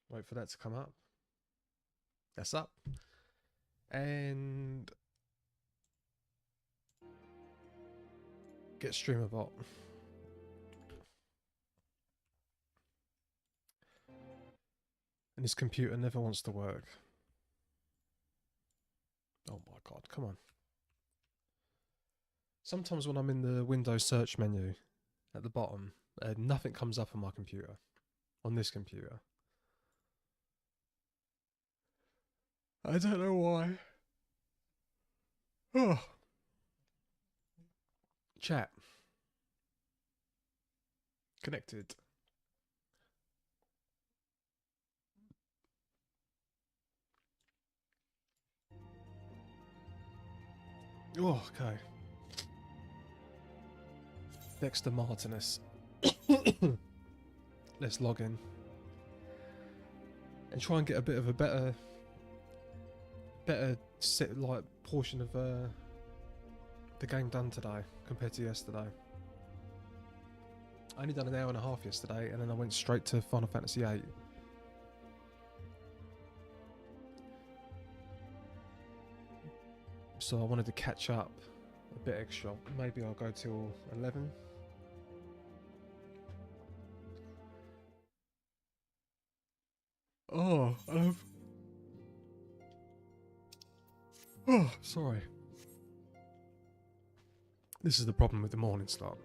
Wait for that to come up. That's up. And get streamer bot. And his computer never wants to work. Oh my god, come on. Sometimes when I'm in the Windows search menu at the bottom, nothing comes up on my computer. On this computer. I don't know why. Oh. Chat. Connected. Oh, okay. Dexter Martinez. Let's log in. And try and get a bit of a better set, like, portion of the game done today compared to yesterday. I only done an hour and a half yesterday, and then I went straight to Final Fantasy VIII. So I wanted to catch up a bit extra. Maybe I'll go till 11. Oh, oh, sorry. This is the problem with the morning start.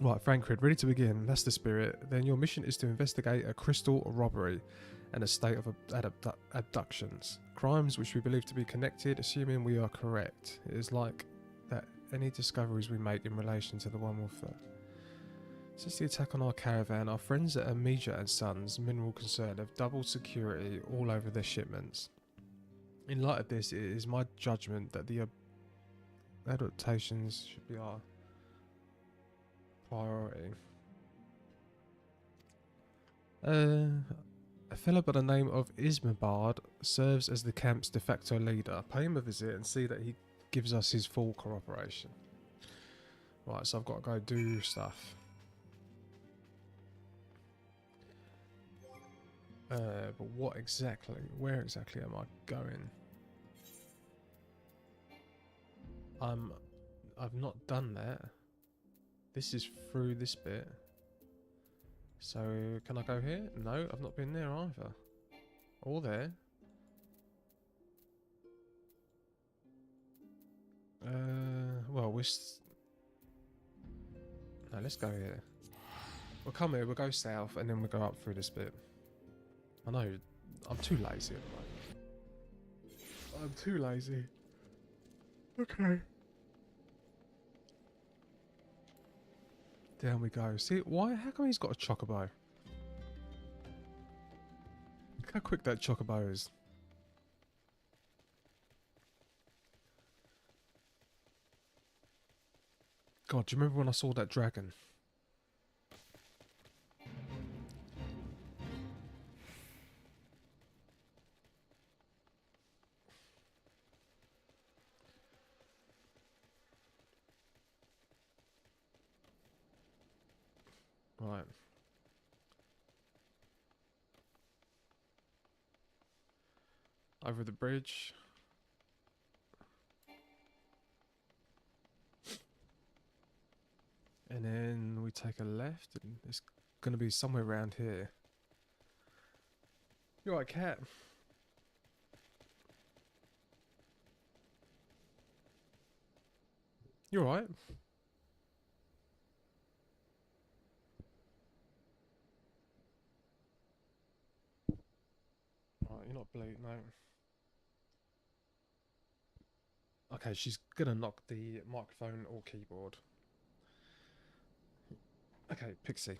Right, Frankrid, ready to begin. That's the spirit. Then your mission is to investigate a crystal robbery and a state of abductions. Crimes which we believe to be connected, assuming we are correct. It is like that any discoveries we make in relation to the one we'll Since the attack on our caravan, our friends at Amiga and Sons Mineral Concern have doubled security all over their shipments. In light of this, it is my judgment that the adaptations should be our priority. A fellow by the name of Ismabard serves as the camp's de facto leader. Pay him a visit and see that he gives us his full cooperation. Right, so I've got to go do stuff. But what exactly? Where exactly am I going? I've not done that. This is through this bit. So, can I go here? No, I've not been there either. Or there. Well, no, let's go here. We'll come here, we'll go south, and then we'll go up through this bit. I know, I'm too lazy at the moment. I'm too lazy. Okay. Down we go. See, how come he's got a chocobo? Look how quick that chocobo is. God, do you remember when I saw that dragon? Right. Over the bridge. And then we take a left, and it's going to be somewhere around here. You're right, cat. You're right. Right, you're not bleeding, no. Okay, she's going to knock the microphone or keyboard. Okay, Pixie.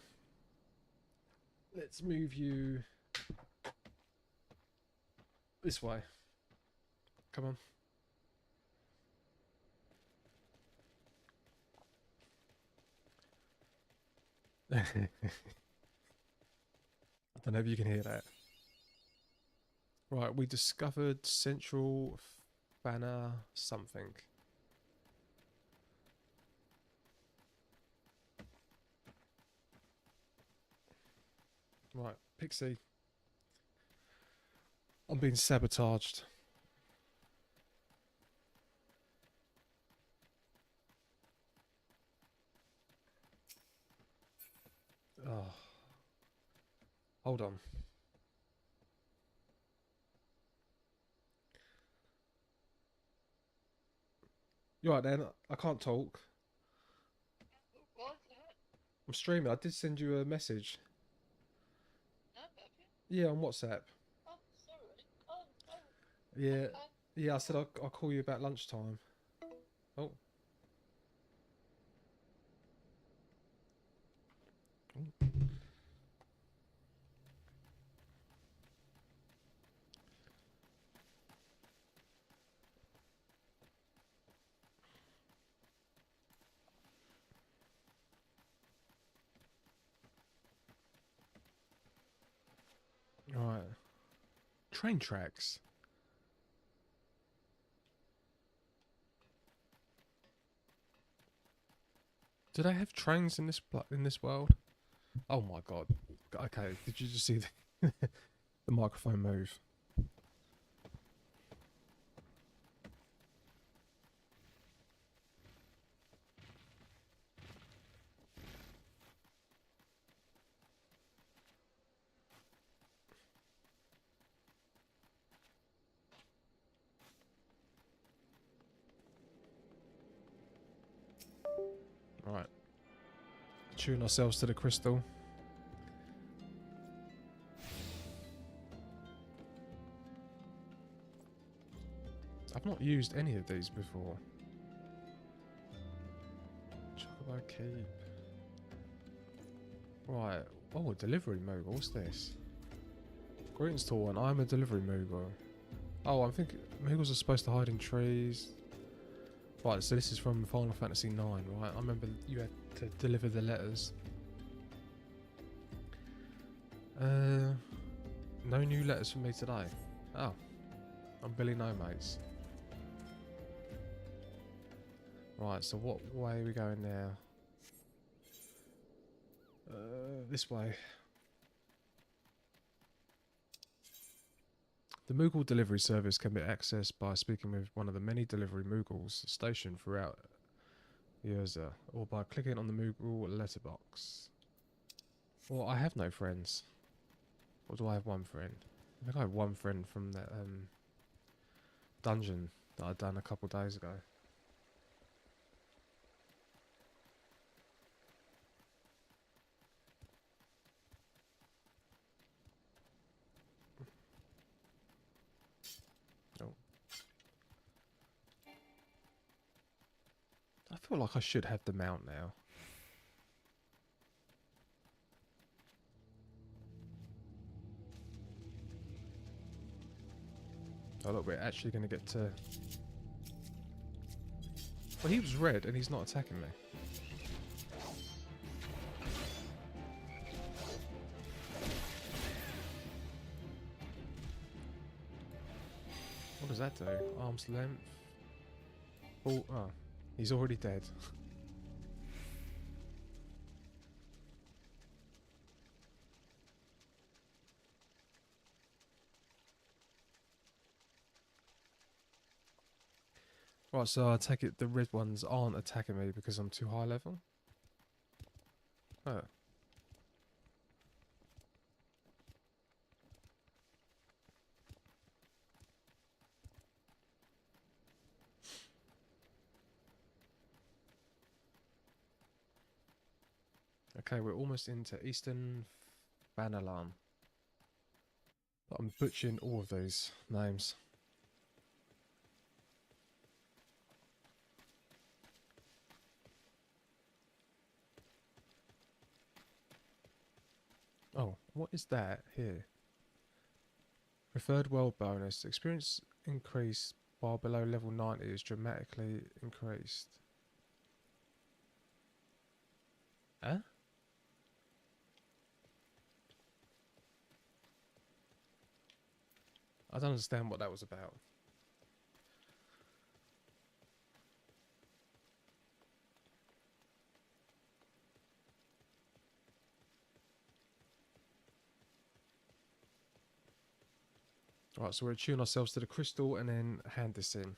Let's move you this way. Come on. I don't know if you can hear that. Right, we discovered Central Banner something. Right, Pixie, I'm being sabotaged. Oh, hold on. You right then? I can't talk. What? I'm streaming. I did send you a message. No, have you? Yeah, on WhatsApp. Oh, sorry. Oh, oh, Yeah, okay. yeah. I said I'll call you about lunchtime. Oh, right. Train tracks. Do they have trains in this world? Oh my god. Okay, did you just see the microphone move? Right. Tune ourselves to the crystal. I've not used any of these before. Chocobo Keep. Right. Oh, a delivery mogul. What's this? Greetings to one. I'm a delivery mogul. Oh, I'm thinking moguls are supposed to hide in trees. Right, so this is from Final Fantasy IX, right? I remember you had to deliver the letters. No new letters from me today. Oh, I'm Billy No Mates. Right, so what way are we going now? This way. The Moogle delivery service can be accessed by speaking with one of the many delivery Moogles stationed throughout Urza, or by clicking on the Moogle letterbox. Well, I have no friends. Or do I have one friend? I think I have one friend from that dungeon that I'd done a couple days ago. Oh. I feel like I should have the mount now. Oh look, we're actually going to get to... Well, he was red and he's not attacking me. What does that do? Arm's length. Oh, he's already dead. Right, so I take it the red ones aren't attacking me because I'm too high level? Oh. Okay, we're almost into Eastern Vanalan. But I'm butchering all of these names. Oh, what is that here? Preferred world bonus. Experience increase while below level 90 is dramatically increased. Huh? I don't understand what that was about. Right, so we're attuning ourselves to the crystal and then hand this in.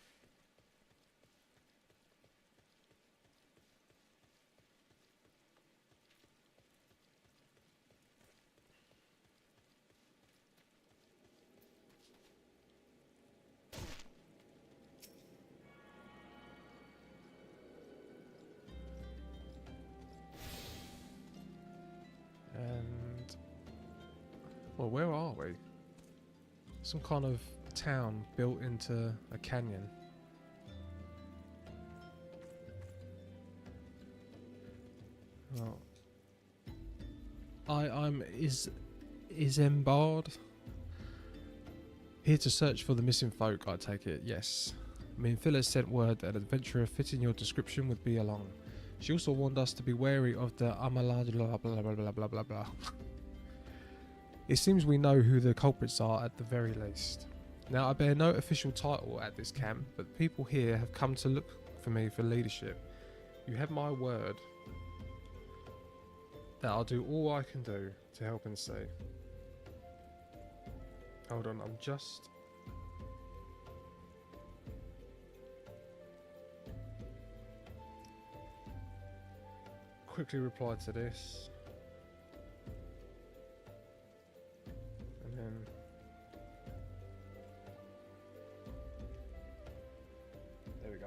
And well, where are we? Some kind of town built into a canyon. Well, I'm Isambard. Here to search for the missing folk, I take it, yes. Me and Phyllis sent word that an adventurer fitting your description would be along. She also warned us to be wary of the Amalad blah blah blah blah blah blah blah. It seems we know who the culprits are at the very least. Now I bear no official title at this camp, but people here have come to look for me for leadership. You have my word that I'll do all I can do to help and see. Hold on, I'm just... quickly reply to this. And then... there we go.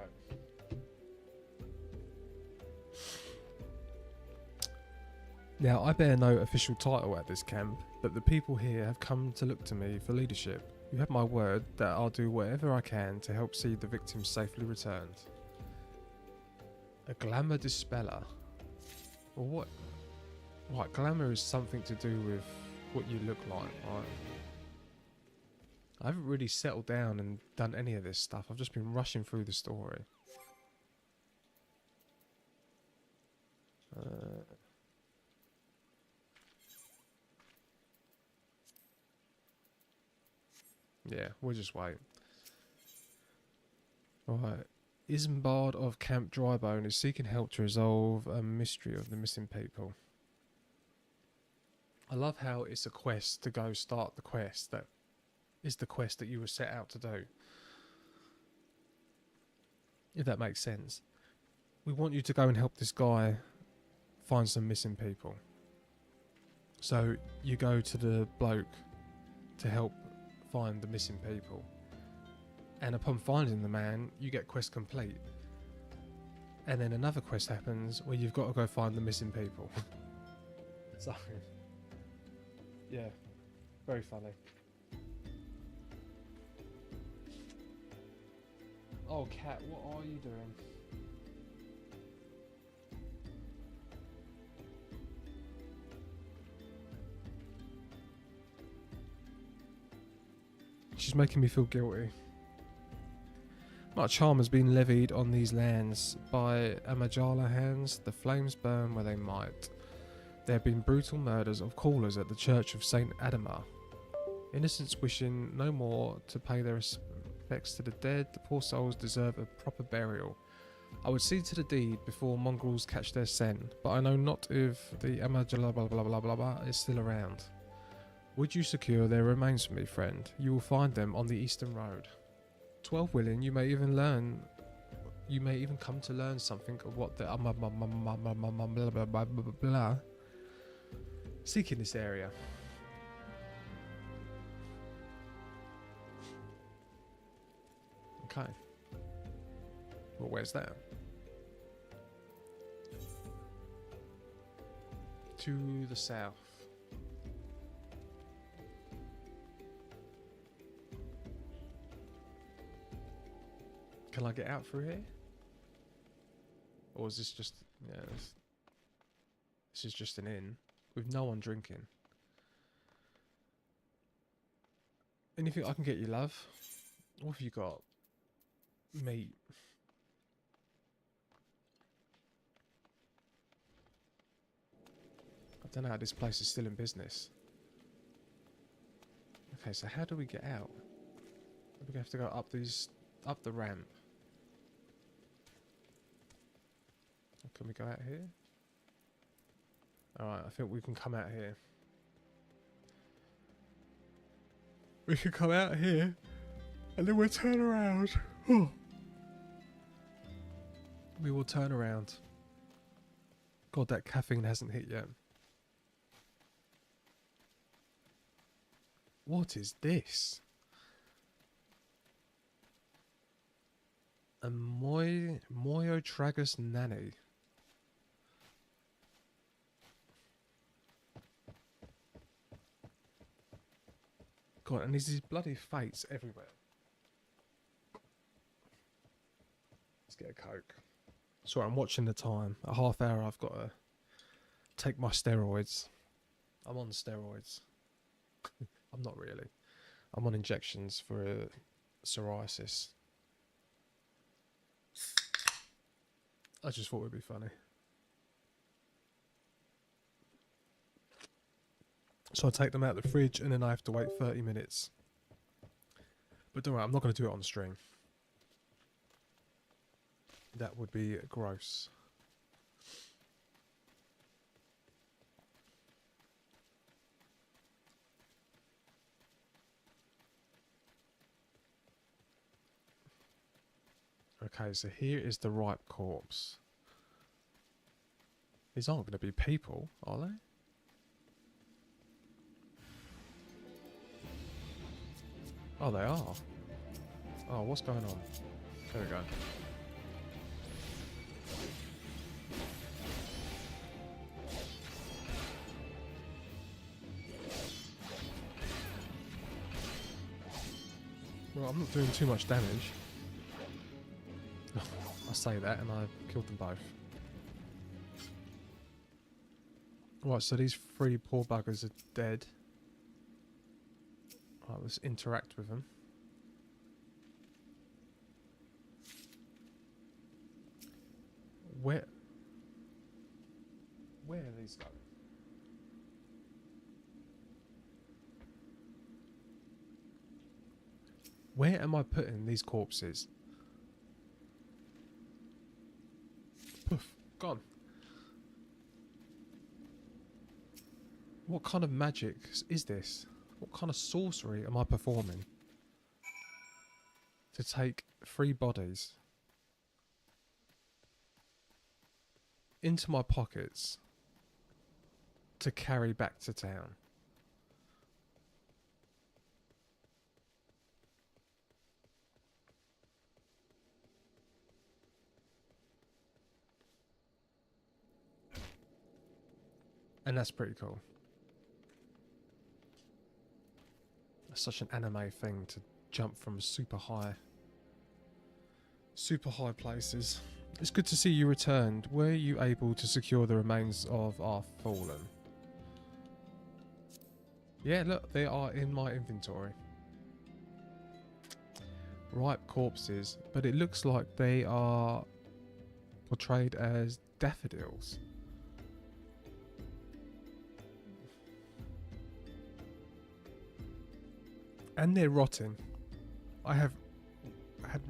Now, I bear no official title at this camp, but the people here have come to look to me for leadership. You have my word that I'll do whatever I can to help see the victims safely returned. A glamour dispeller. Well, what? Right, glamour is something to do with what you look like, right? I haven't really settled down and done any of this stuff. I've just been rushing through the story. Yeah, we'll just wait. Alright. Isambard of Camp Drybone is seeking help to resolve a mystery of the missing people. I love how it's a quest to go start the quest. That is the quest that you were set out to do. If that makes sense. We want you to go and help this guy find some missing people. So you go to the bloke to help find the missing people. And upon finding the man, you get quest complete. And then another quest happens where you've got to go find the missing people. So, yeah, very funny. Oh, Cat, what are you doing? She's making me feel guilty. Much harm has been levied on these lands by Amajala hands. The flames burn where they might. There have been brutal murders of callers at the Church of Saint Adama. Innocents wishing no more to pay their respects to the dead. The poor souls deserve a proper burial. I would see to the deed before mongrels catch their scent, but I know not if the Amajala blah blah blah blah blah is still around. Would you secure their remains for me, friend? You will find them on the Eastern Road. 12 willing, you may even come to learn something of what the blah seek in this area. Okay. Well, where's that? To the south. Can I get out through here? Or is this just... yeah, this is just an inn with no one drinking. Anything I can get you, love? What have you got? Meat. I don't know how this place is still in business. Okay, so how do we get out? We have to go up the ramp. Can we go out here? Alright, I think we can come out here. We can come out here and then we'll turn around. We will turn around. God, that caffeine hasn't hit yet. What is this? A Moyotragus nanny. God, and there's these bloody fates everywhere. Let's get a Coke. Sorry, I'm watching the time. A half hour I've got to take my steroids. I'm on steroids. I'm not really. I'm on injections for psoriasis. I just thought it would be funny. So I take them out of the fridge and then I have to wait 30 minutes. But don't worry, I'm not going to do it on stream. That would be gross. Okay, so here is the ripe corpse. These aren't going to be people, are they? Oh, they are. Oh, what's going on? There we go. Well, I'm not doing too much damage. I say that and I killed them both. Right, so these three poor buggers are dead. Right, let's interact with them. Where are these going? Where am I putting these corpses? Poof, gone. What kind of magic is this? What kind of sorcery am I performing? To take 3 bodies into my pockets to carry back to town. And that's pretty cool. That's such an anime thing to jump from super high places. It's good to see you returned. Were you able to secure the remains of our fallen? Yeah, look, they are in my inventory. Ripe corpses, but it looks like they are portrayed as daffodils. And they're rotting. I had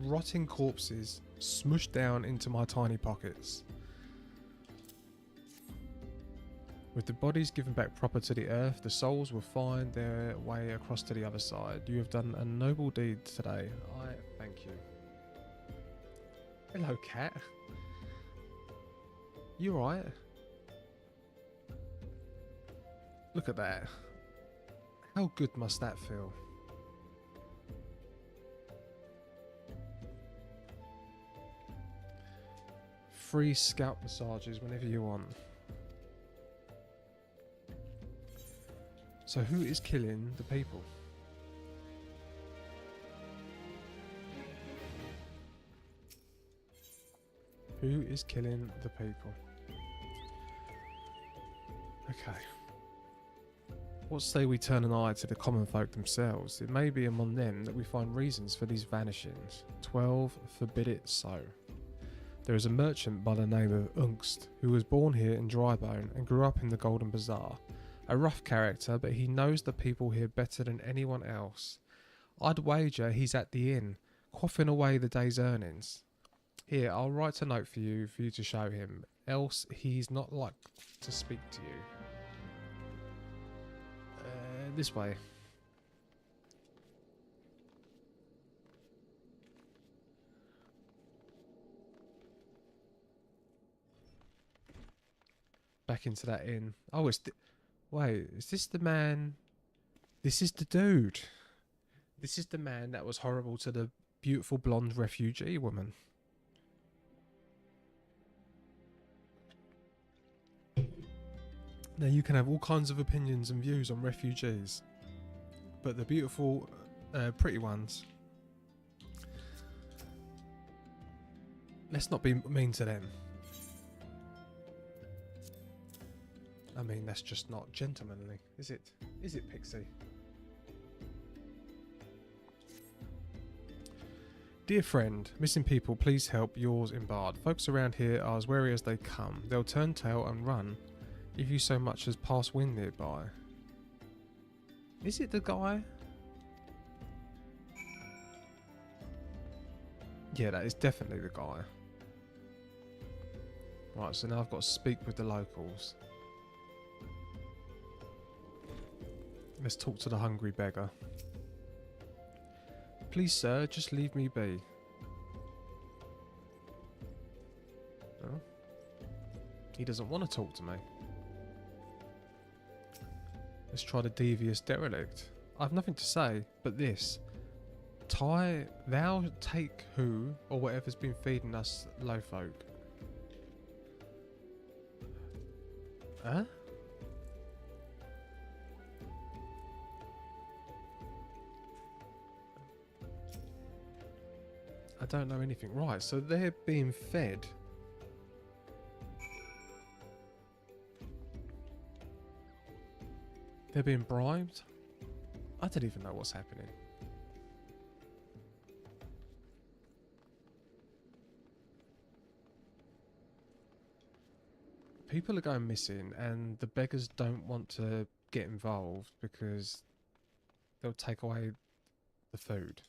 rotting corpses smushed down into my tiny pockets. With the bodies given back proper to the earth, the souls will find their way across to the other side. You have done a noble deed today. I thank you. Hello, cat. You alright? Look at that. How good must that feel? Free scalp massages whenever you want. So who is killing the people? Who is killing the people? Okay. What say we turn an eye to the common folk themselves? It may be among them that we find reasons for these vanishings. 12 forbid it so. There is a merchant by the name of Ungst who was born here in Drybone and grew up in the Golden Bazaar. A rough character, but he knows the people here better than anyone else. I'd wager he's at the inn, quaffing away the day's earnings. Here, I'll write a note for you to show him, else he's not like to speak to you. This way. back into that inn. Oh, wait, is this the man? This is the dude. This is the man that was horrible to the beautiful blonde refugee woman. Now you can have all kinds of opinions and views on refugees, but the beautiful, pretty ones, let's not be mean to them. I mean, that's just not gentlemanly, is it? Is it, Pixie? Dear friend, missing people, please help. Yours in Bard. Folks around here are as wary as they come. They'll turn tail and run if you so much as pass wind nearby. Is it the guy? Yeah, that is definitely the guy. Right, so now I've got to speak with the locals. Let's talk to the hungry beggar. Please, sir, just leave me be. Oh. He doesn't want to talk to me. Let's try the devious derelict. I've nothing to say, but this. Thou take who, or whatever's been feeding us low folk. Huh? I don't know anything. Right, so they're being fed. They're being bribed? I don't even know what's happening. People are going missing and the beggars don't want to get involved because they'll take away the food.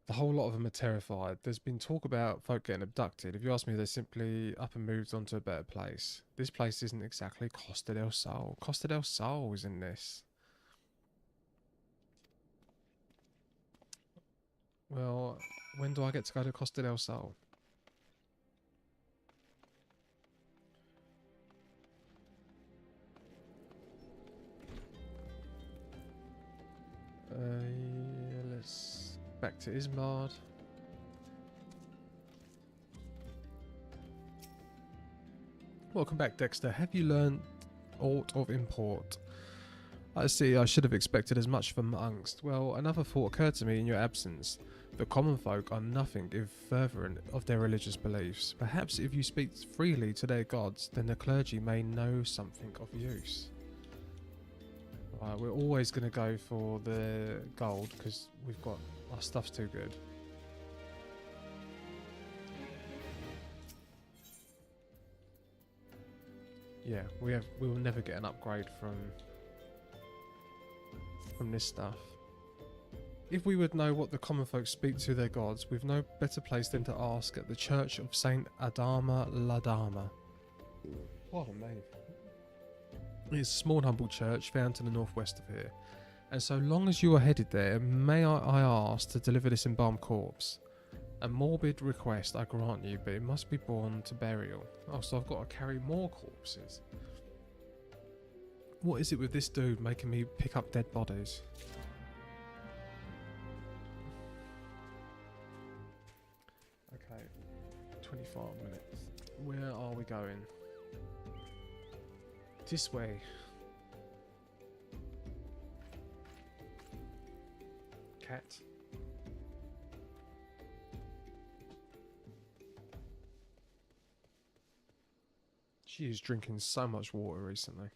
The whole lot of them are terrified. There's been talk about folk getting abducted. If you ask me, they're simply up and moved on to a better place. This place isn't exactly Costa del Sol. Costa del Sol is in this. Well, when do I get to go to Costa del Sol? Yeah, let's back to Ismard. Welcome back, Dexter. Have you learned aught of import? I see, I should have expected as much from amongst. Well, another thought occurred to me in your absence. The common folk are nothing if fervent of their religious beliefs. Perhaps if you speak freely to their gods, then the clergy may know something of use. Right, we're always going to go for the gold because we've got our stuff's too good. Yeah, we will never get an upgrade from this stuff. If we would know what the common folk speak to their gods, we've no better place than to ask at the church of Saint Adama Ladama. Pardon me. It's a small and humble church found to the northwest of here. And so long as you are headed there, may I ask to deliver this embalmed corpse? A morbid request, I grant you, but it must be borne to burial. Oh, so I've got to carry more corpses. What is it with this dude making me pick up dead bodies? Okay, 25 minutes. Where are we going? This way. Cat. She is drinking so much water recently.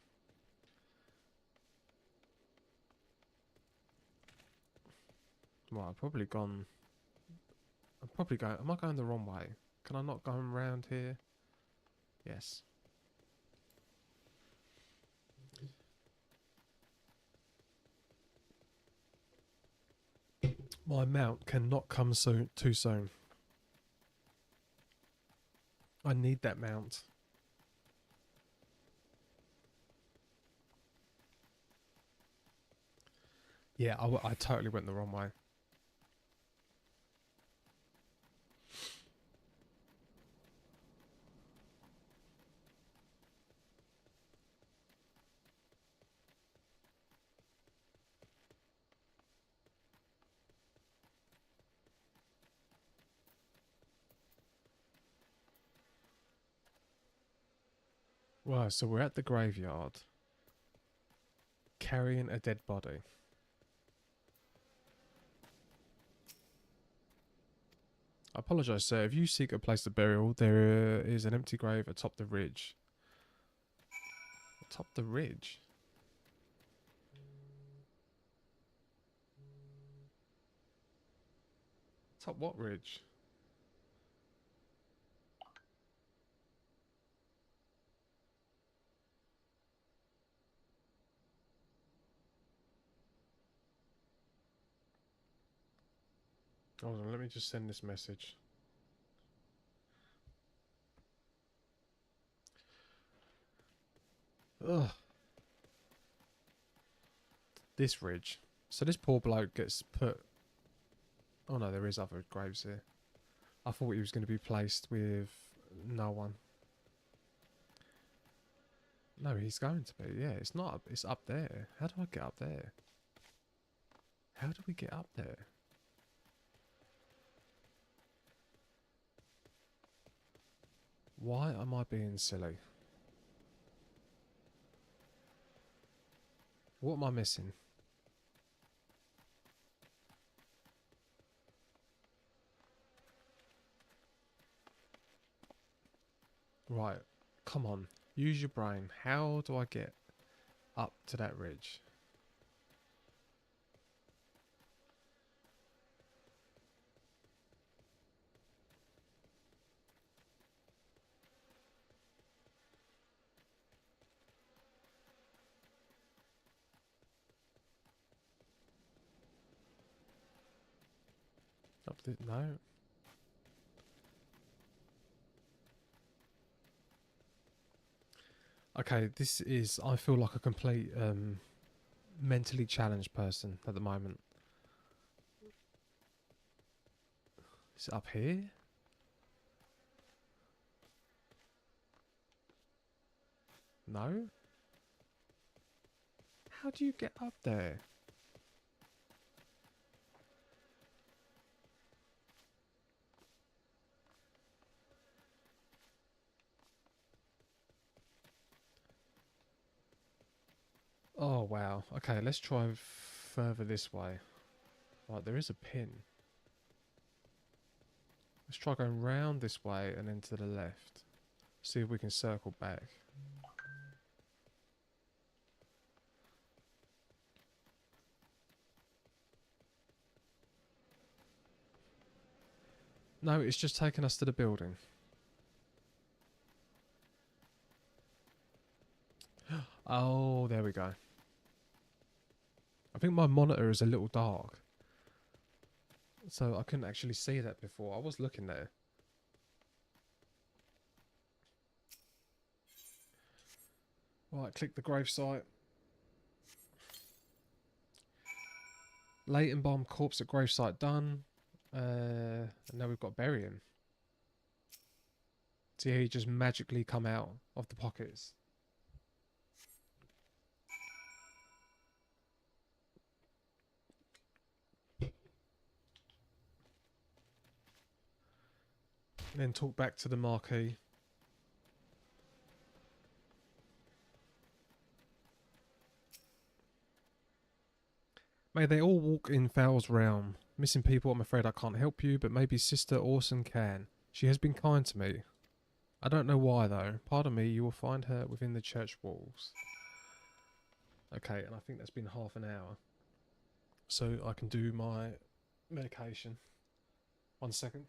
Well, I've probably gone... Am I going the wrong way? Can I not go around here? Yes. My mount cannot come too soon. I need that mount. Yeah, I totally went the wrong way. Right, so we're at the graveyard carrying a dead body. I apologise, sir. If you seek a place of burial, there is an empty grave atop the ridge. Atop the ridge? Atop what ridge? Hold on, let me just send this message. Ugh. This ridge. So this poor bloke gets put... Oh no, there is other graves here. I thought he was going to be placed with no one. No, he's going to be. Yeah, it's not. It's up there. How do I get up there? How do we get up there? Why am I being silly? What am I missing? Right, come on. Use your brain. How do I get up to that ridge? Up the... No. Okay, this is... I feel like a complete mentally challenged person at the moment. Is it up here? No? How do you get up there? Oh, wow. Okay, let's try further this way. Right, there is a pin. Let's try going round this way and then to the left. See if we can circle back. No, it's just taking us to the building. Oh, there we go. I think my monitor is a little dark. So I couldn't actually see that before. I was looking there. Right, click the grave site. Leighton bomb corpse at grave site done. And now we've got burying. See how he just magically come out of the pockets. And then talk back to the marquee. May they all walk in Fowl's realm. Missing people, I'm afraid I can't help you, but maybe Sister Orson can. She has been kind to me. I don't know why though. Pardon me, you will find her within the church walls. Okay, and I think that's been half an hour. So I can do my medication. 1 second.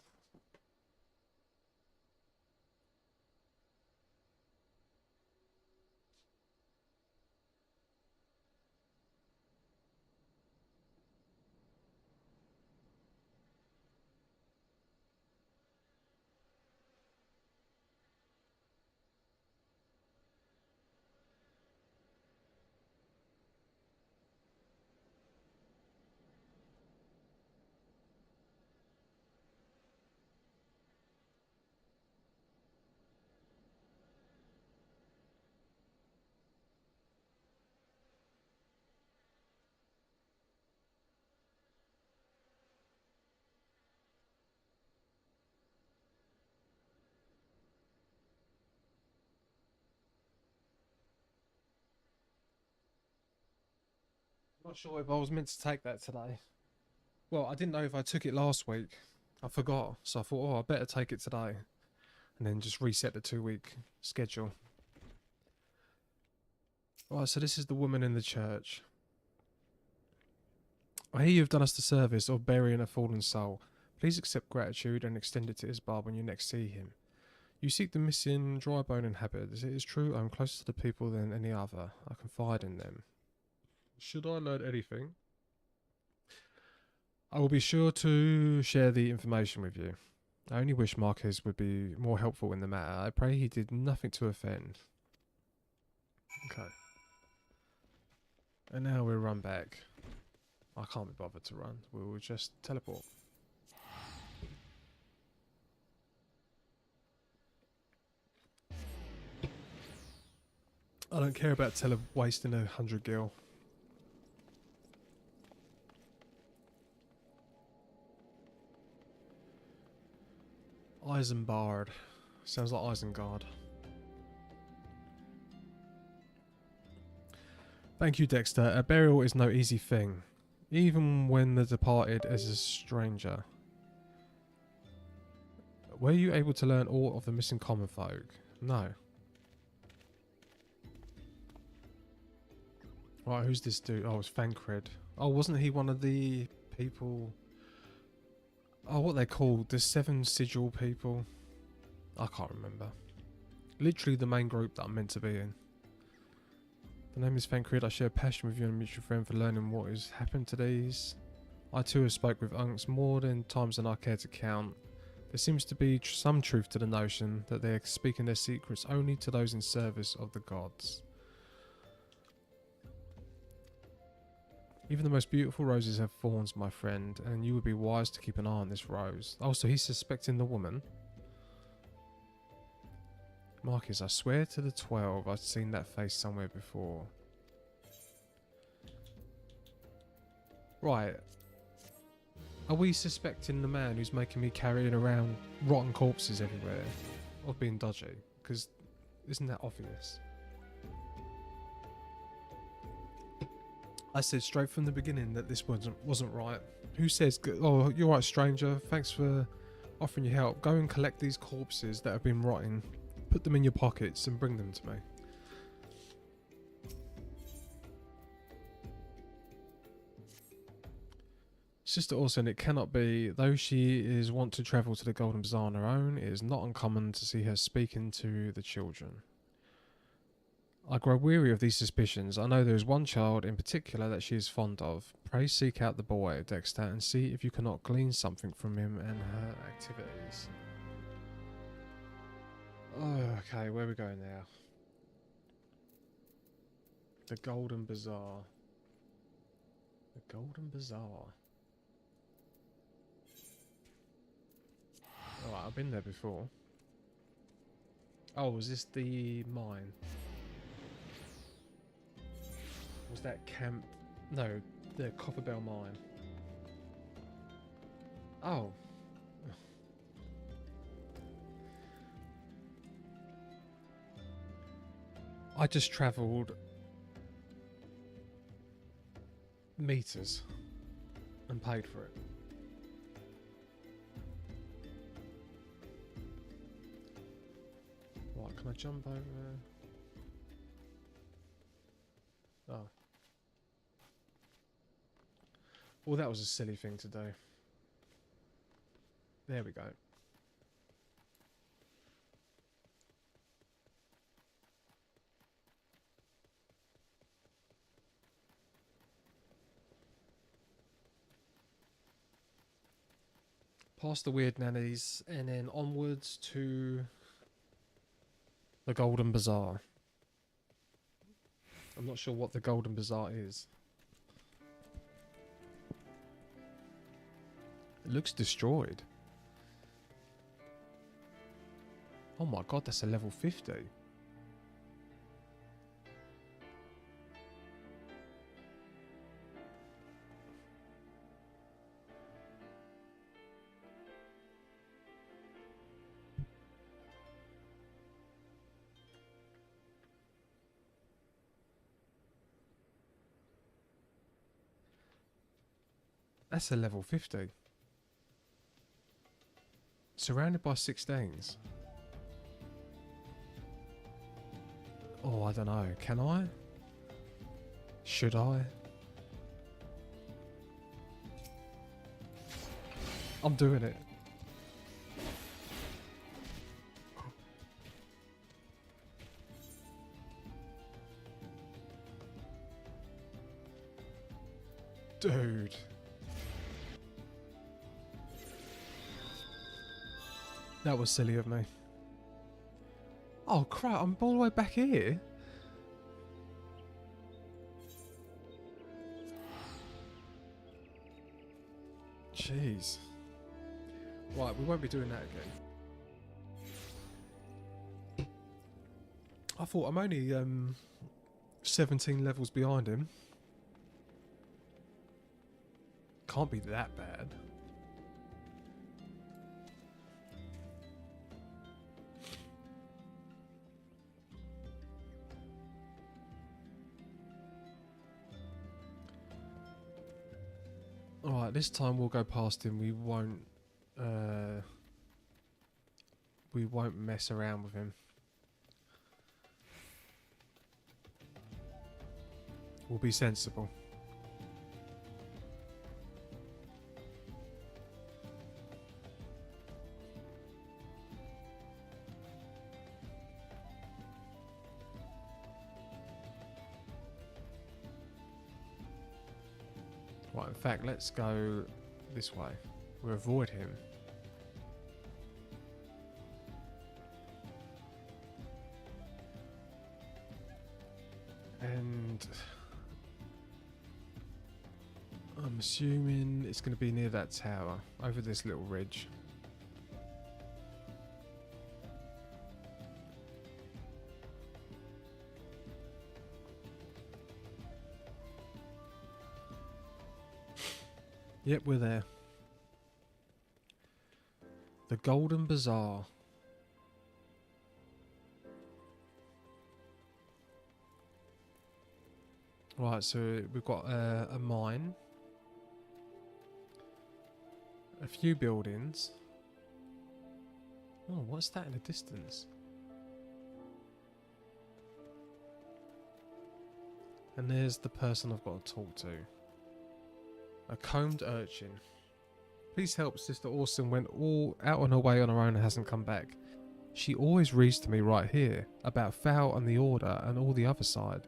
Not sure if I was meant to take that today. Well, I didn't know if I took it last week. I forgot, so I thought, oh, I better take it today. And then just reset the 2-week schedule. Right, so this is the woman in the church. I hear you have done us the service of burying a fallen soul. Please accept gratitude and extend it to Isbar when you next see him. You seek the missing dry bone inhabitants. It is true, I am closer to the people than any other. I confide in them. Should I learn anything? I will be sure to share the information with you. I only wish Marquez would be more helpful in the matter. I pray he did nothing to offend. Okay. And now we'll run back. I can't be bothered to run. We will just teleport. I don't care about wasting 100 gil. Isengard. Sounds like Isengard. Thank you, Dexter. A burial is no easy thing, even when the departed is a stranger. Were you able to learn all of the missing common folk? No. Right, who's this dude? Oh, it's Fancred. Oh, wasn't he one of the people... Oh, what they called? The 7 sigil people? I can't remember. Literally the main group that I'm meant to be in. The name is Fancred. I share a passion with you and a mutual friend for learning what has happened to these. I too have spoke with unks more than times than I care to count. There seems to be some truth to the notion that they are speaking their secrets only to those in service of the gods. Even the most beautiful roses have thorns, my friend, and you would be wise to keep an eye on this rose. Oh, so he's suspecting the woman. Marcus, I swear to the 12 I've seen that face somewhere before. Right. Are we suspecting the man who's making me carrying around rotten corpses everywhere of being dodgy? Because isn't that obvious? I said straight from the beginning that this wasn't right. Who says, oh, you're right, stranger. Thanks for offering your help. Go and collect these corpses that have been rotting. Put them in your pockets and bring them to me. Sister Orson, it cannot be. Though she is wont to travel to the Golden Bazaar on her own, it is not uncommon to see her speaking to the children. I grow weary of these suspicions. I know there is one child in particular that she is fond of. Pray seek out the boy, Dexter, and see if you cannot glean something from him and her activities. Oh, okay, where are we going now? The Golden Bazaar. The Golden Bazaar. Alright, I've been there before. Oh, was this the mine? Was that camp? No, the Copperbell mine. Oh. I just travelled meters and paid for it. Right, can I jump over there? Oh. Well, that was a silly thing to do. There we go. Past the weird nannies and then onwards to the Golden Bazaar. I'm not sure what the Golden Bazaar is. It looks destroyed. Oh my god, that's a level 50. That's a level 50. Surrounded by 16s. Oh, I don't know. Can I? Should I? I'm doing it. Dude. That was silly of me. Oh crap, I'm all the way back here. Jeez. Right, we won't be doing that again. I thought I'm only 17 levels behind him. Can't be that bad. Alright, this time we'll go past him. We won't mess around with him. We'll be sensible. Right, in fact, let's go this way. We'll avoid him. And I'm assuming it's going to be near that tower, over this little ridge. Yep, we're there. The Golden Bazaar. Right, so we've got a mine. A few buildings. Oh, what's that in the distance? And there's the person I've got to talk to. A combed urchin. Please help, Sister Orson went all out on her way on her own and hasn't come back. She always reads to me right here about Fowl and the Order and all the other side.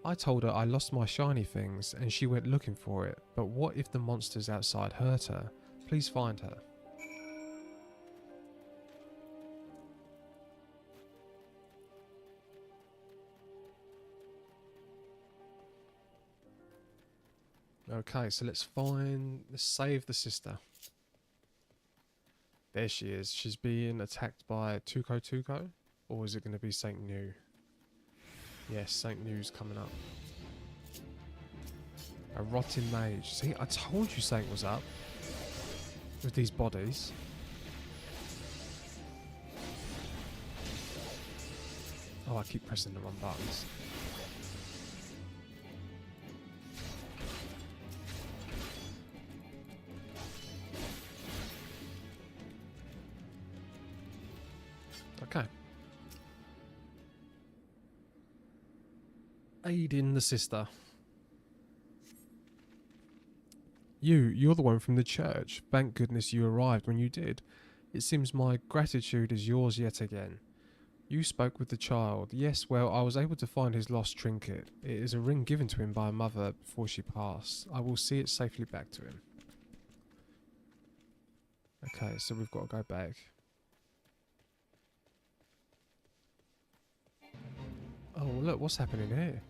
I told her I lost my shiny things and she went looking for it, but what if the monsters outside hurt her? Please find her. Okay, so let's save the sister. There she is. She's being attacked by Tuco Tuco, or is it going to be Saint New? Yes, Saint New's coming up. A rotting mage. See, I told you something was up with these bodies. Oh, I keep pressing the wrong buttons. Okay. Aiding the sister. You're the one from the church. Thank goodness you arrived when you did. It seems my gratitude is yours yet again. You spoke with the child. Yes, well, I was able to find his lost trinket. It is a ring given to him by a mother before she passed. I will see it safely back to him. Okay, so we've got to go back. Oh, look, what's happening here?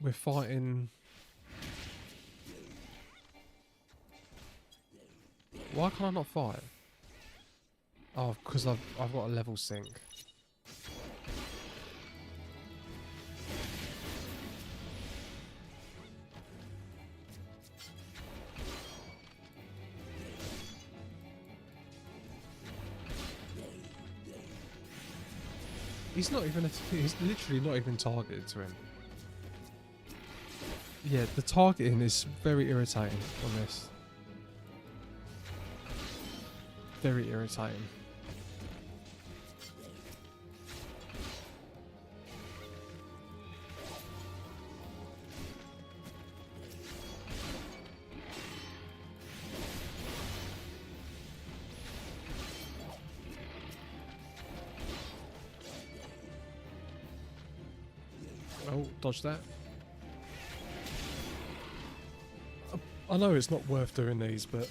We're fighting... Why can't I not fight? Oh, because I've got a level sync. He's not even... He's literally not even targeted to him. Yeah, the targeting is very irritating on this. Very irritating. Oh, dodge that. I know it's not worth doing these, but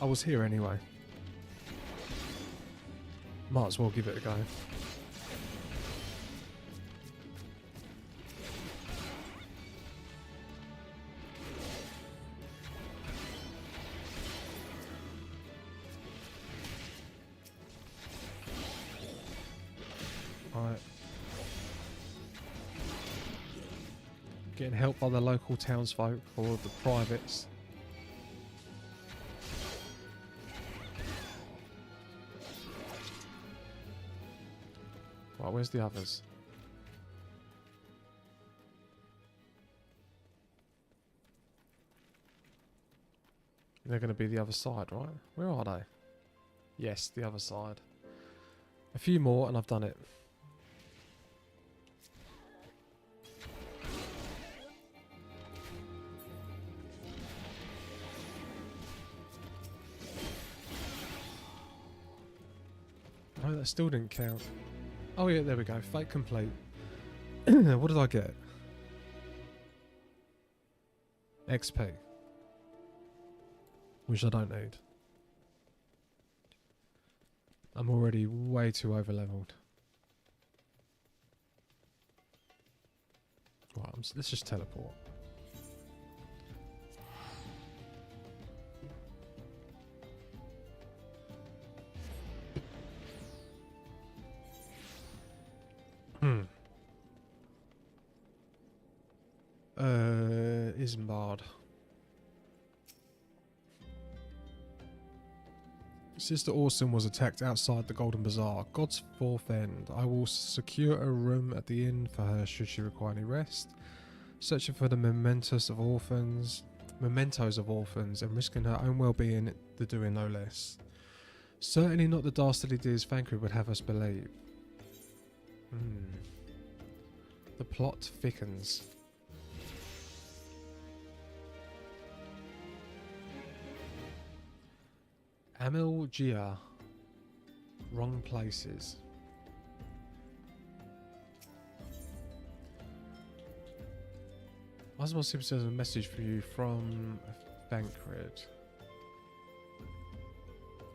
I was here anyway. Might as well give it a go. Alright. Getting help by the local townsfolk or the privates. Right, where's the others? They're going to be the other side, right? Where are they? Yes, the other side. A few more and I've done it. No, that still didn't count. Oh yeah, there we go. Fate complete. What did I get? XP. Which I don't need. I'm already way too over leveled. Right, let's just teleport. Isambard. Sister Orson was attacked outside the Golden Bazaar. God's fourth end. I will secure a room at the inn for her should she require any rest. Searching for the mementos of orphans, and risking her own well-being, the doing no less. Certainly not the dastardly deeds Thancred would have us believe. The plot thickens. Amil Gia. Wrong places. Osmond Super says a message for you from Thancred.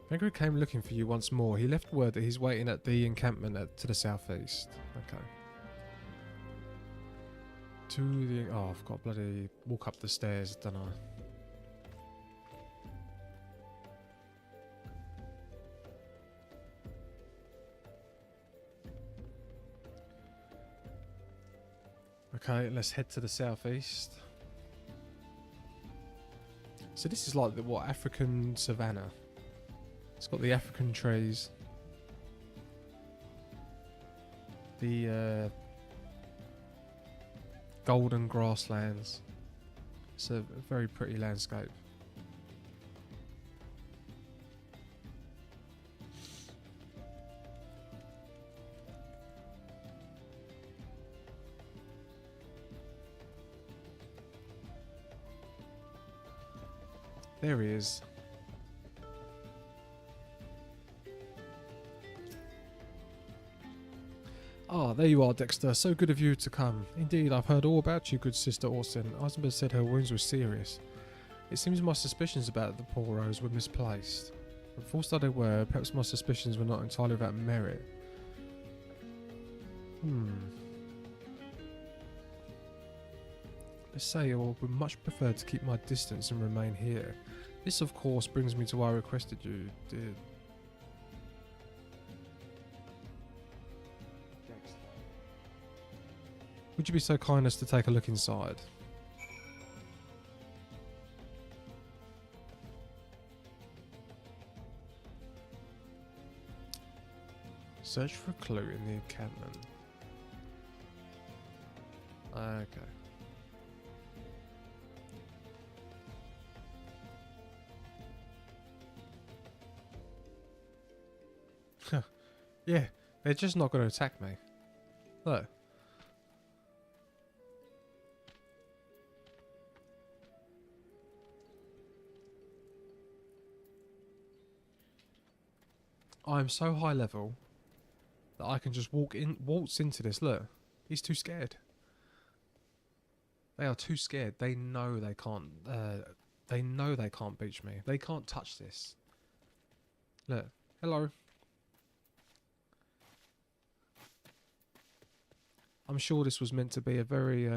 Thancred came looking for you once more. He left word that he's waiting at the encampment to the southeast. Okay. To the... Oh, I've got bloody... walk up the stairs, don't I? Okay, let's head to the southeast. So this is like the what, African savannah. It's got the African trees. The golden grasslands. It's a very pretty landscape. There he is. Ah, there you are, Dexter. So good of you to come. Indeed, I've heard all about you, good Sister Orson. Eisenberg said her wounds were serious. It seems my suspicions about the poor Rose were misplaced. But false though they were, perhaps my suspicions were not entirely without merit. Let's say I would much prefer to keep my distance and remain here. This, of course, brings me to why I requested you did. Would you be so kind as to take a look inside? Search for a clue in the encampment. Okay. Yeah, they're just not going to attack me. Look. I'm so high level that I can just waltz into this. Look, he's too scared. They are too scared. They know they can't. They know they can't beach me. They can't touch this. Look, hello. I'm sure this was meant to be a very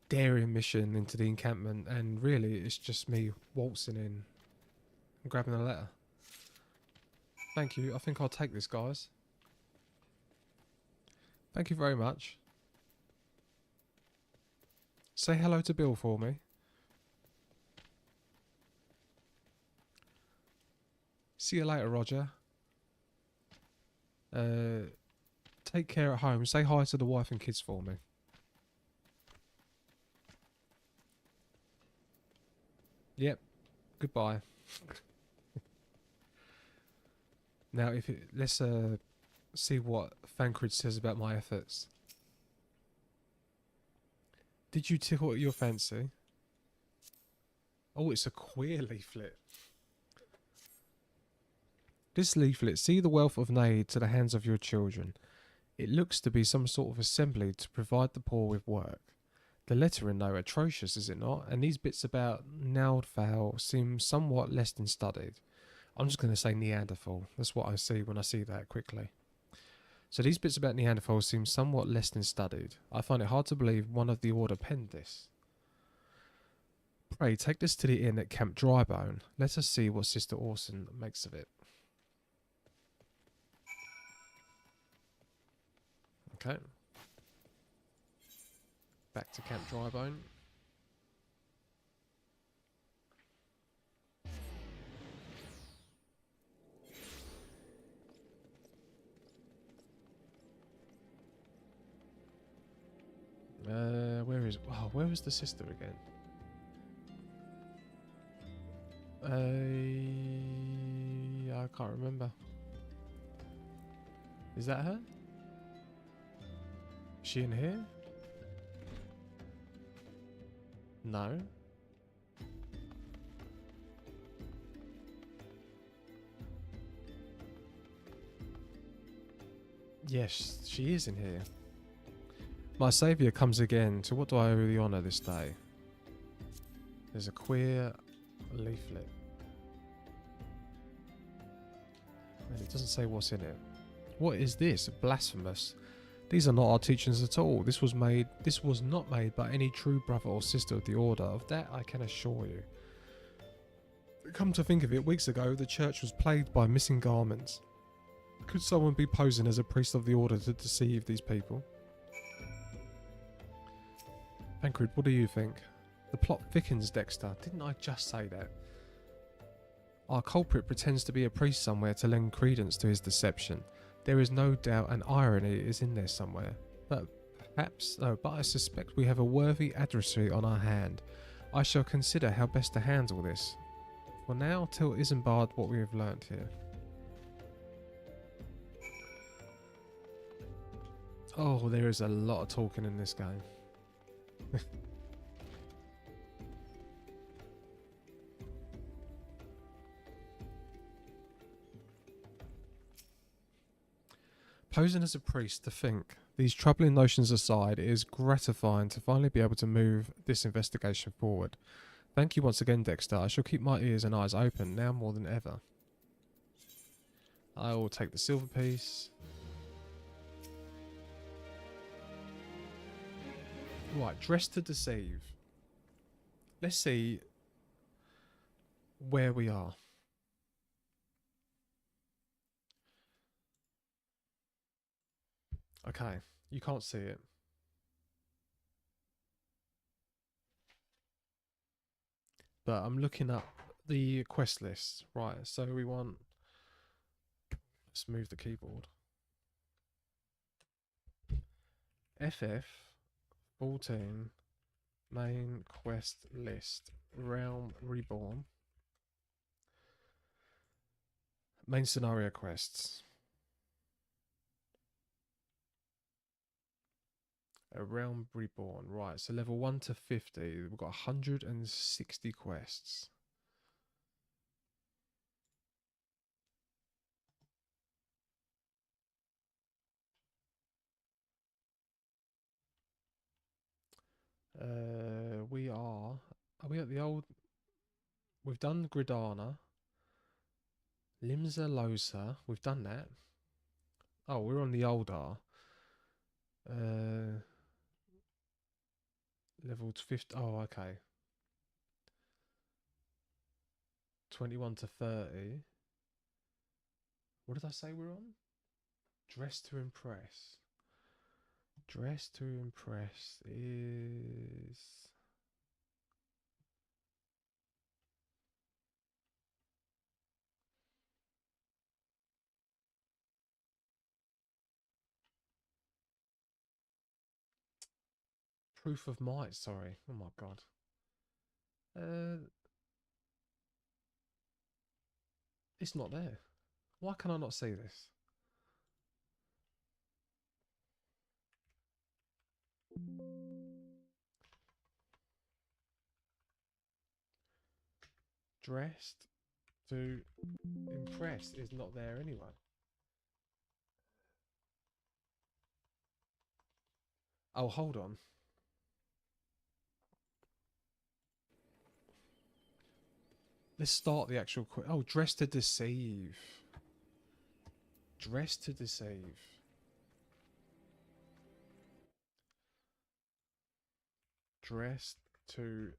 daring mission into the encampment, and really, it's just me waltzing in and grabbing a letter. Thank you. I think I'll take this, guys. Thank you very much. Say hello to Bill for me. See you later, Roger. Take care at home. Say hi to the wife and kids for me. Yep. Goodbye. Now, let's see what Fancred says about my efforts. Did you tickle your fancy? Oh, it's a queer leaflet. This leaflet, see the wealth of aid to the hands of your children. It looks to be some sort of assembly to provide the poor with work. The lettering, though, atrocious, is it not? And these bits about Naildfowl seem somewhat less than studied. I'm just going to say Neanderthal. That's what I see when I see that quickly. So these bits about Neanderthal seem somewhat less than studied. I find it hard to believe one of the order penned this. Pray, take this to the inn at Camp Drybone. Let us see what Sister Orson makes of it. Okay. Back to Camp Drybone. Where is the sister again? I can't remember. Is that her? Is she in here? No. Yes, she is in here. My saviour comes again. To what do I owe the honour this day? There's a queer leaflet. And it doesn't say what's in it. What is this? Blasphemous. These are not our teachings at all. This was not made by any true brother or sister of the order. Of that I can assure you. Come to think of it, weeks ago the church was plagued by missing garments. Could someone be posing as a priest of the order to deceive these people? Tancred, what do you think? The plot thickens, Dexter. Didn't I just say that? Our culprit pretends to be a priest somewhere to lend credence to his deception. There is no doubt an irony is in there somewhere. But I suspect we have a worthy adversary on our hand. I shall consider how best to handle this. For now, tell Isambard what we have learnt here. Oh, there is a lot of talking in this game. Posing as a priest, to think. These troubling notions aside, it is gratifying to finally be able to move this investigation forward. Thank you once again, Dexter. I shall keep my ears and eyes open, now more than ever. I will take the silver piece. Right, dress to deceive. Let's see where we are. Okay, you can't see it. But I'm looking up the quest list. Right, so we want... Let's move the keyboard. FF14 main quest list. Realm Reborn. Main scenario quests. A Realm Reborn. Right, so level 1 to 50. We've got 160 quests. We are... Are we at the old... We've done Gridana. Limsa Losa. We've done that. Oh, we're on the old R. Level 50. Oh, okay. 21 to 30. What did I say we're on? Dress to Impress. Dress to Impress is... Proof of Might, sorry. Oh my god. It's not there. Why can I not see this? Dressed to Impress is not there anyway. Oh, hold on. Let's start the actual... Oh, Dress to Deceive. Dress to Deceive. Dressed to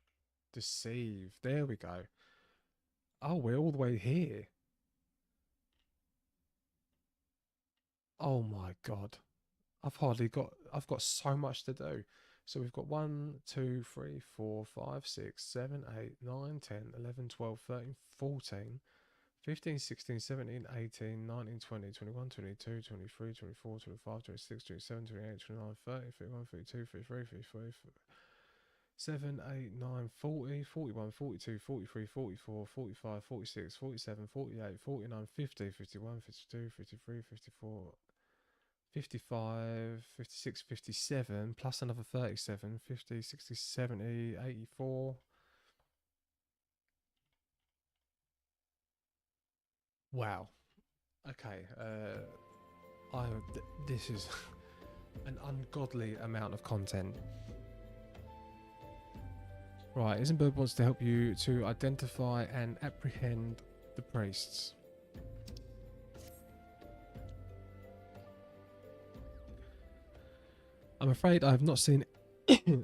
Deceive. There we go. Oh, we're all the way here. Oh my god. I've got so much to do. So we've got 1, 2, 3, 4, 5, 6, 7, 8, 9, 10, 11, 12, 13, 14, 15, 16, 17, 18, 19, 20, 21, 22, 23, 24, 25, 26, 27, 28, 29, 30, 31, 32, 33, 34, 7, 8, 9, 40, 41, 42, 43, 44, 45, 46, 47, 48, 49, 50, 51, 52, 53, 54, 55, 56, 57, plus another 37, 50, 60, 70, 84. Wow. Okay. This is an ungodly amount of content. Right, Isambird wants to help you to identify and apprehend the priests. I'm afraid I have not seen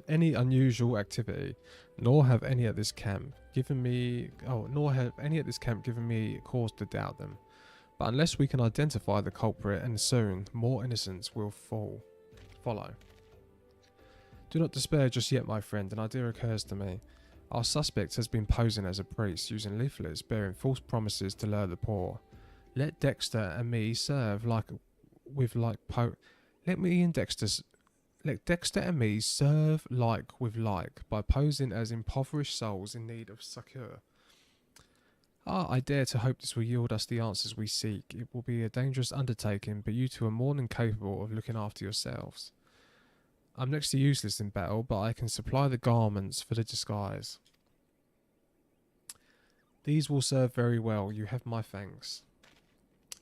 any unusual activity, nor have any at this camp given me cause to doubt them. But unless we can identify the culprit, and soon more innocents will follow. Do not despair just yet, my friend. An idea occurs to me. Our suspect has been posing as a priest, using leaflets bearing false promises to lure the poor. Let Dexter and me serve Let Dexter and me serve like with like by posing as impoverished souls in need of succour. I dare to hope this will yield us the answers we seek. It will be a dangerous undertaking, but you two are more than capable of looking after yourselves. I'm next to useless in battle, but I can supply the garments for the disguise. These will serve very well. You have my thanks.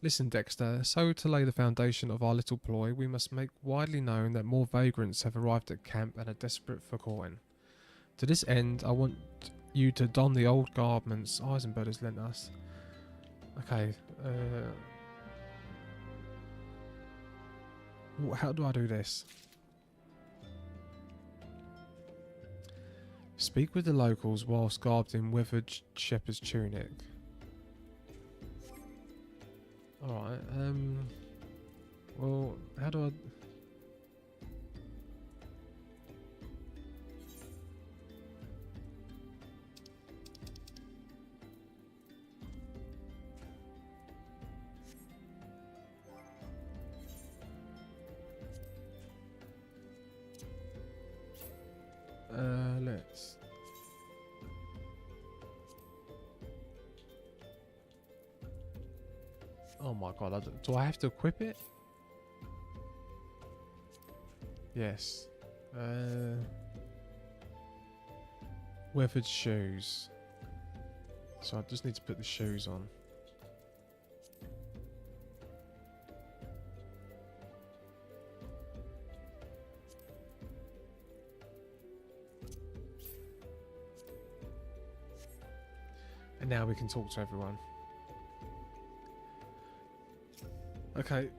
Listen, Dexter, so to lay the foundation of our little ploy, we must make widely known that more vagrants have arrived at camp and are desperate for coin. To this end, I want you to don the old garments Eisenberg has lent us. Okay, how do I do this? Speak with the locals whilst garbed in weathered shepherd's tunic. Alright, well, how do I... let's... Oh my god, do I have to equip it? Yes. Weathered shoes. So I just need to put the shoes on. And now we can talk to everyone. Okay.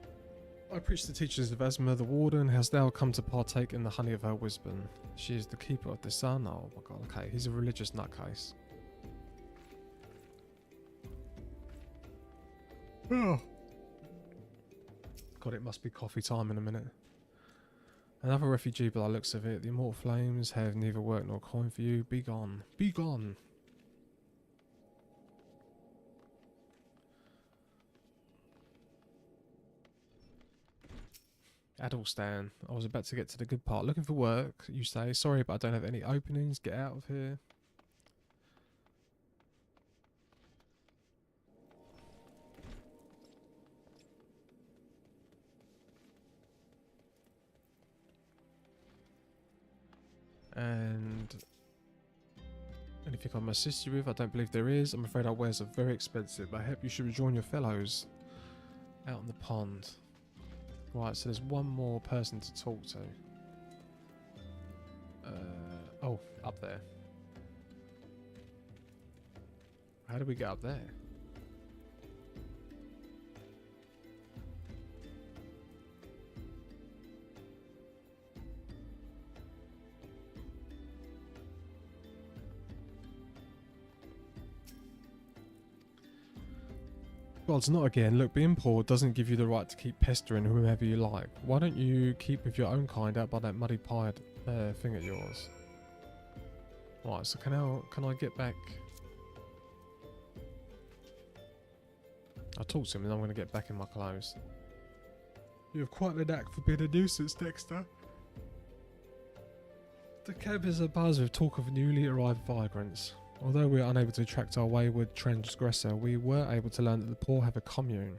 I preach the teachers of Asma, the warden, has now come to partake in the honey of her wisdom. She is the keeper of the sun. Oh my god, okay. He's a religious nutcase. Oh. God, it must be coffee time in a minute. Another refugee by the looks of it. The immortal flames have neither work nor coin for you. Be gone. Be gone. Adulstan. I was about to get to the good part. Looking for work, you say. Sorry, but I don't have any openings. Get out of here. And anything I must assist you with? I don't believe there is. I'm afraid our wares are very expensive. I hope you should rejoin your fellows out in the pond. Right, so there's one more person to talk to. Oh, up there. How do we get up there? Gods, not again. Look, being poor doesn't give you the right to keep pestering whomever you like. Why don't you keep with your own kind out by that muddy pied thing of yours? Right, so can I get back? I'll talk to him and I'm going to get back in my clothes. You have quite the knack for being a nuisance, Dexter. The camp is abuzz with talk of newly arrived vagrants. Although we are unable to attract our wayward transgressor, we were able to learn that the poor have a commune.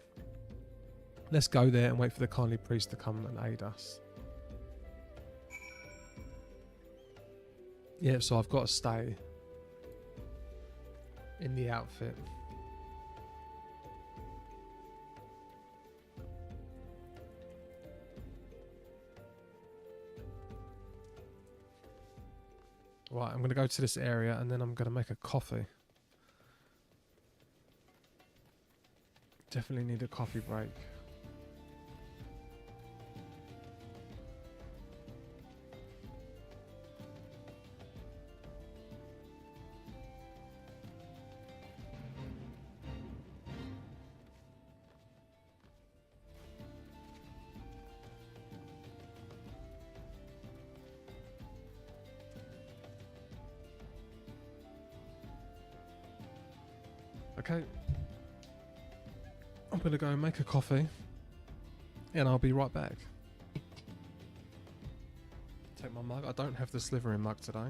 Let's go there and wait for the kindly priest to come and aid us. Yeah, so I've got to stay in the outfit. Right, I'm going to go to this area and then I'm going to make a coffee. Definitely need a coffee break. Okay. I'm going to go and make a coffee. And I'll be right back. Take my mug. I don't have the slivering mug today.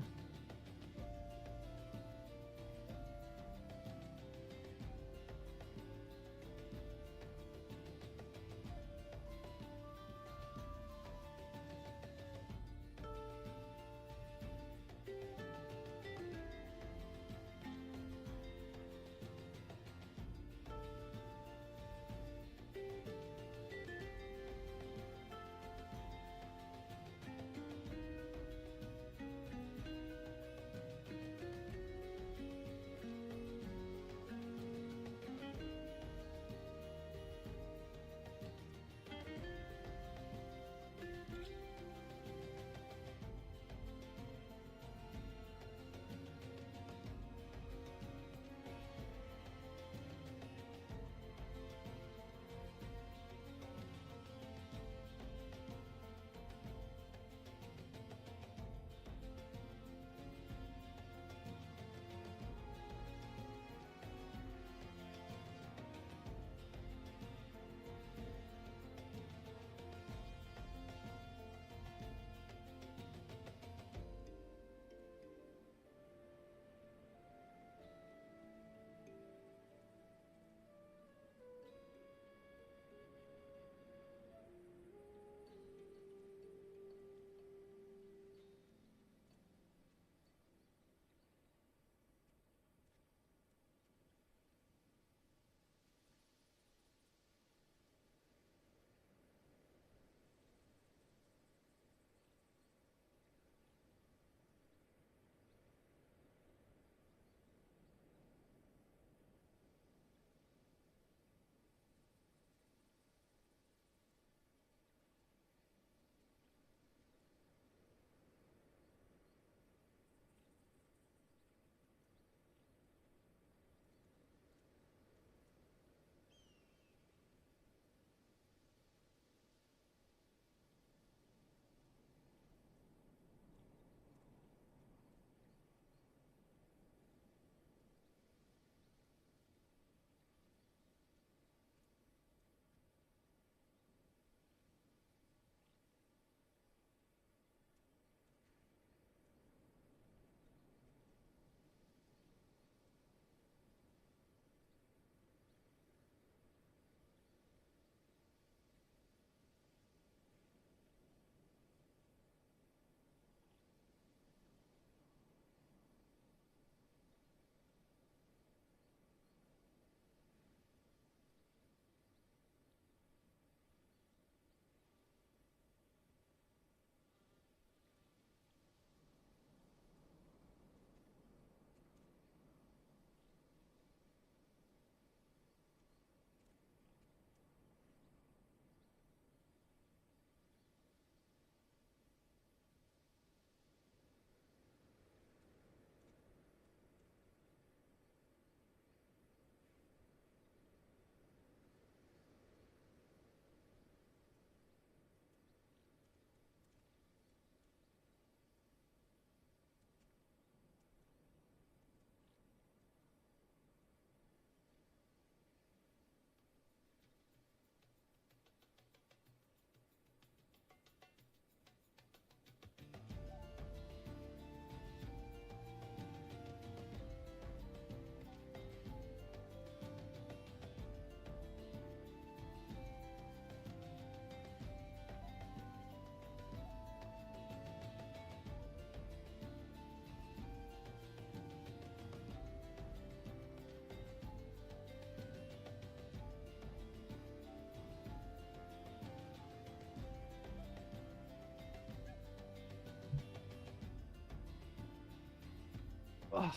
Ah.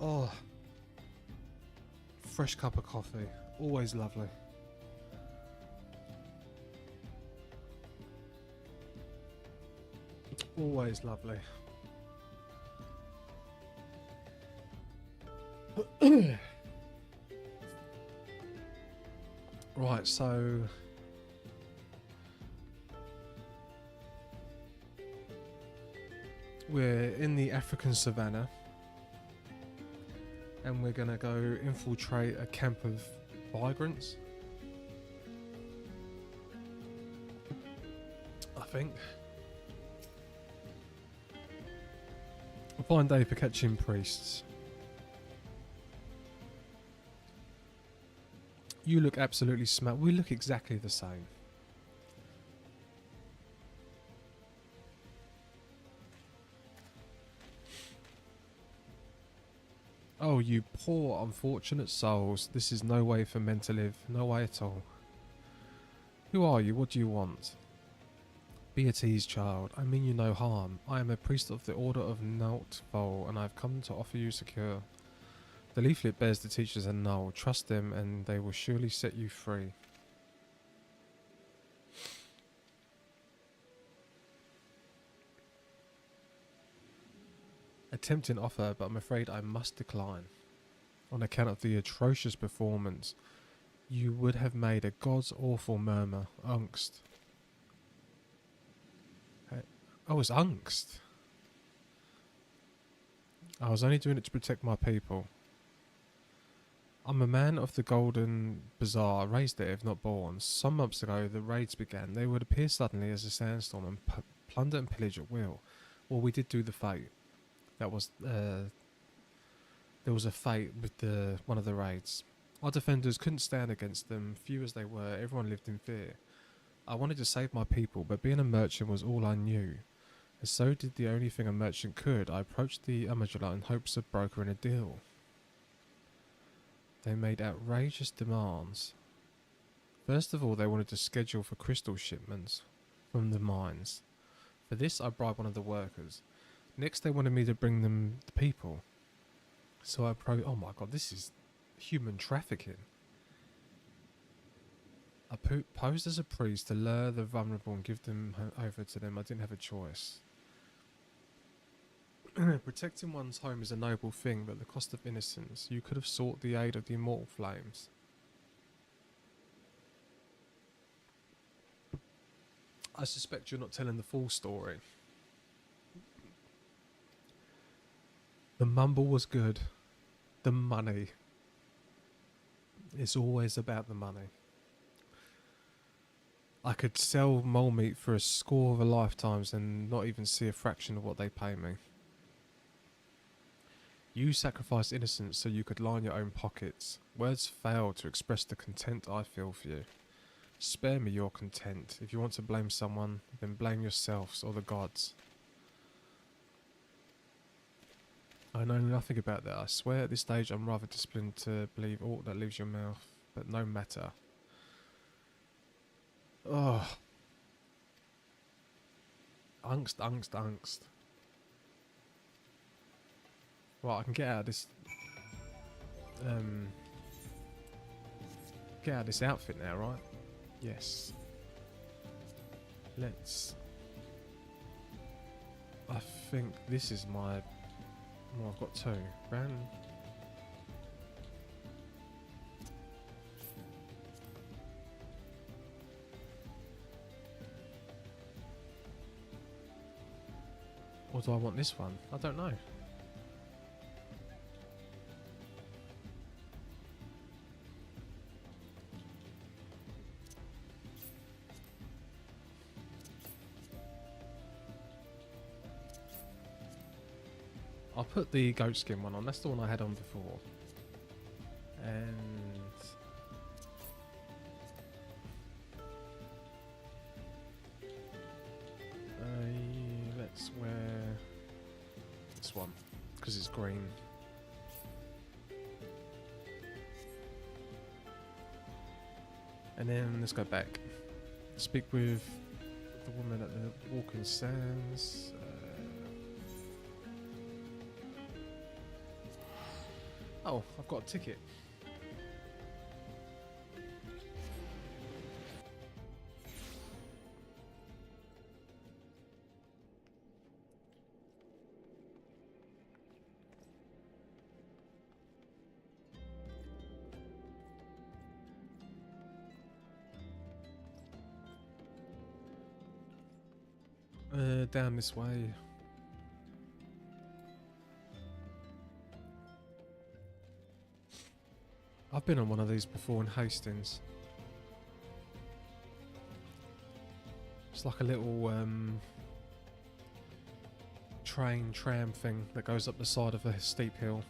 Oh. Fresh cup of coffee. Always lovely. Always lovely. Right, so we're in the African savannah and we're gonna go infiltrate a camp of migrants, I think. A fine day for catching priests. You look absolutely smart. We look exactly the same. Oh, you poor unfortunate souls. This is no way for men to live. No way at all. Who are you? What do you want? Be at ease, child. I mean you no harm. I am a priest of the Order of Nautfol, and I have come to offer you secure. The leaflet bears the teachers a null. Trust them and they will surely set you free. A tempting offer, but I'm afraid I must decline. On account of the atrocious performance, you would have made a god's awful murmur. Angst. Oh, it's angst. I was only doing it to protect my people. I'm a man of the Golden Bazaar, raised there if not born. Some months ago the raids began. They would appear suddenly as a sandstorm and plunder and pillage at will. Well, we did do the fate. That was there was a fate with one of the raids. Our defenders couldn't stand against them, few as they were. Everyone lived in fear. I wanted to save my people, but being a merchant was all I knew. And so did the only thing a merchant could. I approached the Amajala in hopes of brokering a deal. They made outrageous demands. First of all, they wanted to schedule for crystal shipments from the mines. For this, I bribed one of the workers. Next, they wanted me to bring them the people. So I oh my god, this is human trafficking. I posed as a priest to lure the vulnerable and give them over to them. I didn't have a choice. Protecting one's home is a noble thing, but at the cost of innocence. You could have sought the aid of the immortal flames. I suspect you're not telling the full story. The mumble was good. The money. It's always about the money. I could sell mole meat for a score of lifetimes and not even see a fraction of what they pay me. You sacrificed innocence so you could line your own pockets. Words fail to express the contempt I feel for you. Spare me your contempt. If you want to blame someone, then blame yourselves or the gods. I know nothing about that. I swear at this stage I'm rather disciplined to believe aught that leaves your mouth, but no matter. Oh. Angst, angst, angst. Right, I can get out of this... get out of this outfit now, right? Yes. Let's... I think this is my... Well, I've got two. Or do I want this one? I don't know. I'll put the goat skin one on. That's the one I had on before. And let's wear this one because it's green. And then let's go back. Speak with the woman at the walking sands. Oh, I've got a ticket. Down this way. I've been on one of these before in Hastings. It's like a little tram thing that goes up the side of a steep hill.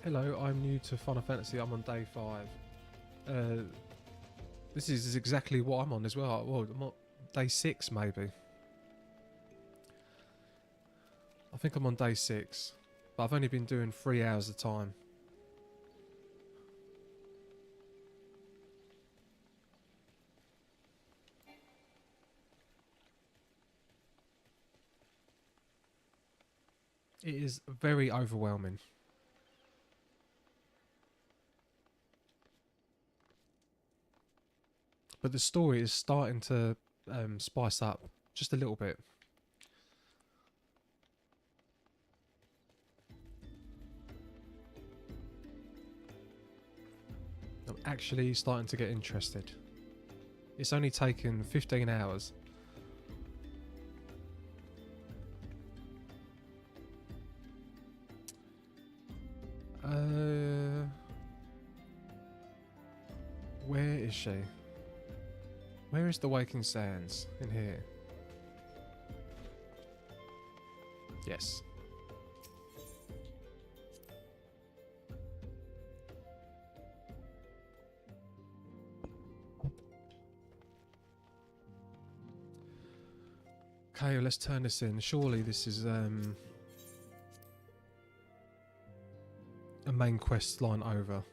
Hello, I'm new to Final Fantasy. I'm on day 5. This is exactly what I'm on as well. Well, I'm on day 6 maybe. I think I'm on day 6, but I've only been doing 3 hours a time. It is very overwhelming. But the story is starting to spice up just a little bit. I'm actually starting to get interested. It's only taken 15 hours. Where is she? Where is the Waking Sands? In here. Yes. Okay, let's turn this in. Surely this is a main quest line over.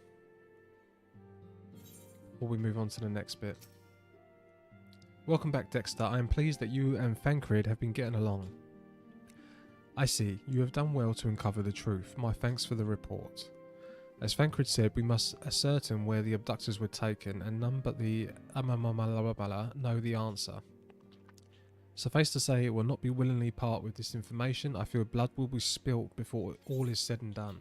Or we move on to the next bit. Welcome back, Dexter. I am pleased that you and Thancred have been getting along. I see. You have done well to uncover the truth. My thanks for the report. As Thancred said, we must ascertain where the abductors were taken, and none but the know the answer. Suffice to say, it will not be willingly part with this information. I fear blood will be spilt before all is said and done.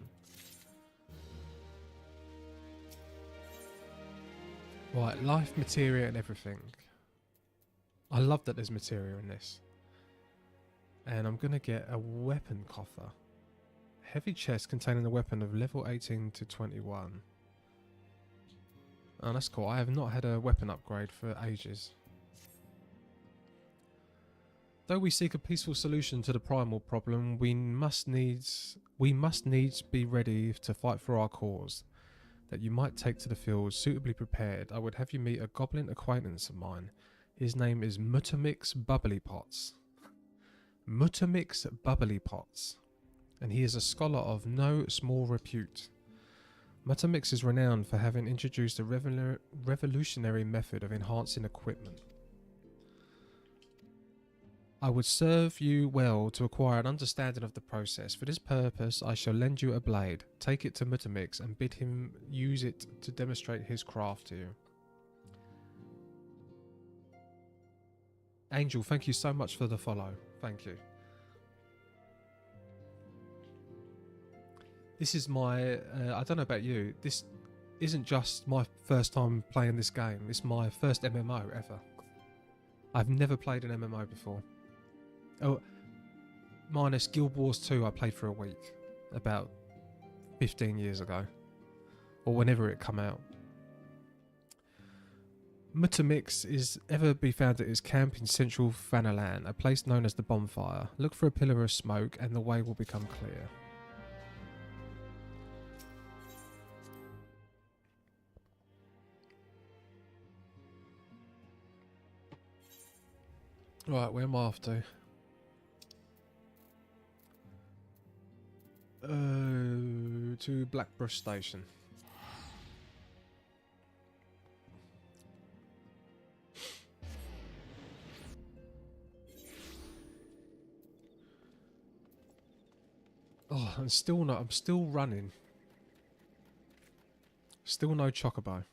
Right, life, materia and everything. I love that there's materia in this. And I'm going to get a weapon coffer. Heavy chest containing a weapon of level 18 to 21. Oh, that's cool. I have not had a weapon upgrade for ages. Though we seek a peaceful solution to the primal problem, we must needs be ready to fight for our cause. That you might take to the field suitably prepared, I would have you meet a goblin acquaintance of mine. His name is Mutamix Bubblypots. Mutamix Bubblypots. And he is a scholar of no small repute. Mutamix is renowned for having introduced a revolutionary method of enhancing equipment. I would serve you well to acquire an understanding of the process. For this purpose, I shall lend you a blade. Take it to Mutamix and bid him use it to demonstrate his craft to you. Angel, thank you so much for the follow. Thank you. This is my... I don't know about you. This isn't just my first time playing this game. It's my first MMO ever. I've never played an MMO before. Oh, minus Guild Wars 2 I played for a week. About 15 years ago. Or whenever it come out. Mutamix is ever be found at his camp in central Fanalan, a place known as the Bonfire. Look for a pillar of smoke and the way will become clear. Right, where am I off to? To Blackbrush Station. Oh, and still not. I'm still running. Still no chocobo.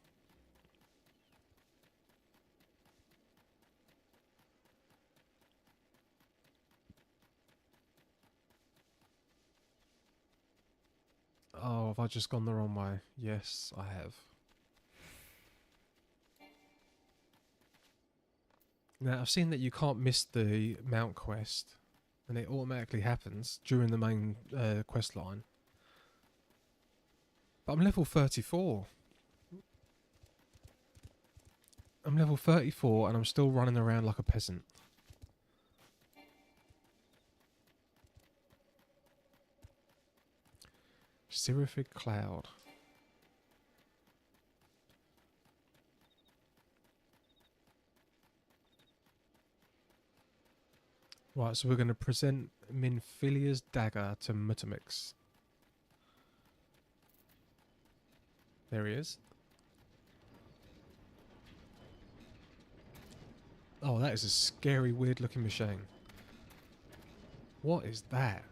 Oh, have I just gone the wrong way? Yes, I have. Now, I've seen that you can't miss the Mount quest, and it automatically happens during the main quest line. But I'm level 34. I'm level 34 and I'm still running around like a peasant. Seraphic Cloud. Right, so we're going to present Minfilia's dagger to Mutamix. There he is. Oh, that is a scary, weird looking machine. What is that?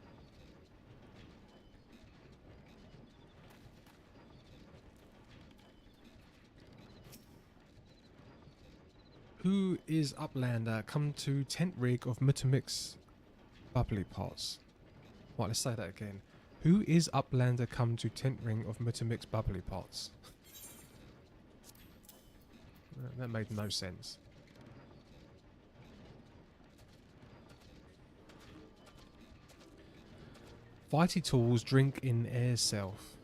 Who is Uplander? Come to tent rig of Mutamix bubbly pots. Right, let's say that again. Who is Uplander? Come to tent ring of Mutamix bubbly pots. That made no sense. Fighty tools drink in air self.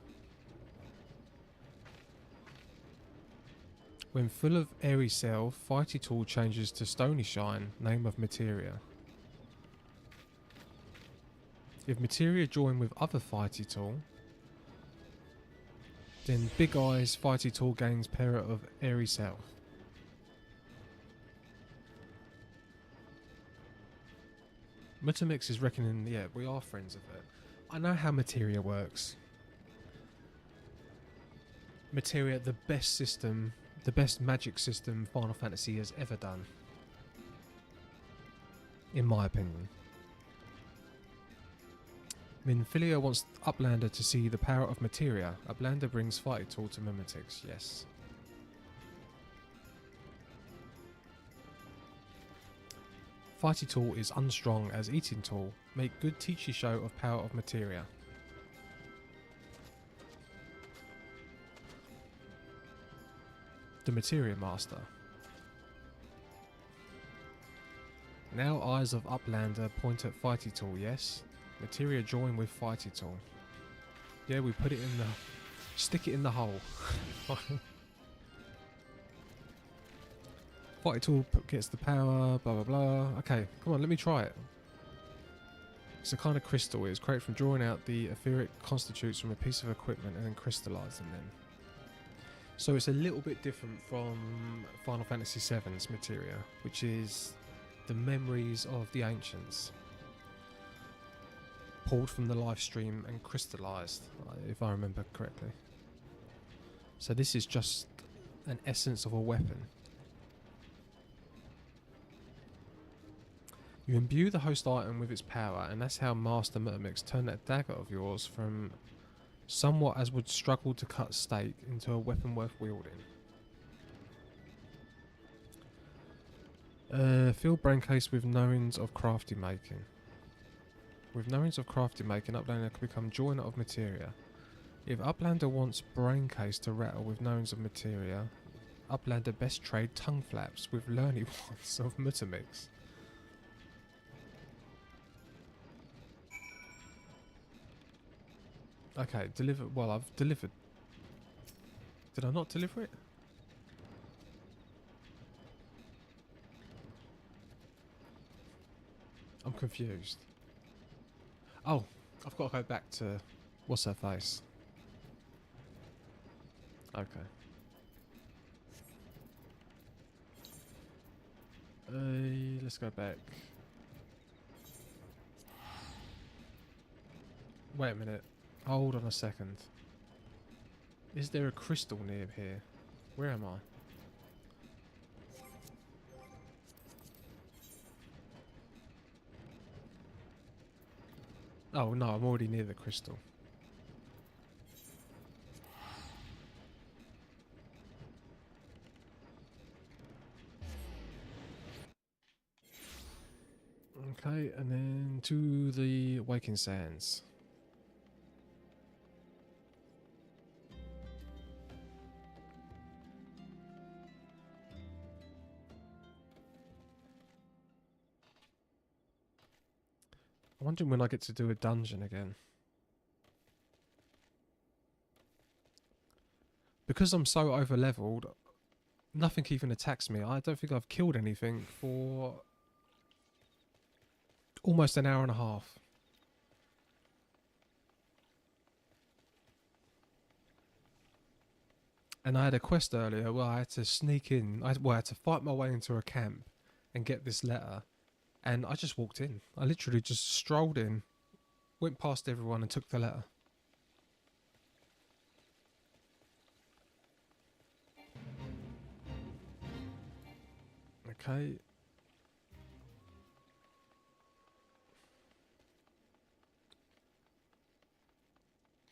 When full of airy self, Fighty tool changes to stony shine, name of materia. If materia join with other Fighty tool, then Big Eyes Fighty tool gains power of airy self. Mutamix is reckoning, yeah, we are friends of it. I know how materia works. Materia, the best system, the best magic system Final Fantasy has ever done. In my opinion. Minfilia wants Uplander to see the power of materia. Uplander brings Fighty tool to Mutamix, yes. Fighty tool is unstrong as eating tool. Make good teachy show of power of materia. The materia master. Now eyes of Uplander point at Fighty tool, yes. Materia join with Fighty tool. Yeah, we put it in the... Stick it in the hole. Fighty tool gets the power, blah blah blah. Okay, come on, let me try it. It's a kind of crystal. It is created from drawing out the etheric constitutes from a piece of equipment and then crystallizing them. So it's a little bit different from Final Fantasy VII's materia, which is the memories of the ancients. Pulled from the live stream and crystallized, if I remember correctly. So this is just an essence of a weapon. You imbue the host item with its power, and that's how Master Mutamix turned that dagger of yours from somewhat as would struggle to cut steak into a weapon worth wielding. Fill brain case with knowings of crafty making. With knowings of crafty making, Uplander can become joiner of materia. If Uplander wants brain case to rattle with knowings of materia, Uplander best trade tongue flaps with learning ones of Mutamix. Okay, deliver. Well, I've delivered. Did I not deliver it? I'm confused. Oh, I've got to go back to... What's her face? Okay. Let's go back. Wait a minute. Hold on a second. Is there a crystal near here? Where am I? Oh no, I'm already near the crystal. Okay, and then to the Waking Sands. I'm wondering when I get to do a dungeon again. Because I'm so over leveled, nothing even attacks me. I don't think I've killed anything for almost an hour and a half. And I had a quest earlier where I had to sneak in. I had to fight my way into a camp and get this letter. And I just walked in. I literally just strolled in, went past everyone and took the letter. Okay.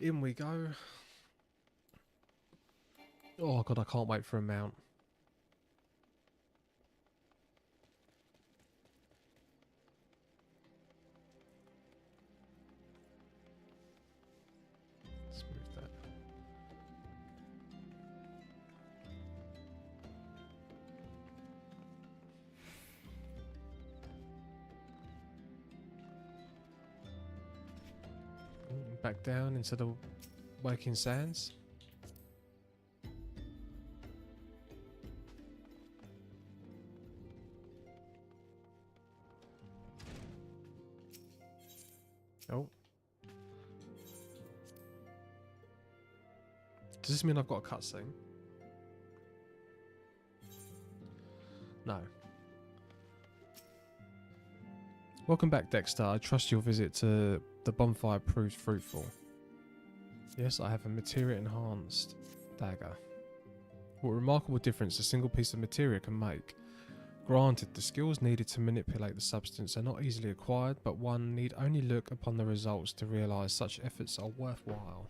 In we go. Oh god, I can't wait for a mount. Let's move that. Back down into the Waking Sands. Oh. Does this mean I've got a cutscene? No. Welcome back, Dexter. I trust your visit to the bonfire proved fruitful. Yes, I have a materia enhanced dagger. What a remarkable difference a single piece of materia can make. Granted, the skills needed to manipulate the substance are not easily acquired, but one need only look upon the results to realise such efforts are worthwhile.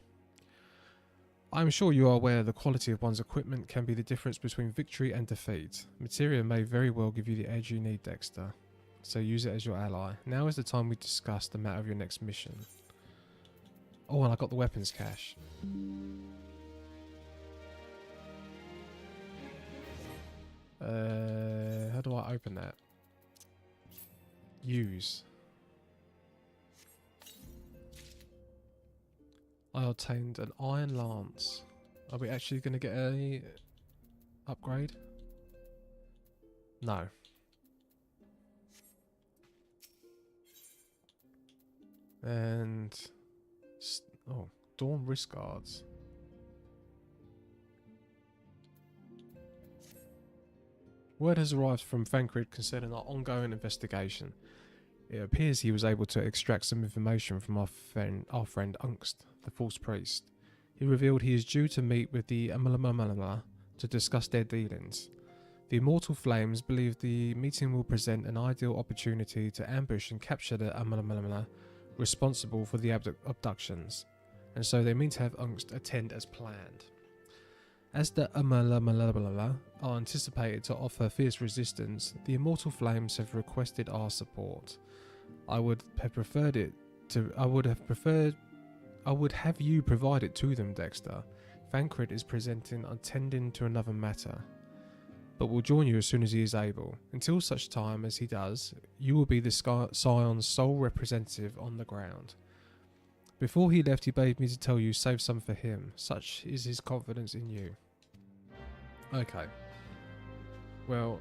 I am sure you are aware the quality of one's equipment can be the difference between victory and defeat. Materia may very well give you the edge you need, Dexter. So use it as your ally. Now is the time we discuss the matter of your next mission. Oh, and I got the weapons cache. How do I open that? Use. I obtained an iron lance. Are we actually going to get a upgrade? No. And oh, Dawn wrist guards. Word has arrived from Thancred concerning our ongoing investigation. It appears he was able to extract some information from our friend Ungst, the false priest. He revealed he is due to meet with the Amalamalama to discuss their dealings. The Immortal Flames believe the meeting will present an ideal opportunity to ambush and capture the Amalamalama responsible for the abductions, and so they mean to have Ungst attend as planned. As the Amalamalama are anticipated to offer fierce resistance, the Immortal Flames have requested our support. I would have you provide it to them, Dexter. Thancred is attending to another matter, but will join you as soon as he is able. Until such time as he does, you will be the Scion's sole representative on the ground. Before he left, he bade me to tell you save some for him. Such is his confidence in you. Okay. Well,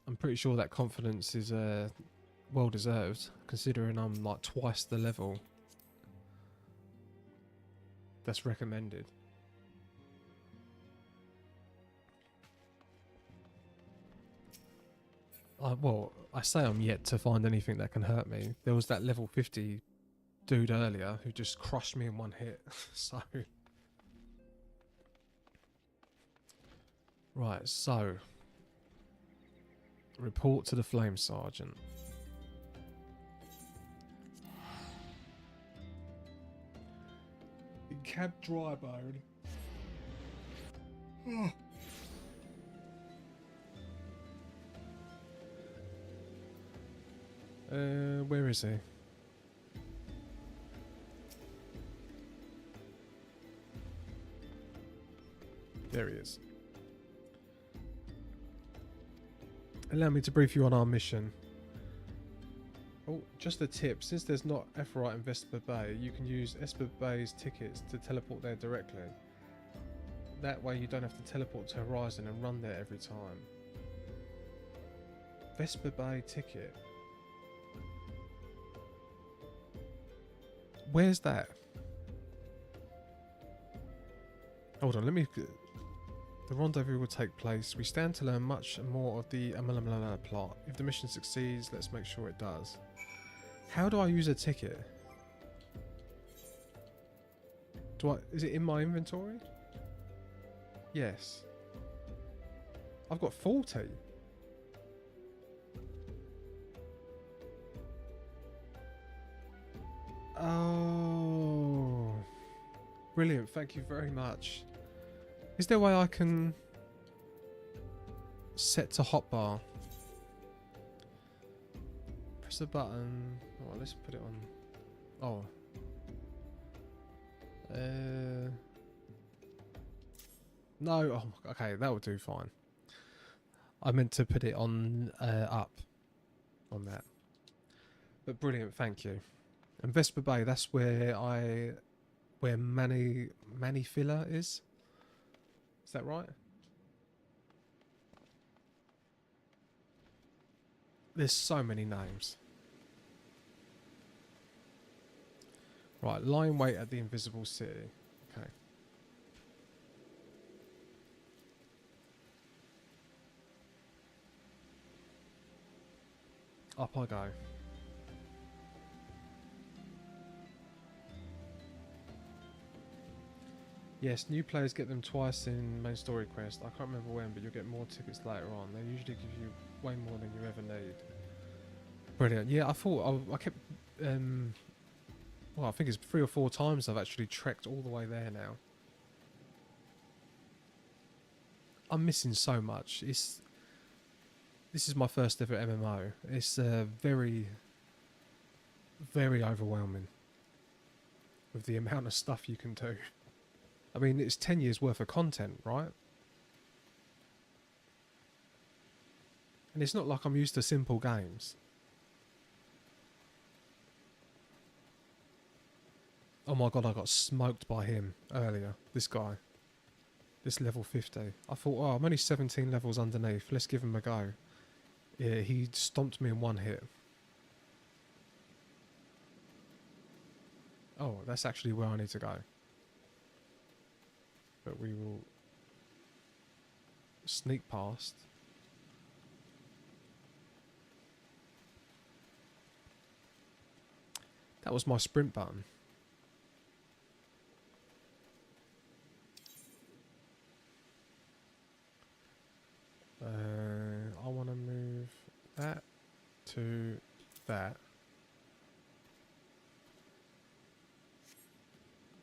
I'm pretty sure that confidence is well deserved, considering I'm like twice the level that's recommended. Well, I say I'm yet to find anything that can hurt me. There was that level 50 dude earlier who just crushed me in one hit. So right, so report to the Flame Sergeant. Cab dry bone. Where is he? There he is. Allow me to brief you on our mission. Oh, just a tip. Since there's not F-right in Vesper Bay, you can use Vesper Bay's tickets to teleport there directly. That way you don't have to teleport to Horizon and run there every time. Vesper Bay ticket. Where's that? Hold on, let me... The rendezvous will take place. We stand to learn much more of the plot. If the mission succeeds, let's make sure it does. How do I use a ticket? Is it in my inventory? Yes. I've got 40. Oh. Brilliant, thank you very much. Is there a way I can set to hotbar? Press the button. Oh, let's put it on. Oh. No. Oh, okay, that will do fine. I meant to put it on up on that. But brilliant, thank you. And Vesper Bay, that's where Manny Filler is. Is that right? There's so many names. Right, lie in wait at the Invisible City. Okay. Up I go. Yes, new players get them twice in main story quest. I can't remember when, but you'll get more tickets later on. They usually give you way more than you ever need. Brilliant. Yeah, I thought I kept... well, I think it's 3 or 4 times I've actually trekked all the way there now. I'm missing so much. This is my first ever MMO. It's very, very overwhelming with the amount of stuff you can do. I mean, it's 10 years worth of content, right? And it's not like I'm used to simple games. Oh my god, I got smoked by him earlier. This guy. This level 50. I thought, oh, I'm only 17 levels underneath. Let's give him a go. Yeah, he stomped me in one hit. Oh, that's actually where I need to go. But we will sneak past. That was my sprint button. I want to move that to that.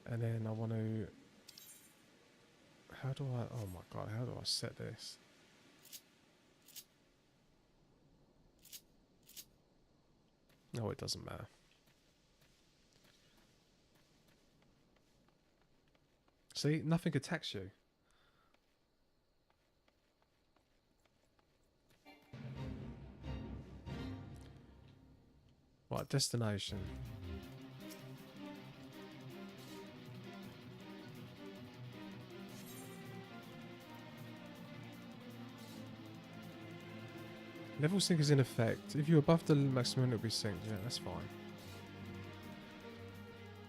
And then I want to... How do I... Oh my god, how do I set this? No, it doesn't matter. See, nothing attacks you. Right, destination. Level sync is in effect. If you're above the maximum, it'll be synced. Yeah, that's fine.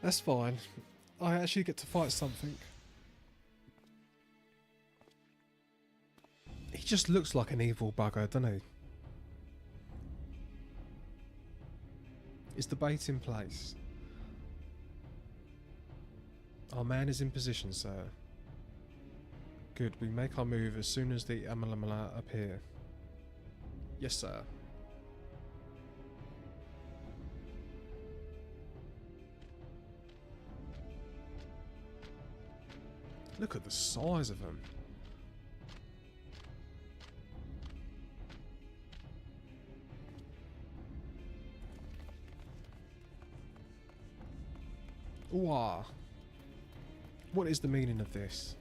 That's fine. I actually get to fight something. He just looks like an evil bugger, doesn't he? Is the bait in place? Our man is in position, sir. Good, we make our move as soon as the Amalamala appear. Yes, sir. Look at the size of them. Wow. What is the meaning of this?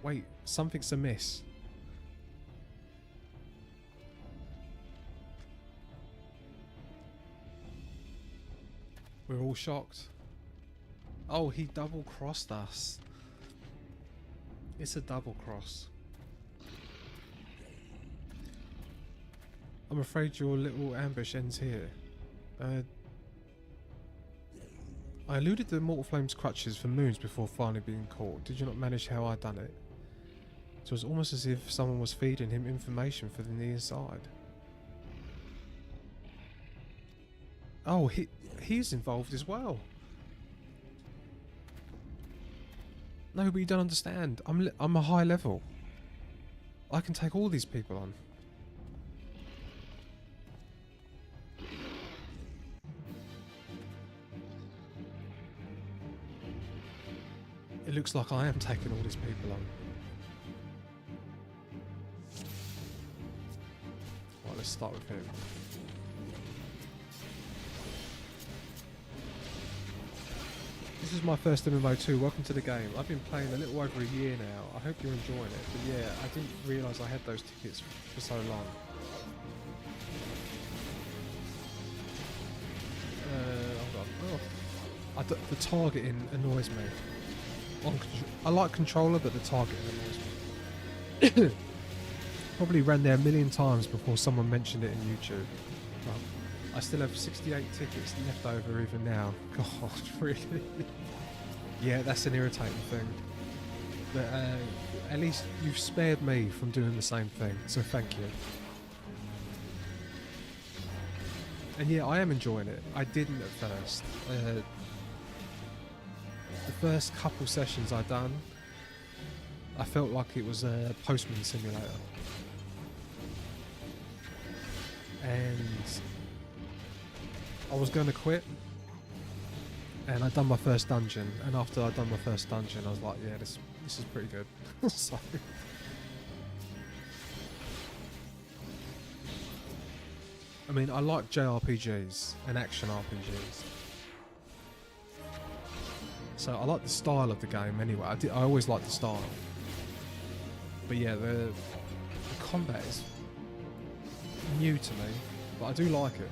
Wait, something's amiss. We're all shocked. Oh, he double crossed us. It's a double cross. I'm afraid your little ambush ends here. I eluded the Mortal Flame's crutches for moons before finally being caught. Did you not manage how I done it? It was almost as if someone was feeding him information from the inside. Oh, he's involved as well. No, but you don't understand. I'm a high level. I can take all these people on. It looks like I am taking all these people on. Right, let's start with him. This is my first MMO too. Welcome to the game. I've been playing a little over a year now. I hope you're enjoying it. But yeah, I didn't realise I had those tickets for so long. Hold on. Oh. The targeting annoys me. I like controller, but the targeting annoys me. Probably ran there a million times before someone mentioned it in YouTube. I still have 68 tickets left over even now. God, really? Yeah, that's an irritating thing. But at least you've spared me from doing the same thing, so thank you. And yeah, I am enjoying it. I didn't at first. The first couple sessions I done, I felt like it was a Postman Simulator. And I was going to quit, and I'd done my first dungeon, and after I'd done my first dungeon I was like, yeah, this is pretty good. So, I mean, I like JRPGs and action RPGs, so I like the style of the game anyway. I always like the style, but yeah, the combat is new to me, but I do like it.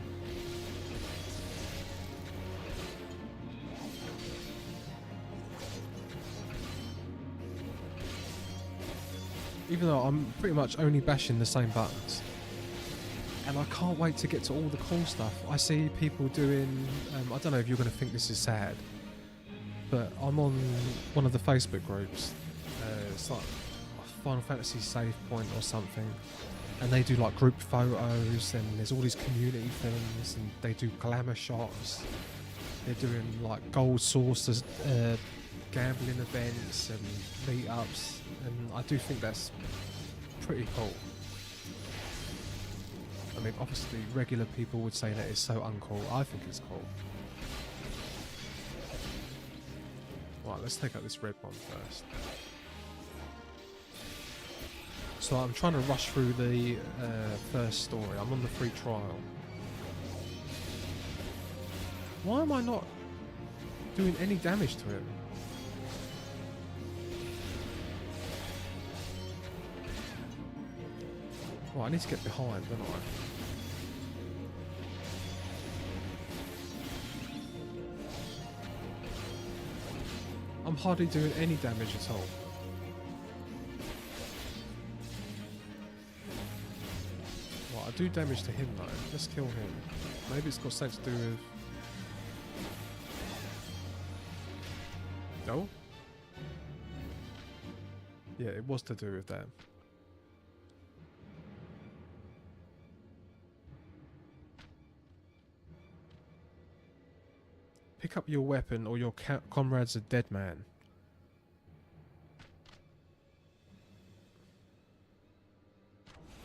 Even though I'm pretty much only bashing the same buttons. And I can't wait to get to all the cool stuff. I see people doing, I don't know if you're going to think this is sad, but I'm on one of the Facebook groups. It's like a Final Fantasy save point or something. And they do like group photos, and there's all these community things, and they do glamour shots. They're doing like gold sources, gambling events and meetups, and I do think that's pretty cool. I mean, obviously regular people would say that it's so uncool. I think it's cool. Right, let's take out this red one first. So I'm trying to rush through the first story. I'm on the free trial. Why am I not doing any damage to him? Right, I need to get behind, don't I? I'm hardly doing any damage at all. Right, I do damage to him though. Let's kill him. Maybe it's got something to do with... No? Yeah, it was to do with that. Pick up your weapon or your comrade's a dead man.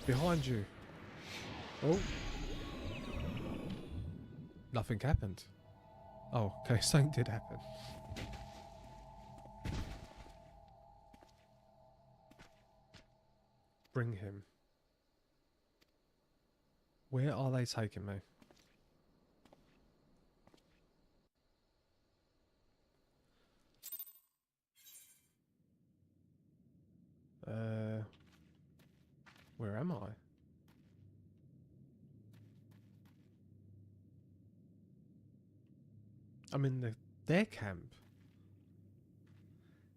Behind you. Oh. Nothing happened. Oh, okay, something did happen. Bring him. Where are they taking me? Where am I? I'm in their camp.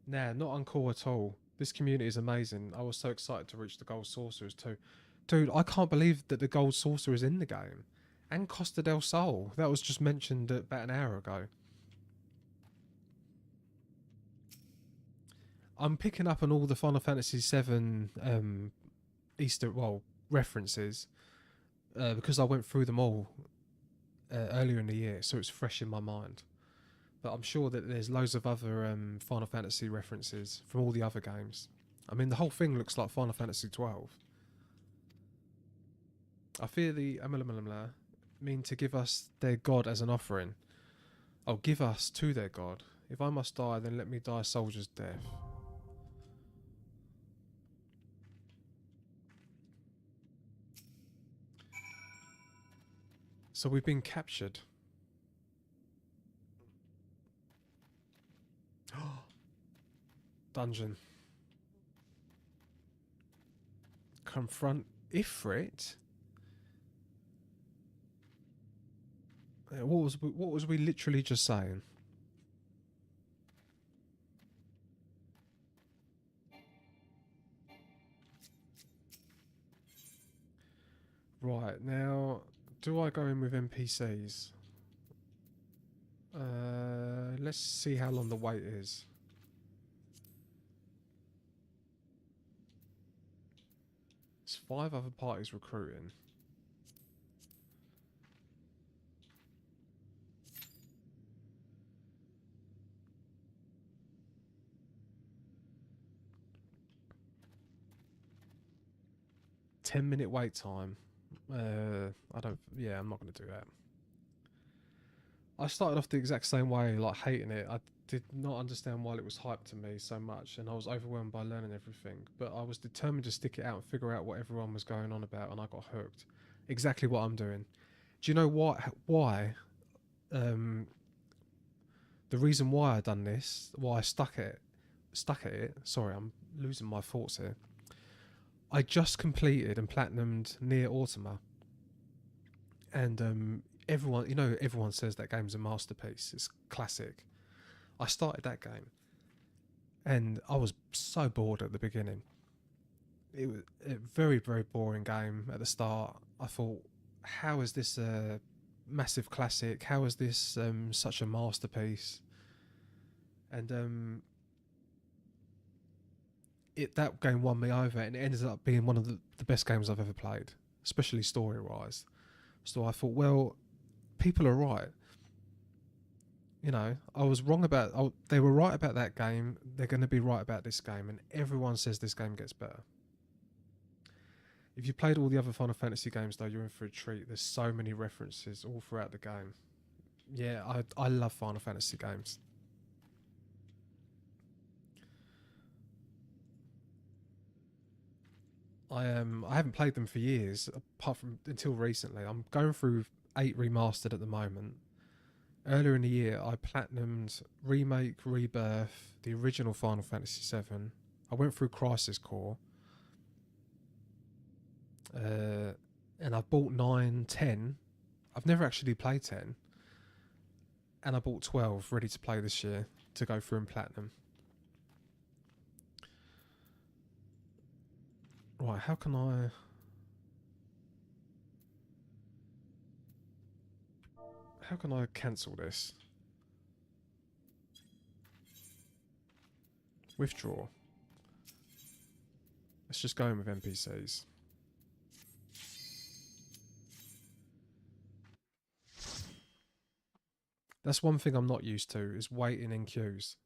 Nah, not uncool at all. This community is amazing. I was so excited to reach the Gold Sorcerers too. Dude, I can't believe that the Gold Sorcerer is in the game. And Costa del Sol. That was just mentioned about an hour ago. I'm picking up on all the Final Fantasy VII references because I went through them all earlier in the year, so it's fresh in my mind. But I'm sure that there's loads of other Final Fantasy references from all the other games. I mean, the whole thing looks like Final Fantasy XII. I fear the Amalamala mean to give us their god as an offering. Oh, give us to their god. If I must die, then let me die a soldier's death. So we've been captured. Dungeon. Confront Ifrit? What was we literally just saying? Right, now, do I go in with NPCs? Let's see how long the wait is. There's 5 other parties recruiting. $10-minute wait time. I'm not going to do that. I started off the exact same way, like hating it. I did not understand why it was hyped to me so much, and I was overwhelmed by learning everything. But I was determined to stick it out and figure out what everyone was going on about, and I got hooked. Exactly what I'm doing. Do you know what? Why? The reason why I done this, why I stuck at it. Sorry, I'm losing my thoughts here. I just completed and platinumed Near Automata, and everyone says that game's a masterpiece. It's classic. I started that game, and I was so bored at the beginning. It was a very, very boring game at the start. I thought, how is this a massive classic? How is this such a masterpiece? And that game won me over, and it ended up being one of the best games I've ever played, especially story-wise. So I thought, well, people are right. You know, I was wrong about... they were right about that game. They're going to be right about this game, and everyone says this game gets better. If you played all the other Final Fantasy games, though, you're in for a treat. There's so many references all throughout the game. Yeah, I love Final Fantasy games. I haven't played them for years, apart from until recently. I'm going through 8 Remastered at the moment. Earlier in the year, I platinumed Remake, Rebirth, the original Final Fantasy VII. I went through Crisis Core. And I bought 9, 10. I've never actually played 10. And I bought 12, ready to play this year, to go through and platinum. Right, how can I... how can I cancel this? Withdraw. Let's just go in with NPCs. That's one thing I'm not used to, is waiting in queues.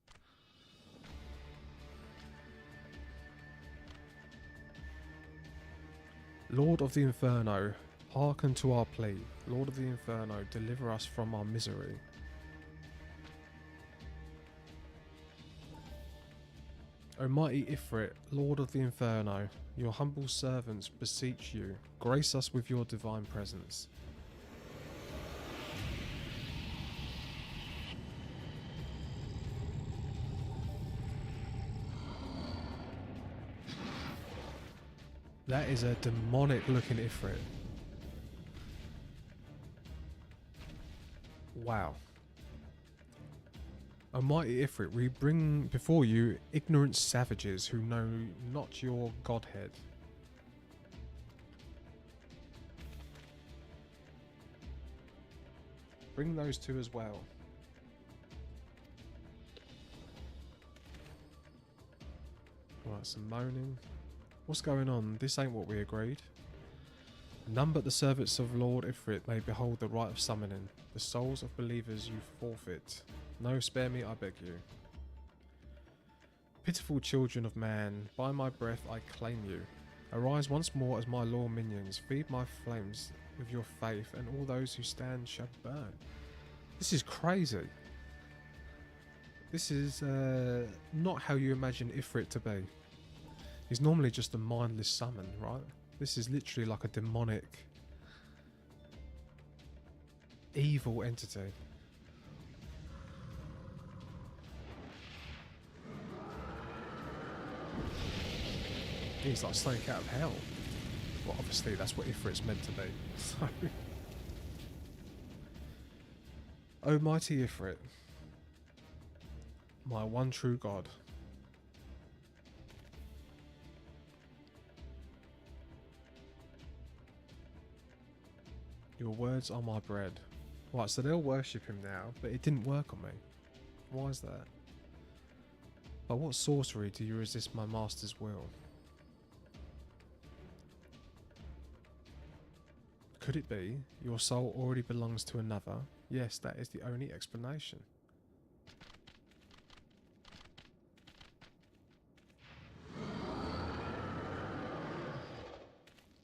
Lord of the Inferno, hearken to our plea. Lord of the Inferno, deliver us from our misery. O mighty Ifrit, Lord of the Inferno, your humble servants beseech you, grace us with your divine presence. That is a demonic looking Ifrit. Wow. O mighty Ifrit, we bring before you ignorant savages who know not your godhead. Bring those two as well. Right, some moaning. What's going on? This ain't what we agreed. None but the servants of Lord Ifrit may behold the rite of summoning. The souls of believers you forfeit. No, spare me, I beg you. Pitiful children of man, by my breath I claim you. Arise once more as my law minions. Feed my flames with your faith, and all those who stand shall burn. This is crazy. This is not how you imagine Ifrit to be. He's normally just a mindless summon, right? This is literally like a demonic, evil entity. He's like something out of hell. Well, obviously that's what Ifrit's meant to be. So, O mighty Ifrit, my one true God. Your words are my bread. Right, so they'll worship him now, but it didn't work on me. Why is that? By what sorcery do you resist my master's will? Could it be your soul already belongs to another? Yes, that is the only explanation.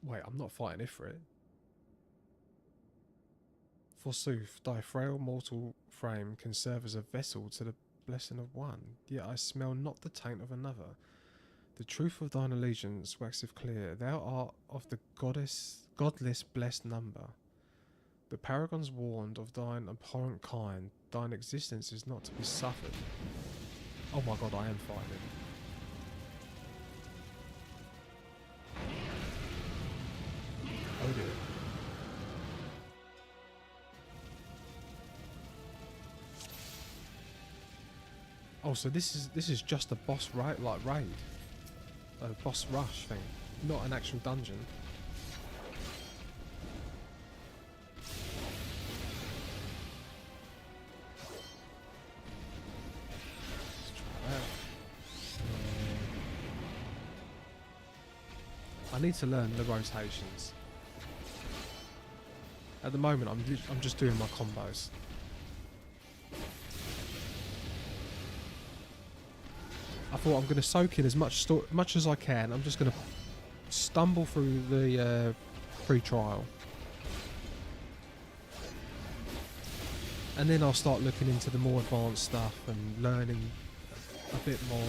Wait, I'm not fighting Ifrit. Forsooth, thy frail mortal frame can serve as a vessel to the blessing of one, yet I smell not the taint of another. The truth of thine allegiance waxeth clear. Thou art of the godless blessed number. The paragons warned of thine abhorrent kind. Thine existence is not to be suffered. Oh my god, I am fighting. Oh dear. Oh, so this is just a boss raid, a boss rush thing, not an actual dungeon. Let's try that. I need to learn the rotations. At the moment, I'm just doing my combos. I thought I'm going to soak in as much as I can. I'm just going to stumble through the free trial. And then I'll start looking into the more advanced stuff and learning a bit more.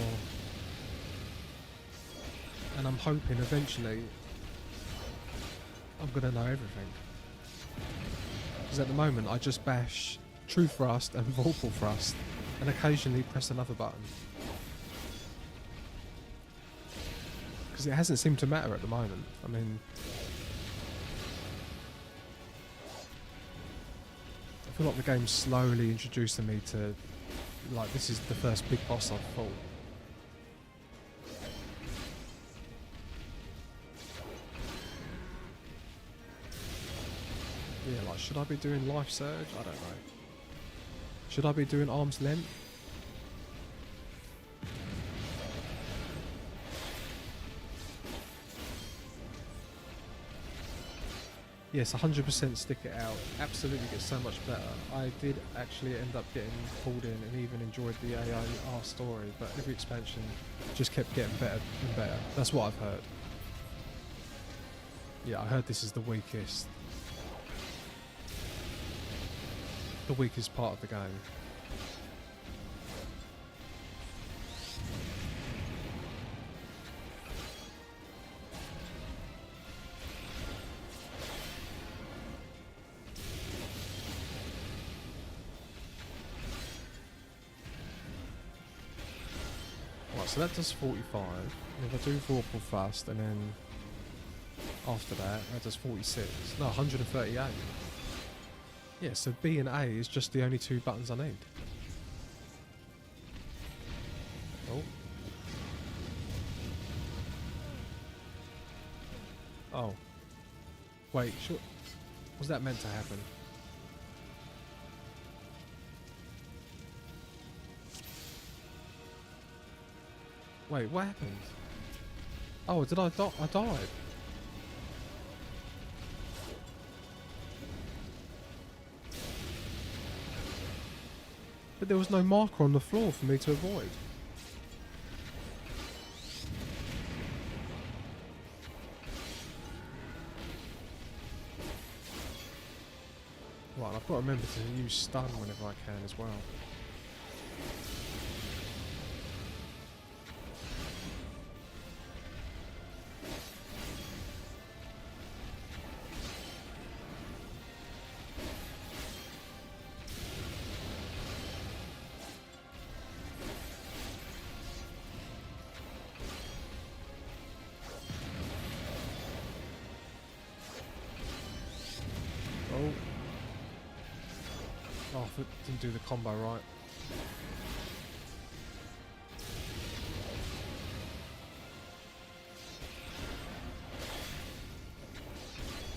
And I'm hoping eventually I'm going to know everything. Because at the moment I just bash True Thrust and Vorpal Thrust and occasionally press another button. Because it hasn't seemed to matter at the moment. I mean, I feel like the game's slowly introducing me to, like, this is the first big boss I've fought. Yeah, like, should I be doing Life Surge? I don't know. Should I be doing Arm's Length? Yes, 100% stick it out. Absolutely gets so much better. I did actually end up getting pulled in and even enjoyed the AIR story, but every expansion just kept getting better and better. That's what I've heard. Yeah, I heard this is the weakest part of the game. so that does 45. If I do Vorpal fast and then after that does 46. No, 138. Yeah, so B and A is just the only two buttons I need. Oh. Oh. Wait, sure. Was that meant to happen? Wait, what happened? Oh, did I die? I died. But there was no marker on the floor for me to avoid. Right, I've got to remember to use stun whenever I can as well. Oh. Oh, I didn't do the combo right.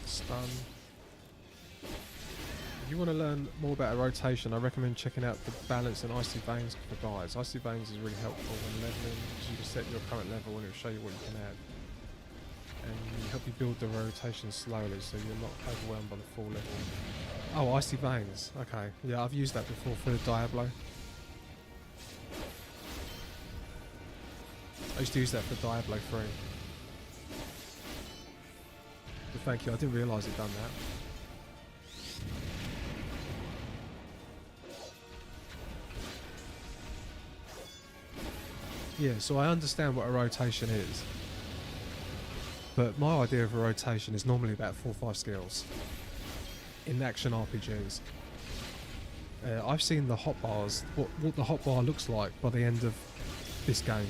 Stun. If you want to learn more about a rotation, I recommend checking out the balance and icy veins for guides. Icy veins is really helpful when leveling, because you can set your current level and it will show you what you can add. And help you build the rotation slowly so you're not overwhelmed by the full level. Oh, icy veins. Okay. Yeah, I've used that before for Diablo. I used to use that for Diablo 3. But thank you, I didn't realise it done that. Yeah, so I understand what a rotation is. But my idea of a rotation is normally about 4 or 5 skills in action RPGs. I've seen the hotbars, what the hotbar looks like by the end of this game.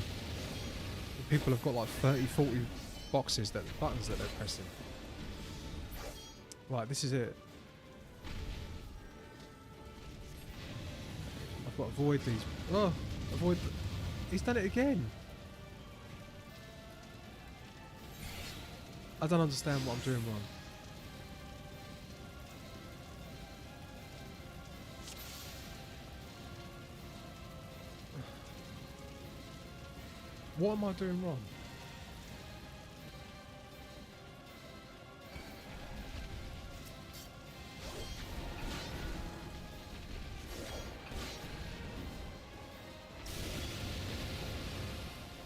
People have got like 30, 40 buttons that they're pressing. Right, this is it. I've got to avoid these. Oh, avoid. He's done it again. I don't understand what I'm doing wrong. What am I doing wrong?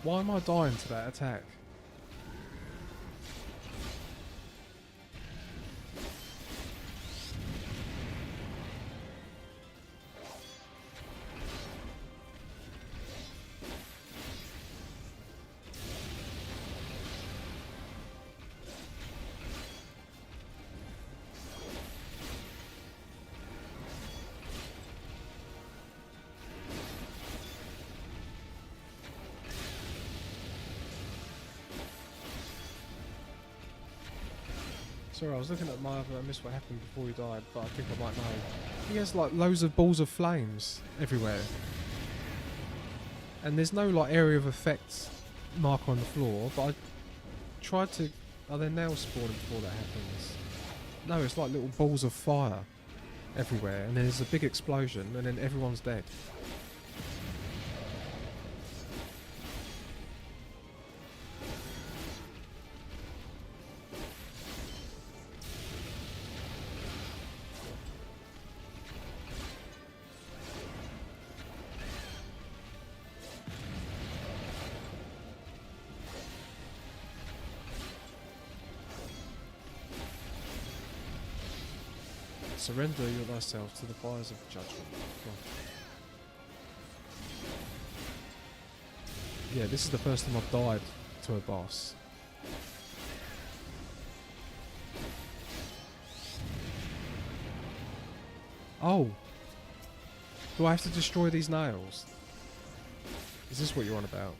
Why am I dying to that attack? Sorry, I was looking at my other. I missed what happened before he died, but I think I might know. He has like loads of balls of flames everywhere, and there's no like area of effect marker on the floor. But I tried to. Are there nails spawning before that happens? No, it's like little balls of fire everywhere, and then there's a big explosion, and then everyone's dead. Surrender your thyself to the fires of judgment. Yeah, this is the first time I've died to a boss. Oh! Do I have to destroy these nails? Is this what you're on about?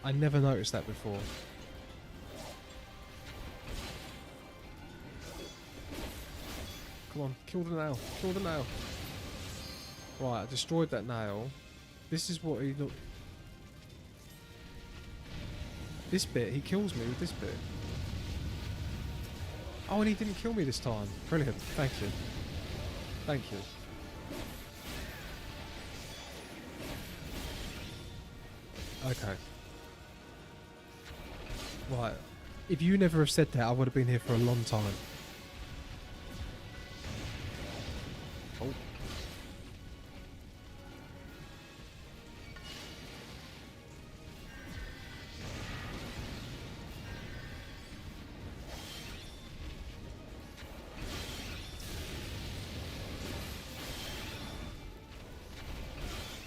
I never noticed that before. Come on, kill the nail. Kill the nail. Right, I destroyed that nail. This is what he looked... This bit, he kills me with this bit. Oh, and he didn't kill me this time. Brilliant. Thank you. Thank you. Okay. Right. If you never have said that, I would have been here for a long time. Oh.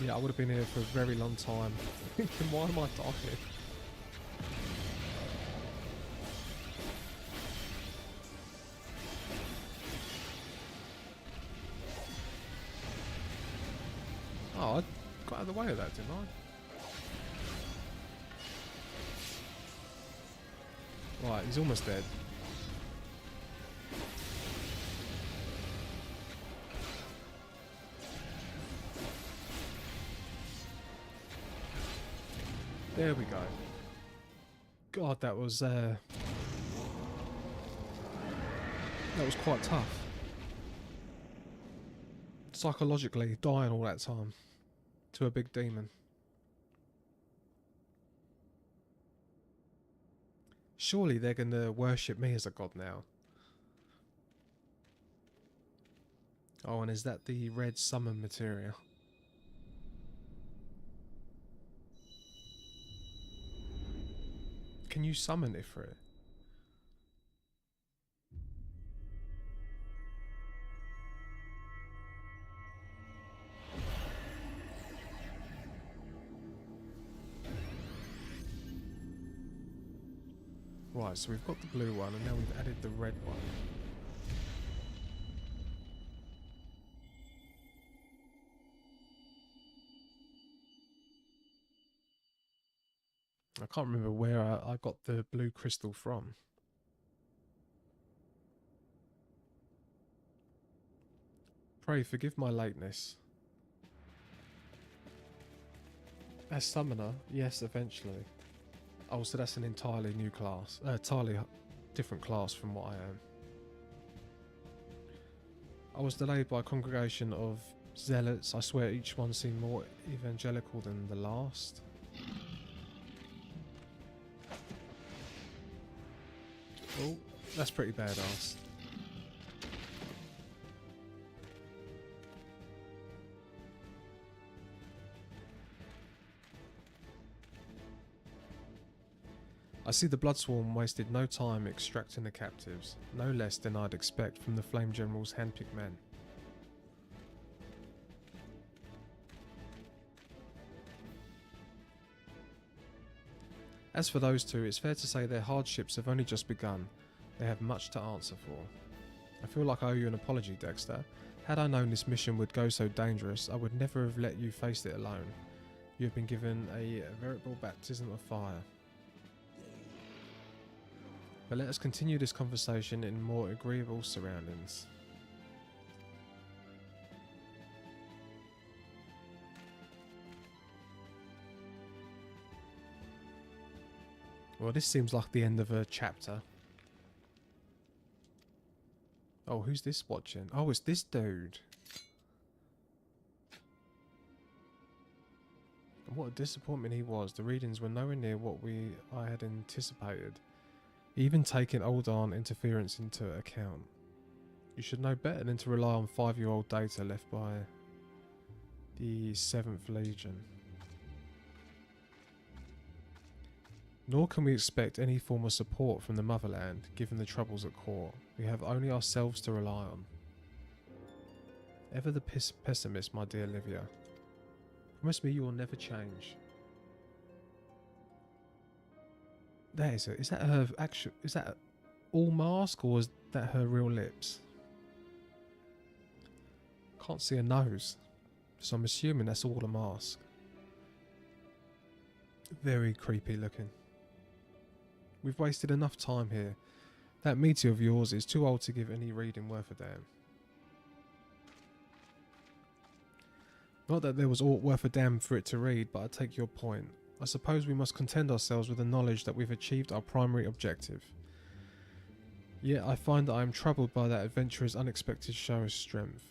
Yeah, I would have been here for a very long time. Thinking, why am I dying? Oh, I got out of the way of that, didn't I? Right, he's almost dead. There we go. God, that was quite tough. Psychologically, dying all that time to a big demon. Surely they're going to worship me as a god now. Oh, and is that the red summon material? Can you summon it for it? Right, so we've got the blue one and now we've added the red one. I can't remember where I got the blue crystal from. Pray forgive my lateness. As summoner, yes, eventually. Oh, so that's an entirely new class. Entirely different class from what I am. I was delayed by a congregation of zealots. I swear each one seemed more evangelical than the last. Oh, that's pretty badass. I see the Bloodswarm wasted no time extracting the captives, no less than I'd expect from the Flame General's handpicked men. As for those two, it's fair to say their hardships have only just begun. They have much to answer for. I feel like I owe you an apology, Dexter. Had I known this mission would go so dangerous, I would never have let you face it alone. You have been given a veritable baptism of fire. But let us continue this conversation in more agreeable surroundings. Well, this seems like the end of a chapter. Oh, who's this watching? Oh, it's this dude. And what a disappointment he was. The readings were nowhere near what I had anticipated. Even taking Uldan interference into account. You should know better than to rely on 5-year-old data left by the 7th Legion. Nor can we expect any form of support from the motherland, given the troubles at court. We have only ourselves to rely on. Ever the pessimist, my dear Livia. Promise me you will never change. There is it. Is that her actual? Is that all mask, or is that her real lips? Can't see a nose, so I'm assuming that's all a mask. Very creepy looking. We've wasted enough time here. That meteor of yours is too old to give any reading worth a damn. Not that there was aught worth a damn for it to read, but I take your point. I suppose we must content ourselves with the knowledge that we've achieved our primary objective. Yet I find that I am troubled by that adventurer's unexpected show of strength.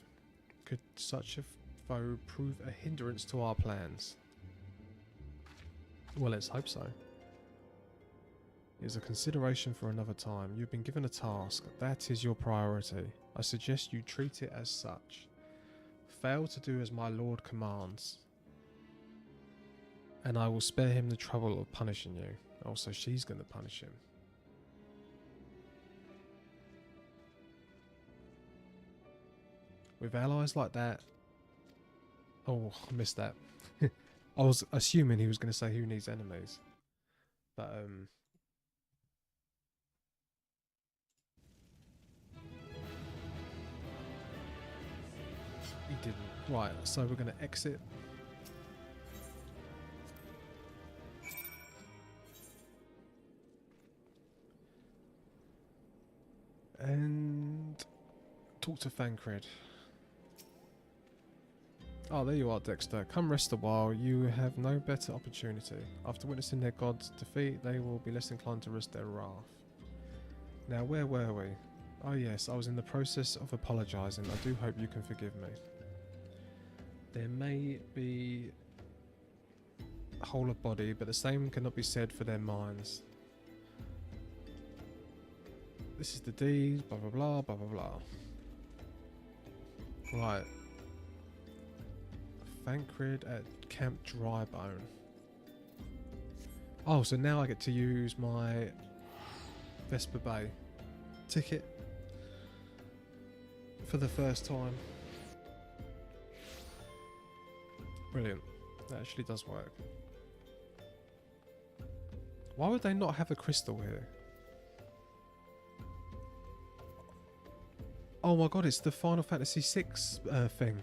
Could such a foe prove a hindrance to our plans? Well, let's hope so. It is a consideration for another time. You've been given a task. That is your priority. I suggest you treat it as such. Fail to do as my lord commands, and I will spare him the trouble of punishing you. Also, she's going to punish him. With allies like that... Oh, I missed that. I was assuming he was going to say who needs enemies. But, he didn't. Right, so we're going to exit. And talk to Thancred. Oh, there you are, Dexter. Come rest a while. You have no better opportunity. After witnessing their god's defeat, they will be less inclined to risk their wrath. Now, where were we? Oh yes, I was in the process of apologising. I do hope you can forgive me. There may be a whole of body, but the same cannot be said for their minds. This is the deed, blah blah blah, blah blah blah. Right. Thancred at Camp Drybone. Oh, so now I get to use my Vesper Bay ticket for the first time. Brilliant. That actually does work. Why would they not have a crystal here? Oh my god, it's the Final Fantasy VI thing.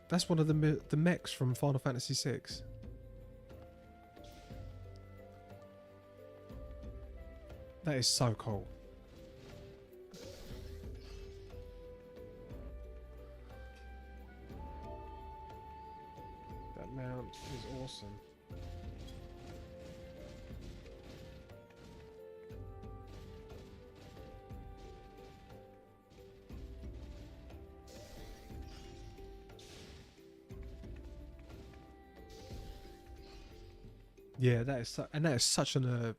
That's one of the mechs from Final Fantasy VI. That is so cool. That mount is awesome. Yeah, that is and that is such an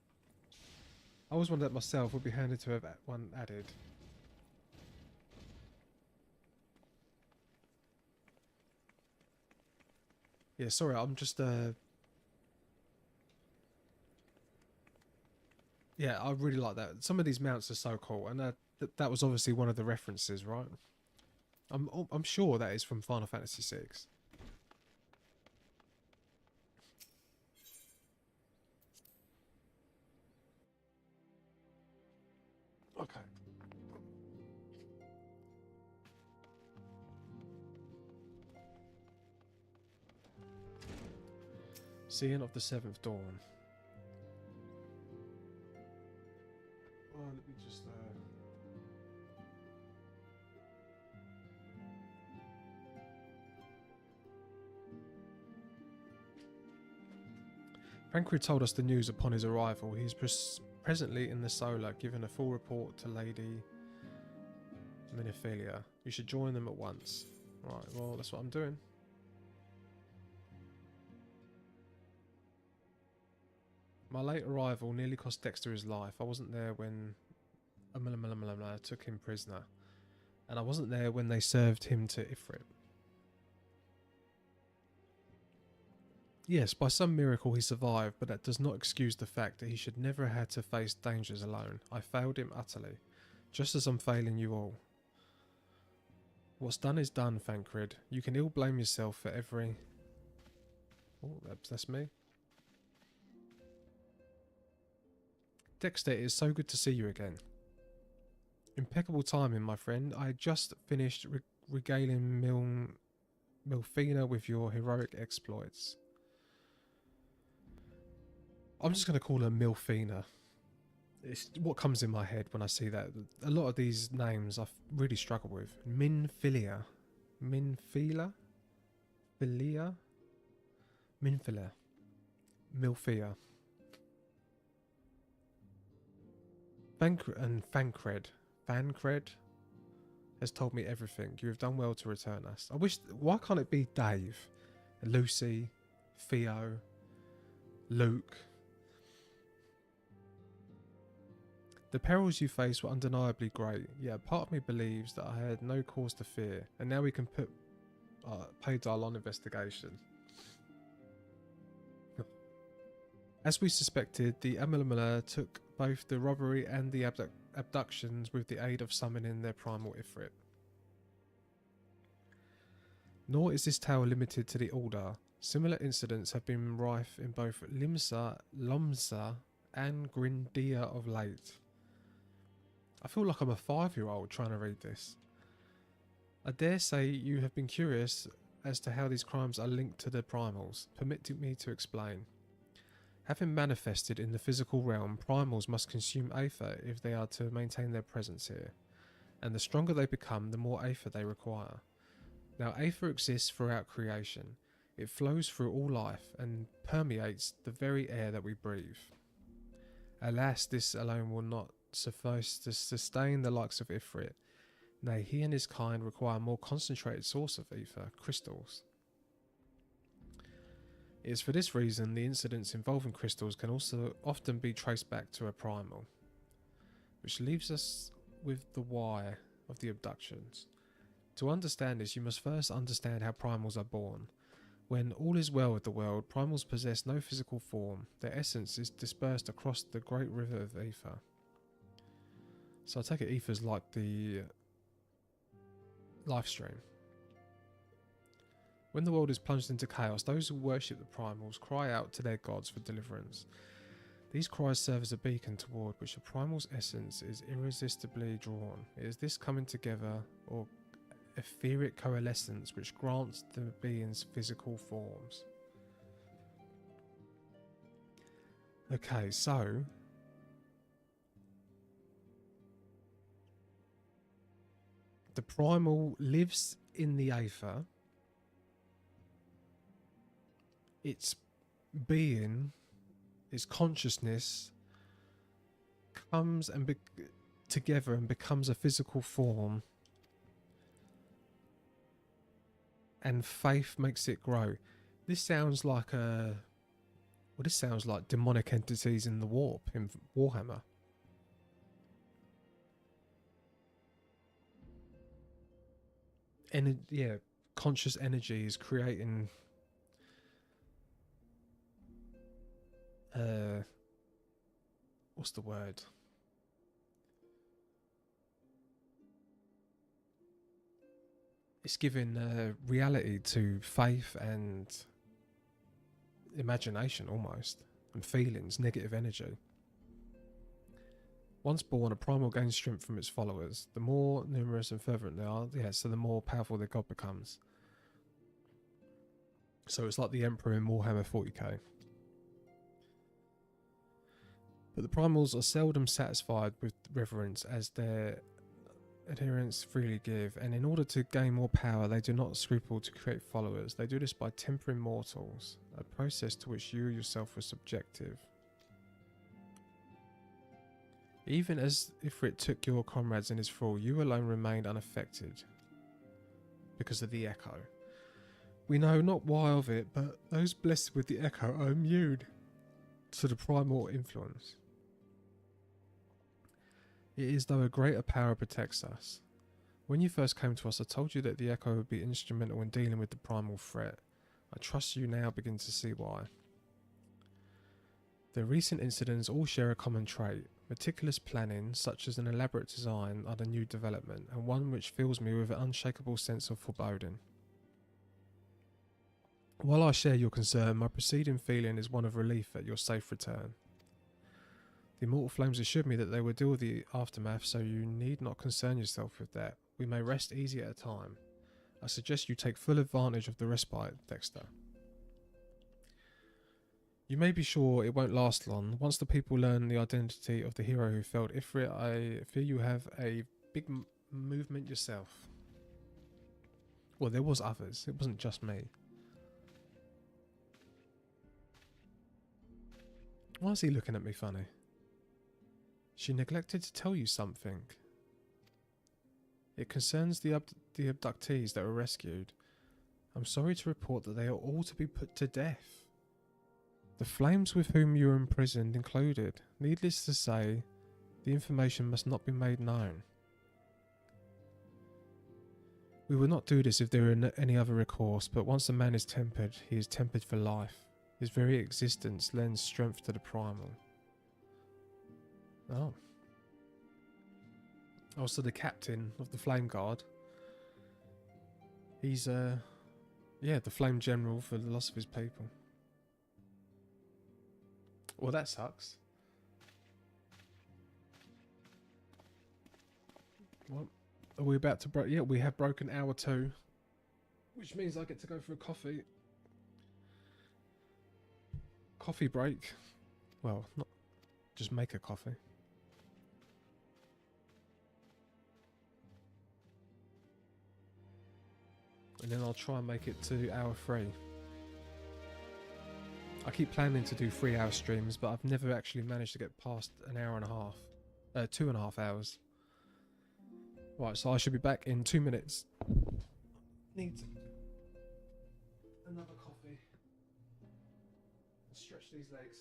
I always wondered that myself. Would be handy to have one added. Yeah, sorry, I'm just yeah, I really like that. Some of these mounts are so cool, and that was obviously one of the references, right? I'm sure that is from Final Fantasy VI. Okay. Seeing of the Seventh Dawn. Oh, let me just Thancred told us the news upon his arrival. He is presently in the Solar, giving a full report to Lady Minophilia. You should join them at once. Right, well, that's what I'm doing. My late arrival nearly cost Dexter his life. I wasn't there when took him prisoner. And I wasn't there when they served him to Ifrit. Yes, by some miracle he survived, but that does not excuse the fact that he should never have had to face dangers alone. I failed him utterly, just as I'm failing you all. What's done is done, Thancred. You can ill blame yourself for every... Oh, that's me. Dexter, it is so good to see you again. Impeccable timing, my friend. I had just finished regaling Milne Milfina with your heroic exploits. I'm just going to call her Milfina. It's what comes in my head when I see that. A lot of these names I really struggle with. Minfilia. Minfila? Filia? Minfila. Milfia. Fancred has told me everything. You have done well to return us. I wish... Why can't it be Dave? Lucy? Theo? Luke? The perils you faced were undeniably great, yet part of me believes that I had no cause to fear, and now we can pay Darlon investigation. As we suspected, the Amalmala took both the robbery and the abductions with the aid of summoning their primal Ifrit. Nor is this tale limited to the Order. Similar incidents have been rife in both Limsa, Lomsa, and Grindia of late. I feel like I'm a 5-year-old trying to read this. I dare say you have been curious as to how these crimes are linked to the primals. Permit me to explain. Having manifested in the physical realm, primals must consume aether if they are to maintain their presence here. And the stronger they become, the more aether they require. Now, aether exists throughout creation. It flows through all life and permeates the very air that we breathe. Alas, this alone will not suffice to sustain the likes of Ifrit. Nay, he and his kind require a more concentrated source of ether, crystals. It is for this reason the incidents involving crystals can also often be traced back to a primal. Which leaves us with the why of the abductions. To understand this, you must first understand how primals are born. When all is well with the world, primals possess no physical form. Their essence is dispersed across the great river of ether. So I take it ether's like the life stream. When the world is plunged into chaos, those who worship the primals cry out to their gods for deliverance. These cries serve as a beacon toward which the primal's essence is irresistibly drawn. It is this coming together, or etheric coalescence, which grants the beings physical forms. Okay, so the primal lives in the aether. Its being, its consciousness comes and together and becomes a physical form, and faith makes it grow. This sounds like this sounds like demonic entities in the warp in Warhammer. And yeah, conscious energy is creating what's the word? It's giving reality to faith and imagination almost, and feelings, negative energy. Once born, a primal gains strength from its followers. The more numerous and fervent they are, so the more powerful their god becomes. So it's like the Emperor in Warhammer 40k. But the primals are seldom satisfied with reverence as their adherents freely give, and in order to gain more power they do not scruple to create followers. They do this by tempering mortals, a process to which you yourself were subjective. Even as Ifrit took your comrades in his thrall, you alone remained unaffected because of the echo. We know not why of it, but those blessed with the echo are immune to the primal influence. It is though a greater power protects us. When you first came to us, I told you that the echo would be instrumental in dealing with the primal threat. I trust you now begin to see why. The recent incidents all share a common trait. Meticulous planning, such as an elaborate design, are the new development, and one which fills me with an unshakable sense of foreboding. While I share your concern, my preceding feeling is one of relief at your safe return. The immortal flames assured me that they would deal with the aftermath, so you need not concern yourself with that. We may rest easy at a time. I suggest you take full advantage of the respite, Dexter. You may be sure it won't last long. Once the people learn the identity of the hero who felled Ifrit, I fear you have a big movement yourself. Well, there was others. It wasn't just me. Why is he looking at me funny? She neglected to tell you something. It concerns the abductees that were rescued. I'm sorry to report that they are all to be put to death. The flames with whom you were imprisoned included. Needless to say, the information must not be made known. We would not do this if there were any other recourse, but once a man is tempered, he is tempered for life. His very existence lends strength to the primal. Oh. Also the captain of the Flame Guard. He's, yeah, the Flame General for the loss of his people. Well, that sucks. Well, are we about to break? Yeah, we have broken hour 2. Which means I get to go for a coffee. Coffee break. Well, not just make a coffee. And then I'll try and make it to hour 3. I keep planning to do 3-hour streams, but I've never actually managed to get past an hour and a half. 2.5 hours. Right, so I should be back in 2 minutes. Need another coffee. Stretch these legs.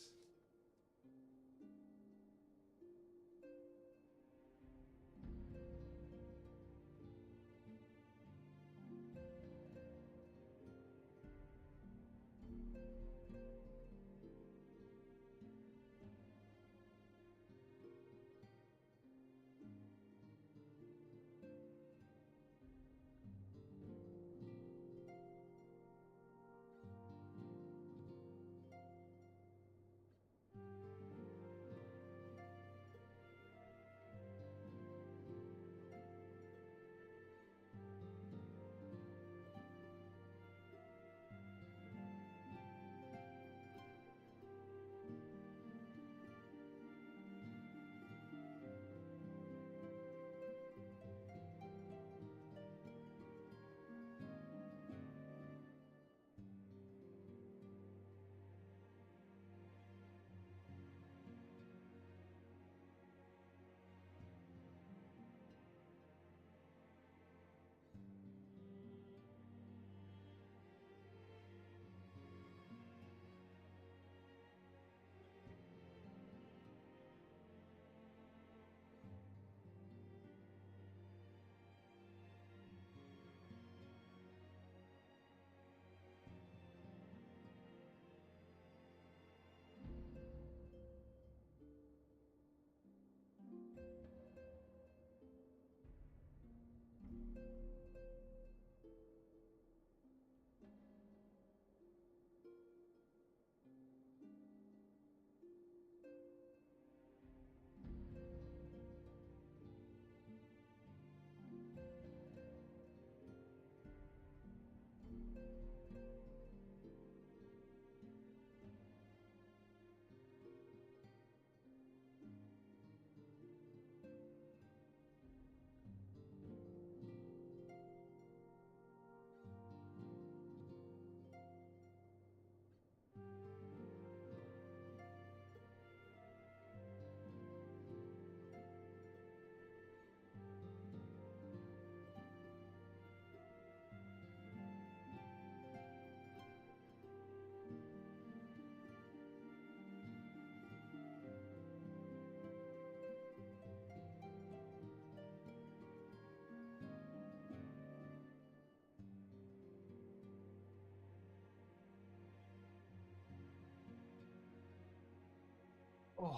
Oh.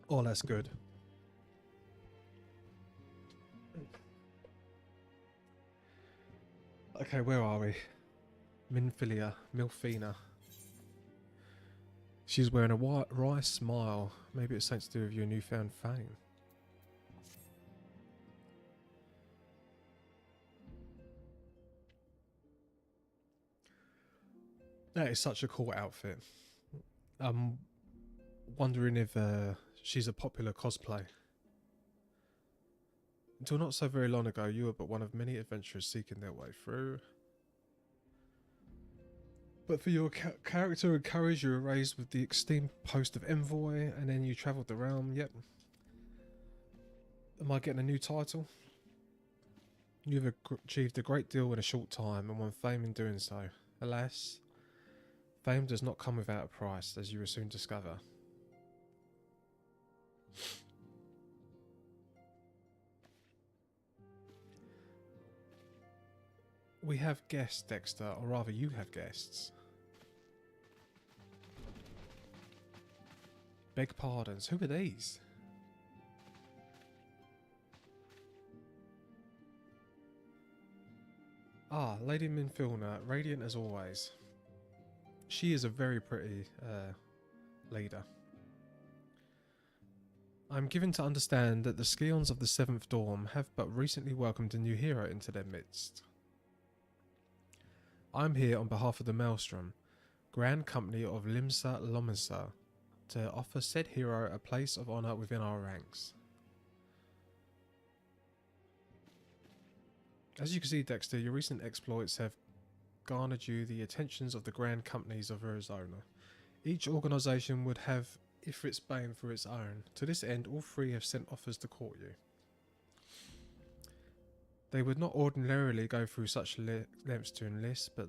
Oh, that's good. Okay, where are we? Milfina. She's wearing a wry smile. Maybe it's something to do with your newfound fame. That is such a cool outfit. I'm wondering if she's a popular cosplay. Until not so very long ago, you were but one of many adventurers seeking their way through. But for your character and courage, you were raised with the esteemed post of envoy, and then you travelled the realm. Yep. Am I getting a new title? You've achieved a great deal in a short time and won fame in doing so. Alas, fame does not come without a price, as you will soon discover. We have guests, Dexter, or rather you have guests. Beg pardons, who are these? Ah, Lady Minfilna, radiant as always. She is a very pretty leader. I'm given to understand that the Scions of the Seventh Dawn have but recently welcomed a new hero into their midst. I'm here on behalf of the Maelstrom, Grand Company of Limsa Lomisa, to offer said hero a place of honour within our ranks. As you can see, Dexter, your recent exploits have garnered you the attentions of the Grand Companies of Arizona. Each organisation would have Ifrit's Bane for its own. To this end, all three have sent offers to court you. They would not ordinarily go through such lengths to enlist, but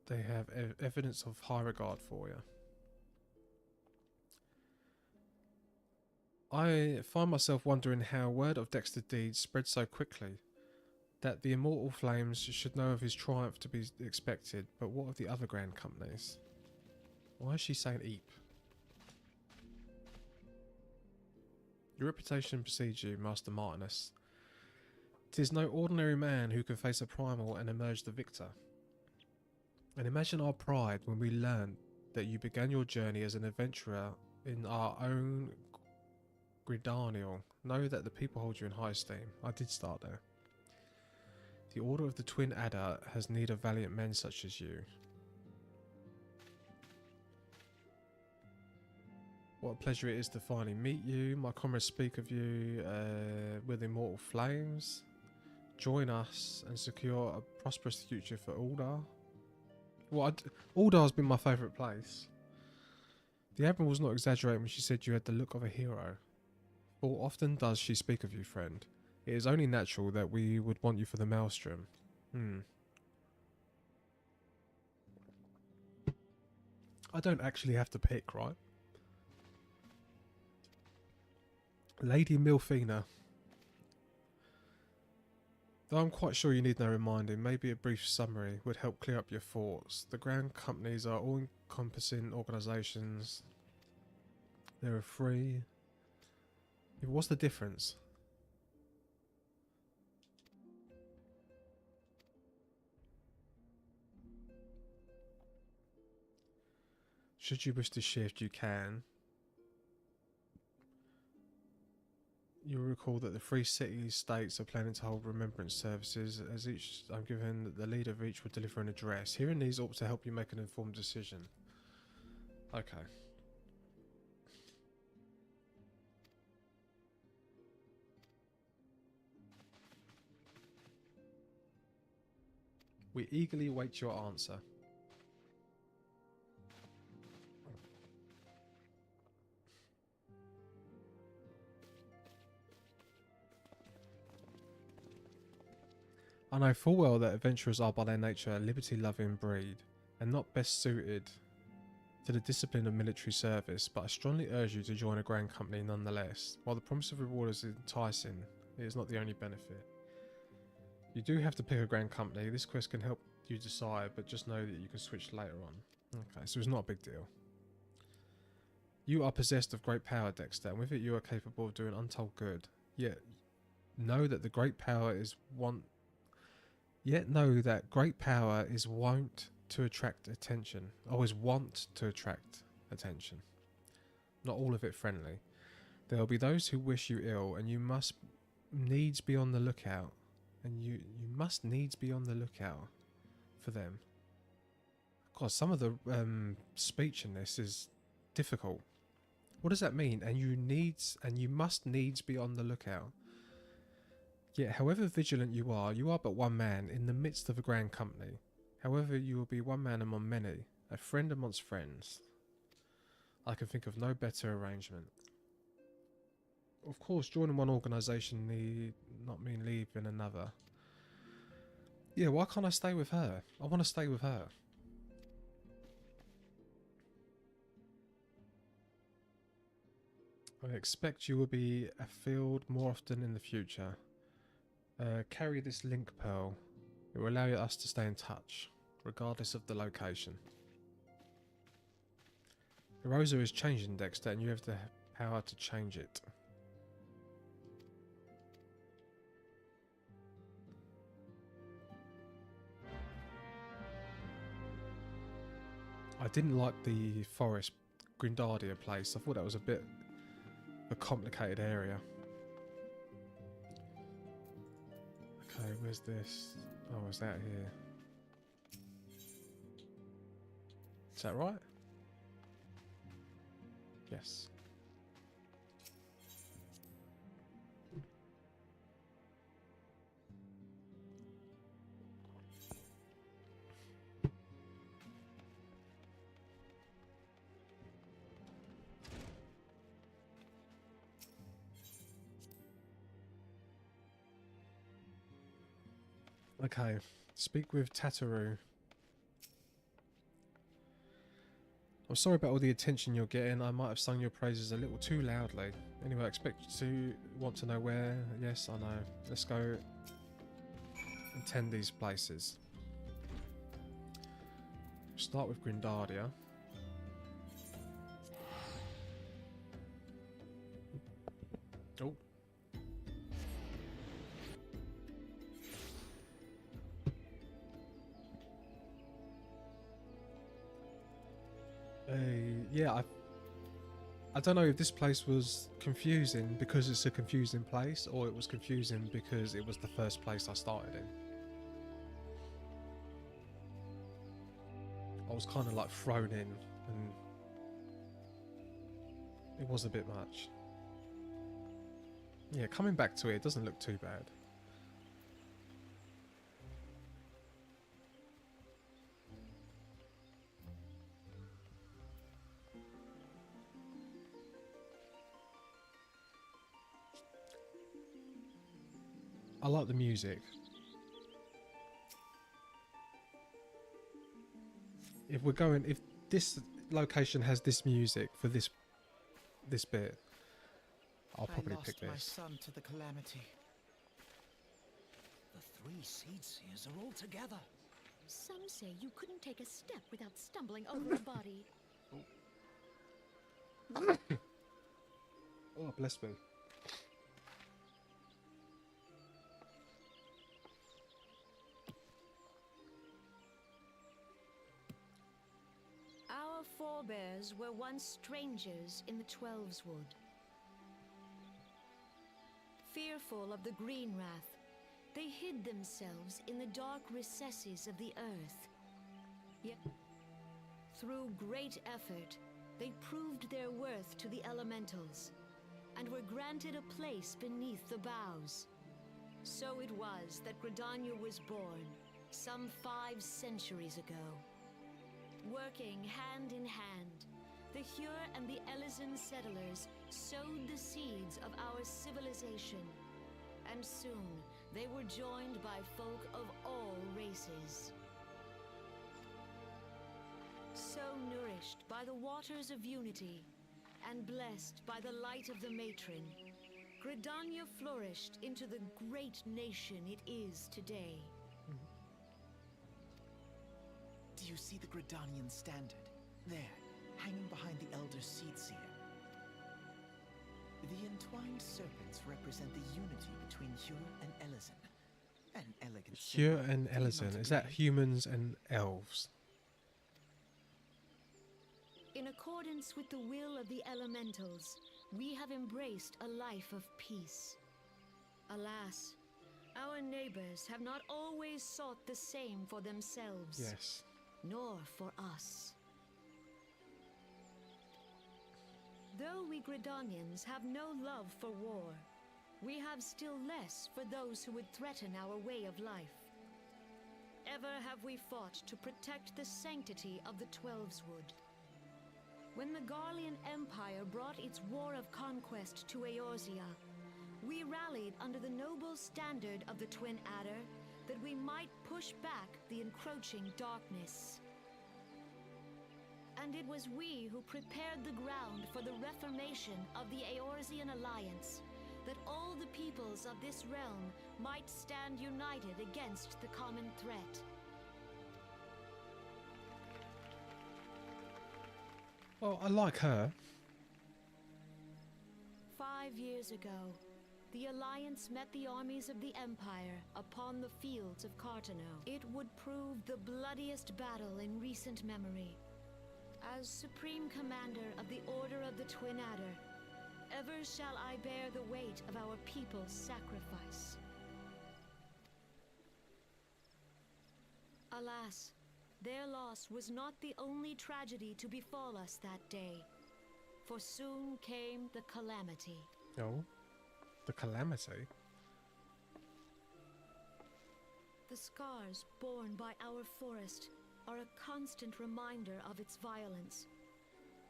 they have evidence of high regard for you. I find myself wondering how word of Dexter's deeds spread so quickly, that the immortal flames should know of his triumph to be expected, but what of the other grand companies? Why is she saying Eep? Your reputation precedes you, Master Martinus. 'Tis no ordinary man who can face a primal and emerge the victor. And imagine our pride when we learned that you began your journey as an adventurer in our own Gridaniel. Know that the people hold you in high esteem. I did start there. The Order of the Twin Adder has need of valiant men such as you. What a pleasure it is to finally meet you. My comrades speak of you with immortal flames. Join us and secure a prosperous future for Aldar. Well, Aldar's been my favourite place. The Admiral was not exaggerating when she said you had the look of a hero. For often does she speak of you, friend. It is only natural that we would want you for the Maelstrom. I don't actually have to pick, right? Lady Milfina. Though I'm quite sure you need no reminding, maybe a brief summary would help clear up your thoughts. The Grand Companies are all-encompassing organisations. There are three. What's the difference? Should you wish to shift, you can. You'll recall that the three city-states are planning to hold remembrance services. As each, I'm given that the leader of each will deliver an address. Hearing these ought to help you make an informed decision. Okay. We eagerly await your answer. I know full well that adventurers are by their nature a liberty-loving breed, and not best suited to the discipline of military service, but I strongly urge you to join a grand company nonetheless. While the promise of reward is enticing, it is not the only benefit. You do have to pick a grand company. This quest can help you decide, but just know that you can switch later on. Okay, so it's not a big deal. You are possessed of great power, Dexter, and with it you are capable of doing untold good. Yet know that the great power is wont to attract attention. Always want to attract attention. Not all of it friendly. There will be those who wish you ill, and you must needs be on the lookout. And you must needs be on the lookout for them. God, some of the speech in this is difficult. What does that mean? And you must needs be on the lookout. Yet, however vigilant you are but one man in the midst of a grand company. However, you will be one man among many, a friend amongst friends. I can think of no better arrangement. Of course, joining one organisation need not mean leaving another. Yeah, why can't I stay with her? I want to stay with her. I expect you will be afield more often in the future. Carry this link pearl. It will allow us to stay in touch, regardless of the location. Erosa is changing, Dexter, and you have the power to change it. I didn't like the forest Grindardia place. I thought that was a bit a complicated area. Okay, where's this? Oh, is that here? Is that right? Yes. Okay, speak with Tataru. I'm sorry about all the attention you're getting. I might have sung your praises a little too loudly. Anyway, I expect you to want to know where. Yes, I know. Let's go and tend these places. Start with Grindardia. Oh. Yeah, I don't know if this place was confusing because it's a confusing place, or it was confusing because it was the first place I started in. I was kind of like thrown in, and it was a bit much. Yeah, coming back to it doesn't look too bad. I like the music. If this location has this music for this bit, I'll probably pick my this. son to the calamity. The three seed seers are all together. Some say you couldn't take a step without stumbling over a body. Oh, bless me. Our forebears were once strangers in the Twelveswood. Fearful of the Green Wrath, they hid themselves in the dark recesses of the earth. Yet, through great effort, they proved their worth to the elementals, and were granted a place beneath the boughs. So it was that Gridania was born, some 5 centuries ago. Working hand in hand, the Hure and the Elysian settlers sowed the seeds of our civilization, and soon they were joined by folk of all races. So nourished by the waters of unity, and blessed by the light of the matron, Gridania flourished into the great nation it is today. Do you see the Gridanian standard? There, hanging behind the Elder Seedseer. The entwined serpents represent the unity between Hure and Elysian. An elegant Hure symbol, and do you not Elysian, is that agree? humans and elves? In accordance with the will of the elementals, we have embraced a life of peace. Alas, our neighbors have not always sought the same for themselves. Yes. nor for us. Though we Gridanians have no love for war, we have still less for those who would threaten our way of life. Ever have we fought to protect the sanctity of the Twelveswood. When the Garlean Empire brought its war of conquest to Eorzea, we rallied under the noble standard of the Twin Adder that we might push back the encroaching darkness. And it was we who prepared the ground for the reformation of the Eorzean Alliance, that all the peoples of this realm might stand united against the common threat. Well, I like her. 5 years ago, the Alliance met the armies of the Empire upon the fields of Cartano. It would prove the bloodiest battle in recent memory. As Supreme Commander of the Order of the Twin Adder, ever shall I bear the weight of our people's sacrifice. Alas, their loss was not the only tragedy to befall us that day, for soon came the calamity. Oh, the calamity? The scars borne by our forest are a constant reminder of its violence.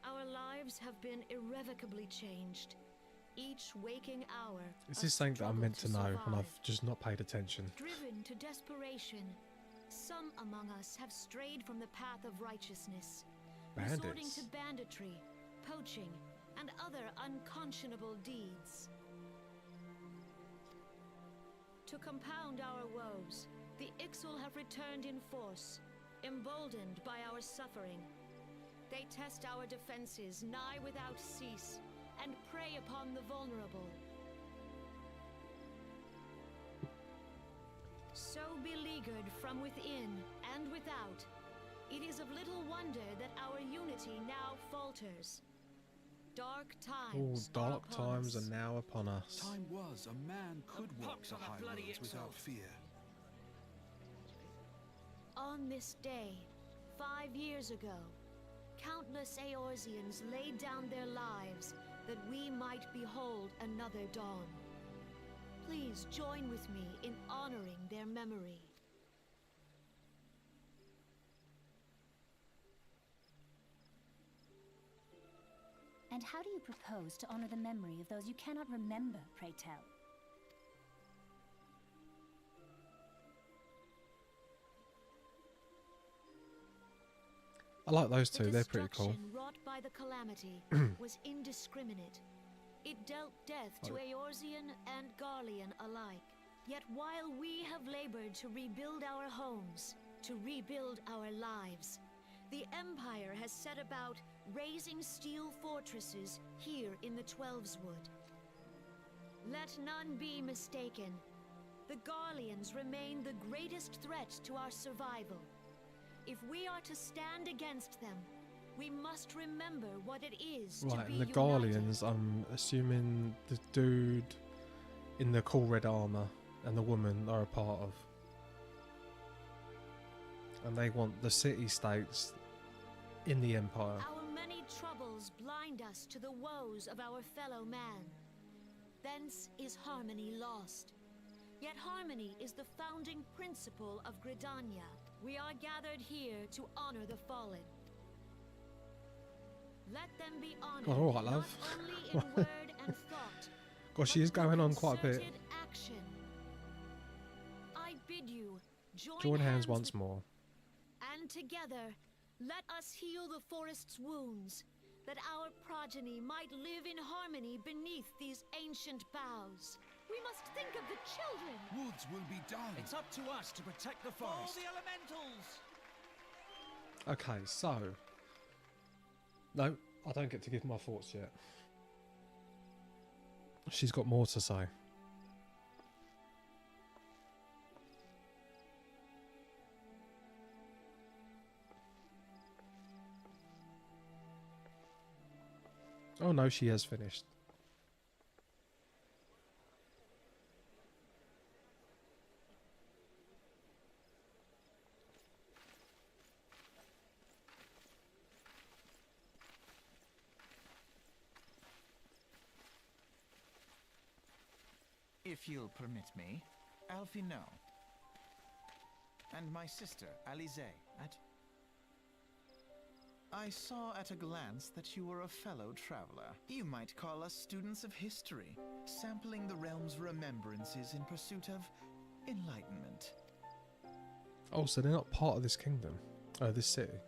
Our lives have been irrevocably changed. Each waking hour. Is a this something that I'm struggle meant to know and survive. I've just not paid attention? Driven to desperation, some among us have strayed from the path of righteousness, resorting Bandits? to banditry, poaching, and other unconscionable deeds. To compound our woes, the Ixal have returned in force, emboldened by our suffering. They test our defenses nigh without cease, and prey upon the vulnerable. So beleaguered from within and without, it is of little wonder that our unity now falters. Dark All times dark are upon times us. are now upon us. Time was a man could walk the high roads without fear. On this day, 5 years ago, countless Eorzeans laid down their lives that we might behold another dawn. Please join with me in honoring their memory. And how do you propose to honor the memory of those you cannot remember, pray tell? I like those The two, they're pretty cool. destruction wrought by the calamity was indiscriminate. It dealt death to Eorzean and Garlean alike. Yet while we have labored to rebuild our homes, to rebuild our lives, the Empire has set about raising steel fortresses here in the Twelveswood. Let none be mistaken. The Garleans remain the greatest threat to our survival. If we are to stand against them, we must remember what it is Right, to be and the united. Garleans, I'm assuming the dude in the cool red armour and the woman are a part of. And they want the city-states in the Empire. Our many troubles blind us to the woes of our fellow man. Thence is harmony lost. Yet harmony is the founding principle of Gridania. We are gathered here to honor the fallen. Let them be honored, God, all right, love. not only in word and thought, God, she but is through going on quite a bit. concerted action. I bid you Join hands once more. and together, let us heal the forest's wounds, that our progeny might live in harmony beneath these ancient boughs. We must think of the children. Woods will be done. It's up to us to protect the forest. the elementals! Okay, so... No, I don't get to give my thoughts yet. She's got more to say. Oh no, she has finished. If you'll permit me, Alfie, no. And my sister, Alize, I saw at a glance that you were a fellow traveler. You might call us students of history, sampling the realm's remembrances in pursuit of enlightenment. Oh, so they're not part of this kingdom, this city.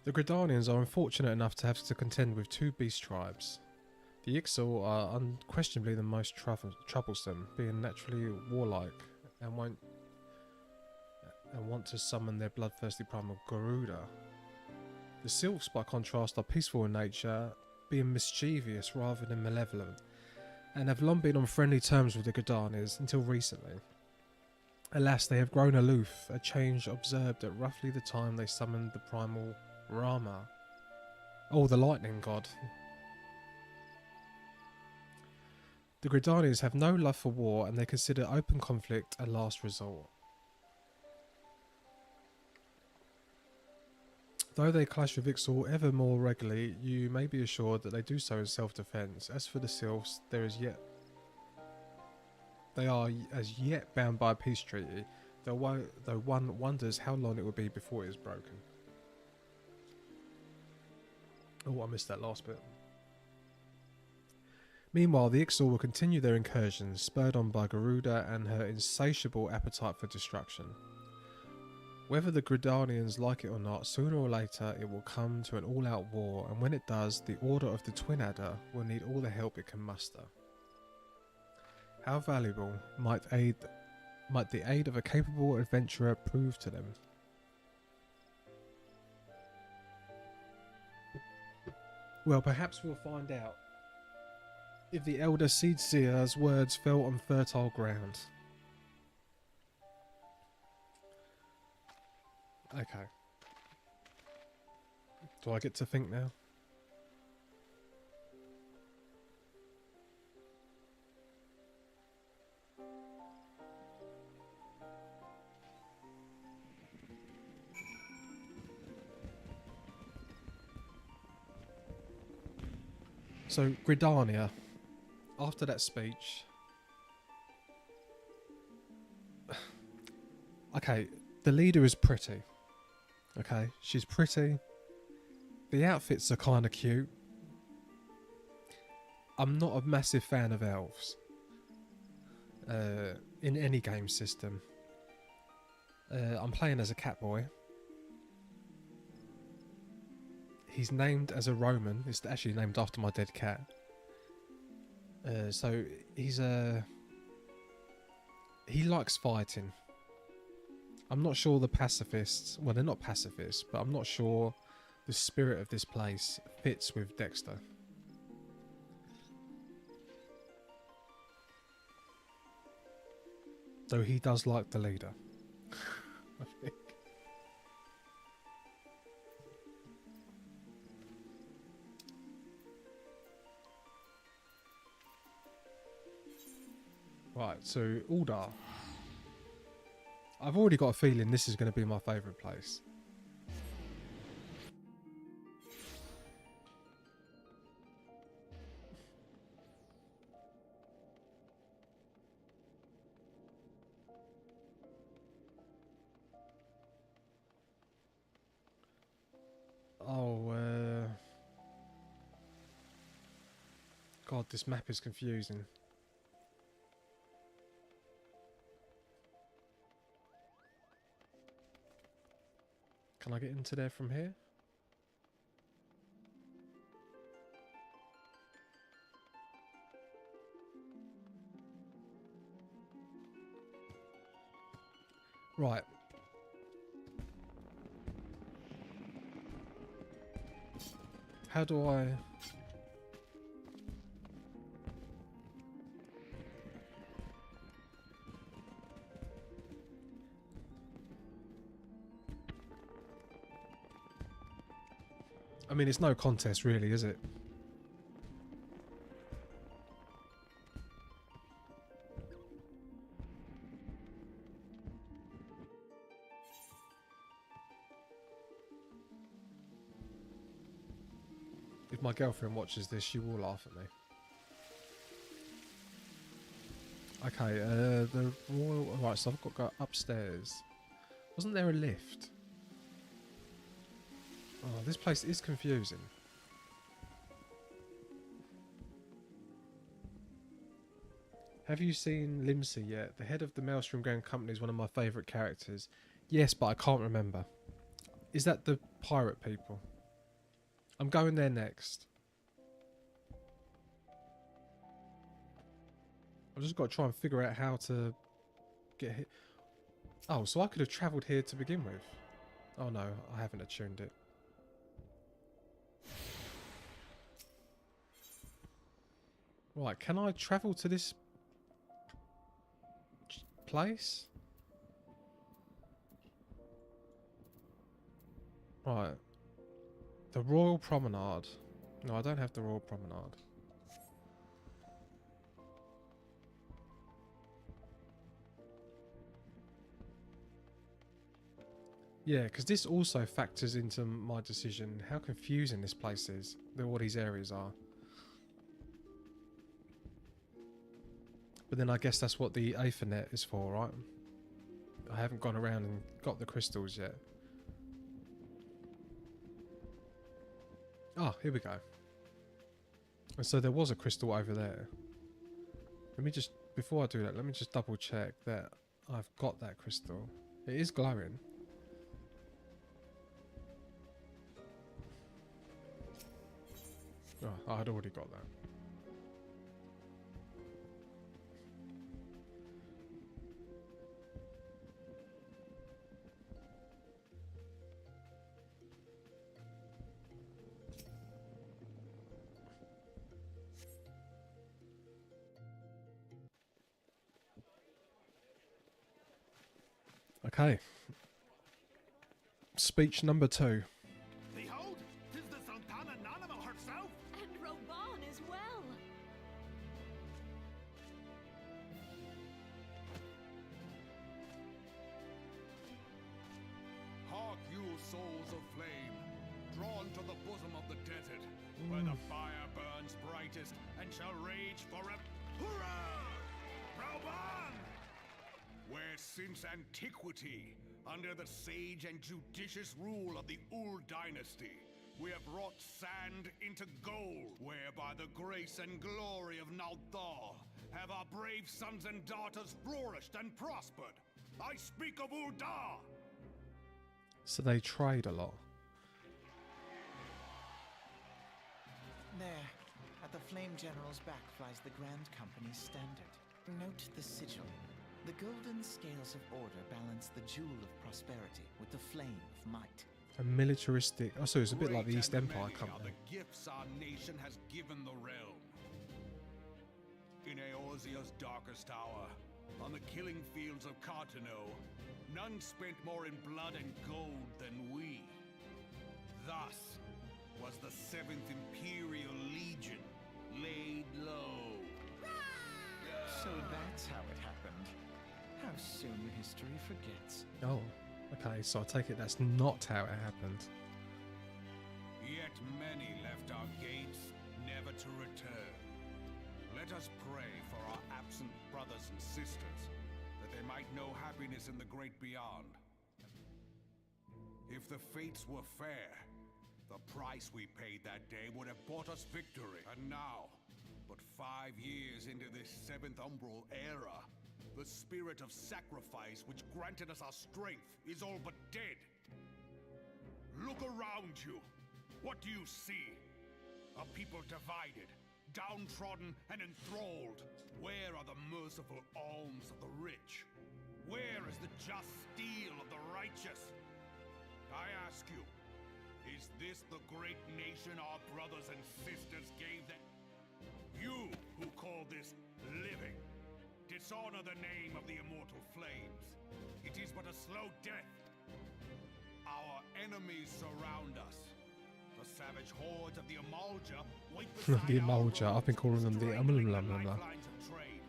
The Gridanians are unfortunate enough to have to contend with two beast tribes. The Ixal are unquestionably the most troublesome, being naturally warlike and want to summon their bloodthirsty primal Garuda. The Sylphs, by contrast, are peaceful in nature, being mischievous rather than malevolent, and have long been on friendly terms with the Gridanians until recently. Alas, they have grown aloof, a change observed at roughly the time they summoned the primal Rama. Oh, the lightning god. The Gridanians have no love for war, and they consider open conflict a last resort. Though they clash with Ixal ever more regularly, you may be assured that they do so in self-defense. As for the Sylphs, they are as yet bound by a peace treaty, though one wonders how long it will be before it is broken. Oh, I missed that last bit. Meanwhile, the Ixal will continue their incursions, spurred on by Garuda and her insatiable appetite for destruction. Whether the Gridanians like it or not, sooner or later it will come to an all-out war, and when it does, the Order of the Twin Adder will need all the help it can muster. How valuable might the aid of a capable adventurer prove to them? Well, perhaps we'll find out if the Elder Seedseer's words fell on fertile ground. Okay. Do I get to think now? So, Gridania, after that speech... Okay, the leader is pretty. Okay, she's pretty. The outfits are kind of cute. I'm not a massive fan of elves. In any game system. I'm playing as a cat boy. He's named as a Roman. It's actually named after my dead cat. So he's he likes fighting. I'm not sure the pacifists, well, they're not pacifists, but I'm not sure the spirit of this place fits with Dexter. Though he does like the leader, I think. Right, so Uldar. I've already got a feeling this is going to be my favourite place. Oh, God, this map is confusing. Can I get into there from here? Right. How do I... I mean, it's no contest really, is it? If my girlfriend watches this, she will laugh at me. Okay, the royal... Right, so I've got to go upstairs. Wasn't there a lift? Oh, this place is confusing. Have you seen Limsey yet? The head of the Maelstrom Grand Company is one of my favourite characters. Yes, but I can't remember. Is that the pirate people? I'm going there next. I've just got to try and figure out how to get here. Oh, so I could have travelled here to begin with. Oh no, I haven't attuned it. Right, can I travel to this place? Right. The Royal Promenade. No, I don't have the Royal Promenade. Yeah, because this also factors into my decision how confusing this place is, all these areas are. But then I guess that's what the Aethernet is for, right? I haven't gone around and got the crystals yet. Ah, here we go. And so there was a crystal over there. Let me just, before I do that, let me just double check that I've got that crystal. It is glowing. Oh, I had already got that. Okay. Speech number 2. Behold, 'tis the Sultana Nanima herself! And Roban as well. Hark you, souls of flame, drawn to the bosom of the desert, where the fire burns brightest and shall rage forever. Hurrah! Rauban! Where since antiquity, under the sage and judicious rule of the Ul dynasty, we have wrought sand into gold, where by the grace and glory of Naldar have our brave sons and daughters flourished and prospered. I speak of Uldar! So they trade a lot. There, at the Flame General's back flies the Grand Company's standard. Note the sigil. The golden scales of order balance the jewel of prosperity with the flame of might. A militaristic... Oh, so it's a bit like the Great East and Empire many are Company. the gifts our nation has given the realm. In Eorzea's darkest hour, on the killing fields of Cartano, none spent more in blood and gold than we. Thus was the 7th Imperial Legion laid low. So that's how it happened. How soon history forgets. Oh, okay, so I take it that's not how it happened. Yet many left our gates, never to return. Let us pray for our absent brothers and sisters, that they might know happiness in the great beyond. If the fates were fair, the price we paid that day would have bought us victory. And now, but 5 years into this 7th Umbral era, the spirit of sacrifice which granted us our strength is all but dead. Look around you. What do you see? A people divided, downtrodden and enthralled. Where are the merciful alms of the rich? Where is the just steel of the righteous? I ask you, is this the great nation our brothers and sisters gave them? You who call this living, dishonor the name of the immortal flames. It is but a slow death. Our enemies surround us. The savage hordes of the Amalja wait beside The our Amalja, I've been calling them the strangling Amalja. lifelines of trade.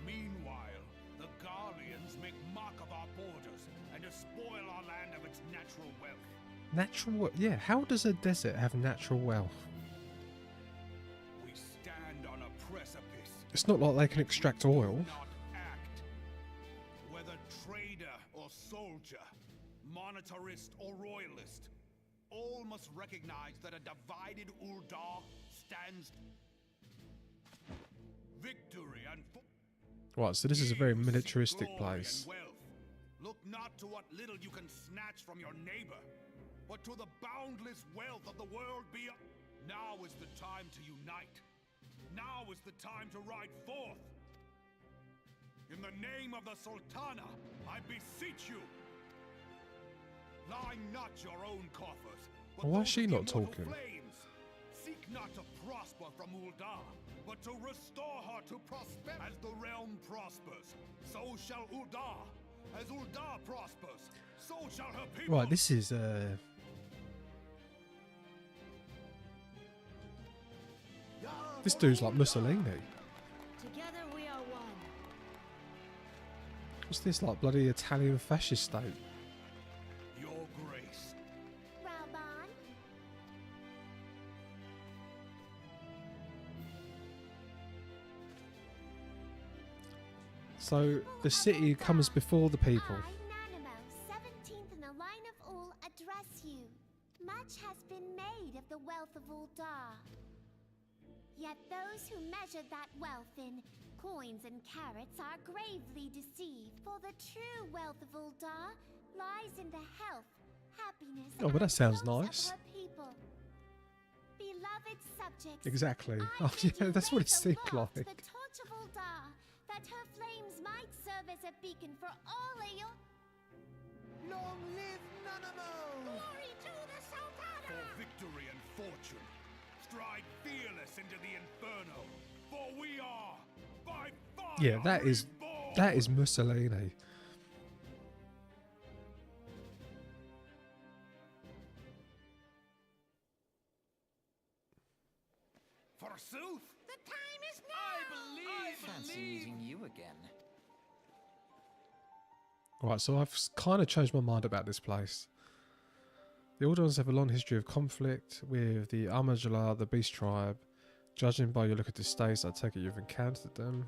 Meanwhile, the Garleans make mock of our borders and despoil our land of its natural wealth. Natural, yeah. How does a desert have natural wealth? We stand on a precipice. It's not like they can extract oil. Not act. Whether trader or soldier, monetarist or royalist, all must recognize that a divided Uldar stands victory and Right, so this is a very Ye who seek militaristic glory place. and wealth, look not to what little you can snatch from your neighbor, but to the boundless wealth of the world beyond. Now is the time to unite. Now is the time to ride forth. In the name of the Sultana, I beseech you. Line not your own coffers, but Well, why is those she of the not immortal talking? flames. Seek not to prosper from Uldar, but to restore her to prosperity. As the realm prospers, so shall Uldar. As Uldar prospers, so shall her people. Right, this is this dude's like Mussolini. Together we are one. What's this, like bloody Italian fascist state? Your grace. Raban? So the city comes before the people. I, Nanimo, 17th in the line of Ul, address you. Much has been made of the wealth of Uldar. Yet those who measure that wealth in coins and carats are gravely deceived, for the true wealth of Uldar lies in the health, happiness, Oh, well, that and sounds hopes nice. of her people. Beloved subjects, Exactly. I Oh, bid yeah, you that's what it raise seemed aloft like. the torch of Uldar, that her flames might serve as a beacon for all Aeon. Long live Nanamo! Glory to the Sultana! For victory and fortune, stride fearless into the inferno, for we are by fire. Yeah, that is Mussolini. Forsooth, The time is now! Fancy meeting you again. Right, so I've kind of changed my mind about this place. The Aldons have a long history of conflict with the Amajala, the Beast Tribe. Judging by your look at the states, I take it you've encountered them.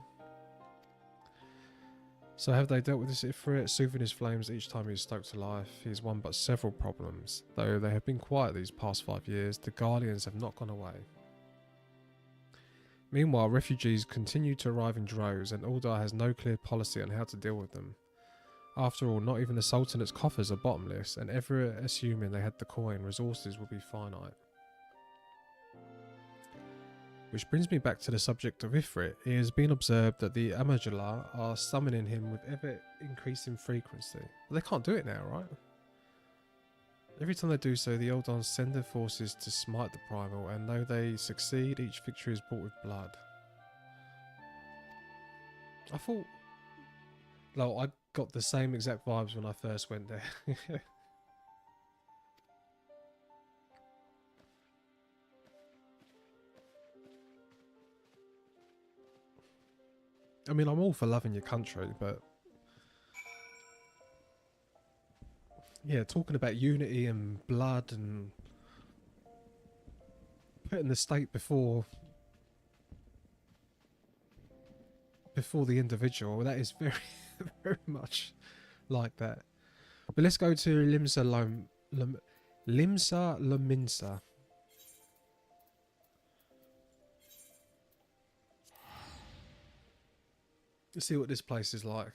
So have they dealt with this Ifrit, soothing his flames each time he is stoked to life? He has won but several problems. Though they have been quiet these past 5 years, the Guardians have not gone away. Meanwhile, refugees continue to arrive in droves, and Uldar has no clear policy on how to deal with them. After all, not even the Sultanate's coffers are bottomless, and ever assuming they had the coin, resources would be finite. Which brings me back to the subject of Ifrit. It has been observed that the Amajala are summoning him with ever increasing frequency. Well, they can't do it now, right? Every time they do so, the Eldons send their forces to smite the Primal, and though they succeed, each victory is bought with blood. I thought... No, I got the same exact vibes when I first went there. I mean, I'm all for loving your country, but... Yeah, talking about unity and blood and... putting the state before the individual, that is very, very much like that. But let's go to Limsa Lominsa. Let's see what this place is like.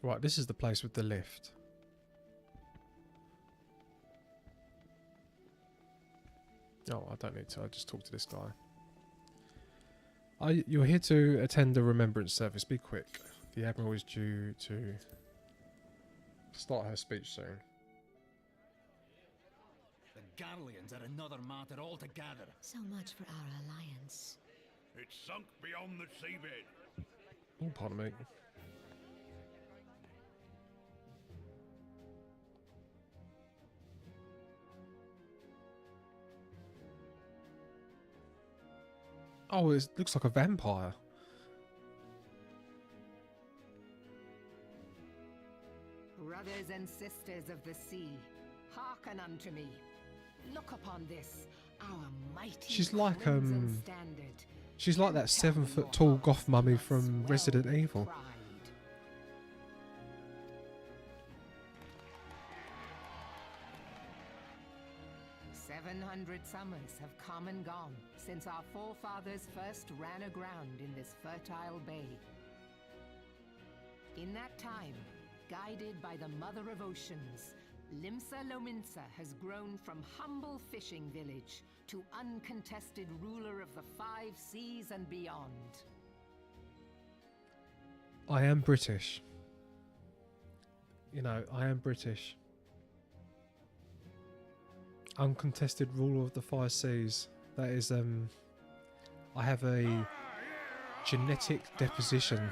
Right, this is the place with the lift. Oh, I don't need to. I just talk to this guy. You're here to attend the remembrance service. Be quick. The Admiral is due to start her speech soon. The Garleans are another matter altogether. So much for our alliance. it's sunk beyond the seabed. Oh, pardon me. Oh, it looks like a vampire. Brothers and sisters of the sea, hearken unto me. Look upon this, our mighty She's like crimson standard. she's like and that tell 7 foot your tall hearts goth mummy must from swell Resident with Evil. pride. "700 summers have come and gone since our forefathers first ran aground in this fertile bay. In that time, guided by the Mother of Oceans, Limsa Lominsa has grown from humble fishing village to uncontested ruler of the 5 seas and beyond. I am British. You know, I am British. Uncontested ruler of the 5 seas. That is, I have a genetic deposition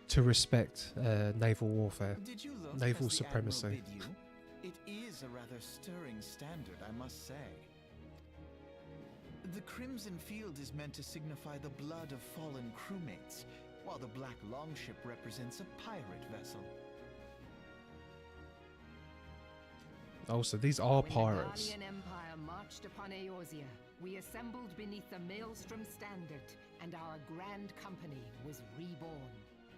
to respect naval warfare. Did you look Naval as the Admiral supremacy. bid you? It is a rather stirring standard, I must say. The Crimson Field is meant to signify the blood of fallen crewmates, while the Black Longship represents a pirate vessel. Oh, so these are When pirates. the Gallian Empire marched upon Eorzea, we assembled beneath the Maelstrom standard, and our grand company was reborn.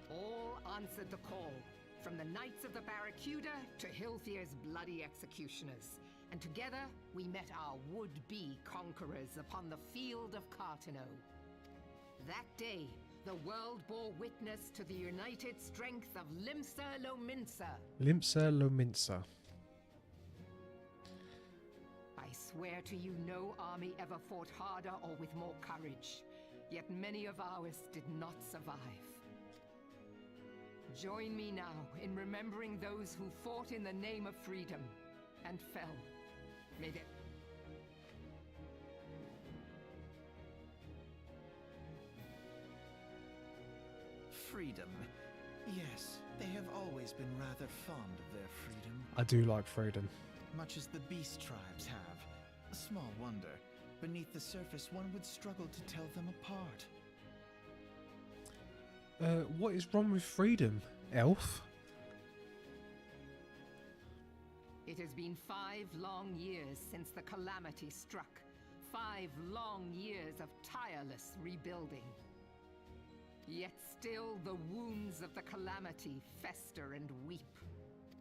All answered the call, from the Knights of the Barracuda to Hilthier's bloody executioners. And together, we met our would-be conquerors upon the field of Cartano. That day, the world bore witness to the united strength of Limsa Lominsa. Limsa Lominsa. I swear to you, no army ever fought harder or with more courage. Yet many of ours did not survive. Join me now in remembering those who fought in the name of freedom and fell. May they... Freedom. Yes, they have always been rather fond of their freedom. I do like freedom. Much as the beast tribes have. Small wonder. Beneath the surface, one would struggle to tell them apart. What is wrong with freedom, elf? It has been 5 long years since the calamity struck. 5 long years of tireless rebuilding. Yet still the wounds of the calamity fester and weep.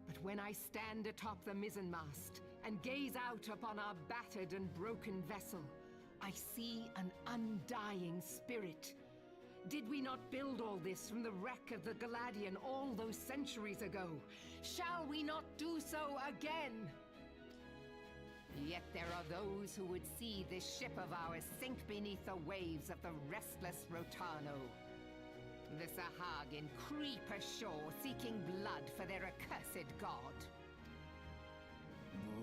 But when I stand atop the mizzenmast and gaze out upon our battered and broken vessel, I see an undying spirit. Did we not build all this from the wreck of the Galadian all those centuries ago? Shall we not do so again? Yet there are those who would see this ship of ours sink beneath the waves of the restless Rotano. The Sahagin creep ashore seeking blood for their accursed god.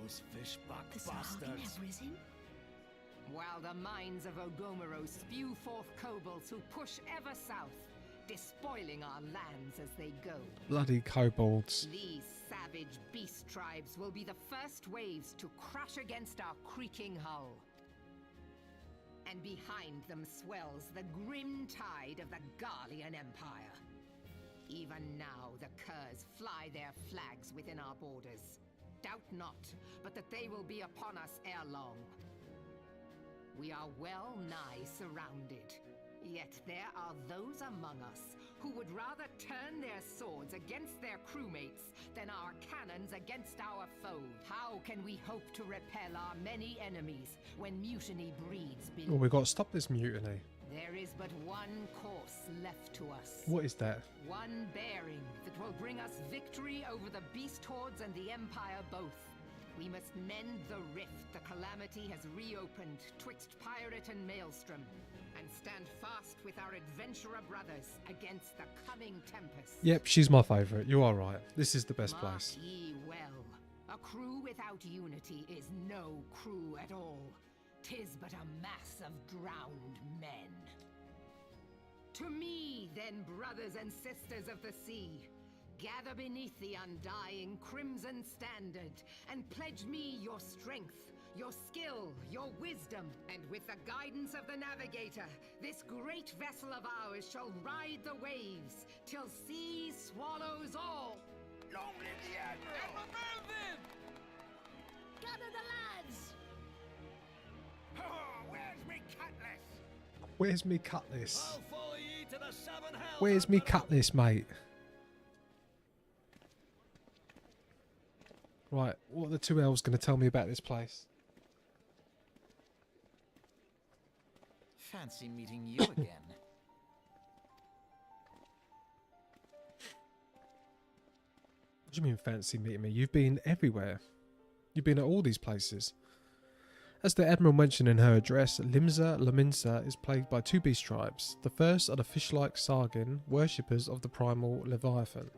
Those fishbuck The Sahagin bastards. have risen? While the mines of Ogomoro spew forth kobolds who push ever south, despoiling our lands as they go. Bloody kobolds. These savage beast tribes will be the first waves to crash against our creaking hull. And behind them swells the grim tide of the Gallian Empire. Even now the curs fly their flags within our borders. Doubt not, but that they will be upon us ere long. We are well nigh surrounded. Yet there are those among us who would rather turn their swords against their crewmates than our cannons against our foes. How can we hope to repel our many enemies when mutiny breeds Well, below? we've got to stop this mutiny. There is but one course left to us. What is that? One bearing that will bring us victory over the beast hordes and the Empire both. We must mend the rift the calamity has reopened twixt pirate and maelstrom, and stand fast with our adventurer brothers against the coming tempest. Yep, she's my favourite. You are right. This is the best Mark place. ye well, a crew without unity is no crew at all. 'Tis but a mass of drowned men. To me, then, brothers and sisters of the sea, gather beneath the undying crimson standard, and pledge me your strength your skill, your wisdom, and with the guidance of the navigator, this great vessel of ours shall ride the waves till sea swallows all. Long live the Admiral! Gather the lads! Oh, where's me cutlass? Where's me cutlass? I'll follow ye to the seven hells. Where's me cutlass, mate? Right, what are the two elves going to tell me about this place? Fancy meeting you again. What do you mean fancy meeting me? You've been everywhere. You've been at all these places. As the Admiral mentioned in her address, Limsa Lominsa is plagued by two beast tribes. The first are the fish-like Sargin, worshippers of the primal Leviathan.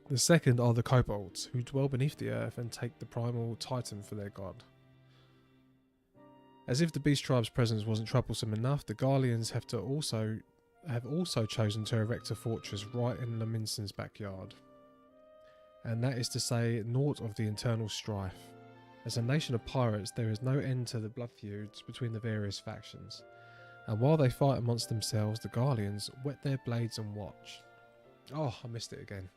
The second are the kobolds, who dwell beneath the earth and take the primal Titan for their god. As if the beast tribe's presence wasn't troublesome enough, the Garleans have also chosen to erect a fortress right in Lominsan's backyard. And that is to say, naught of the internal strife. As a nation of pirates, there is no end to the blood feuds between the various factions. And while they fight amongst themselves, the Garleans whet their blades and watch. Oh, I missed it again.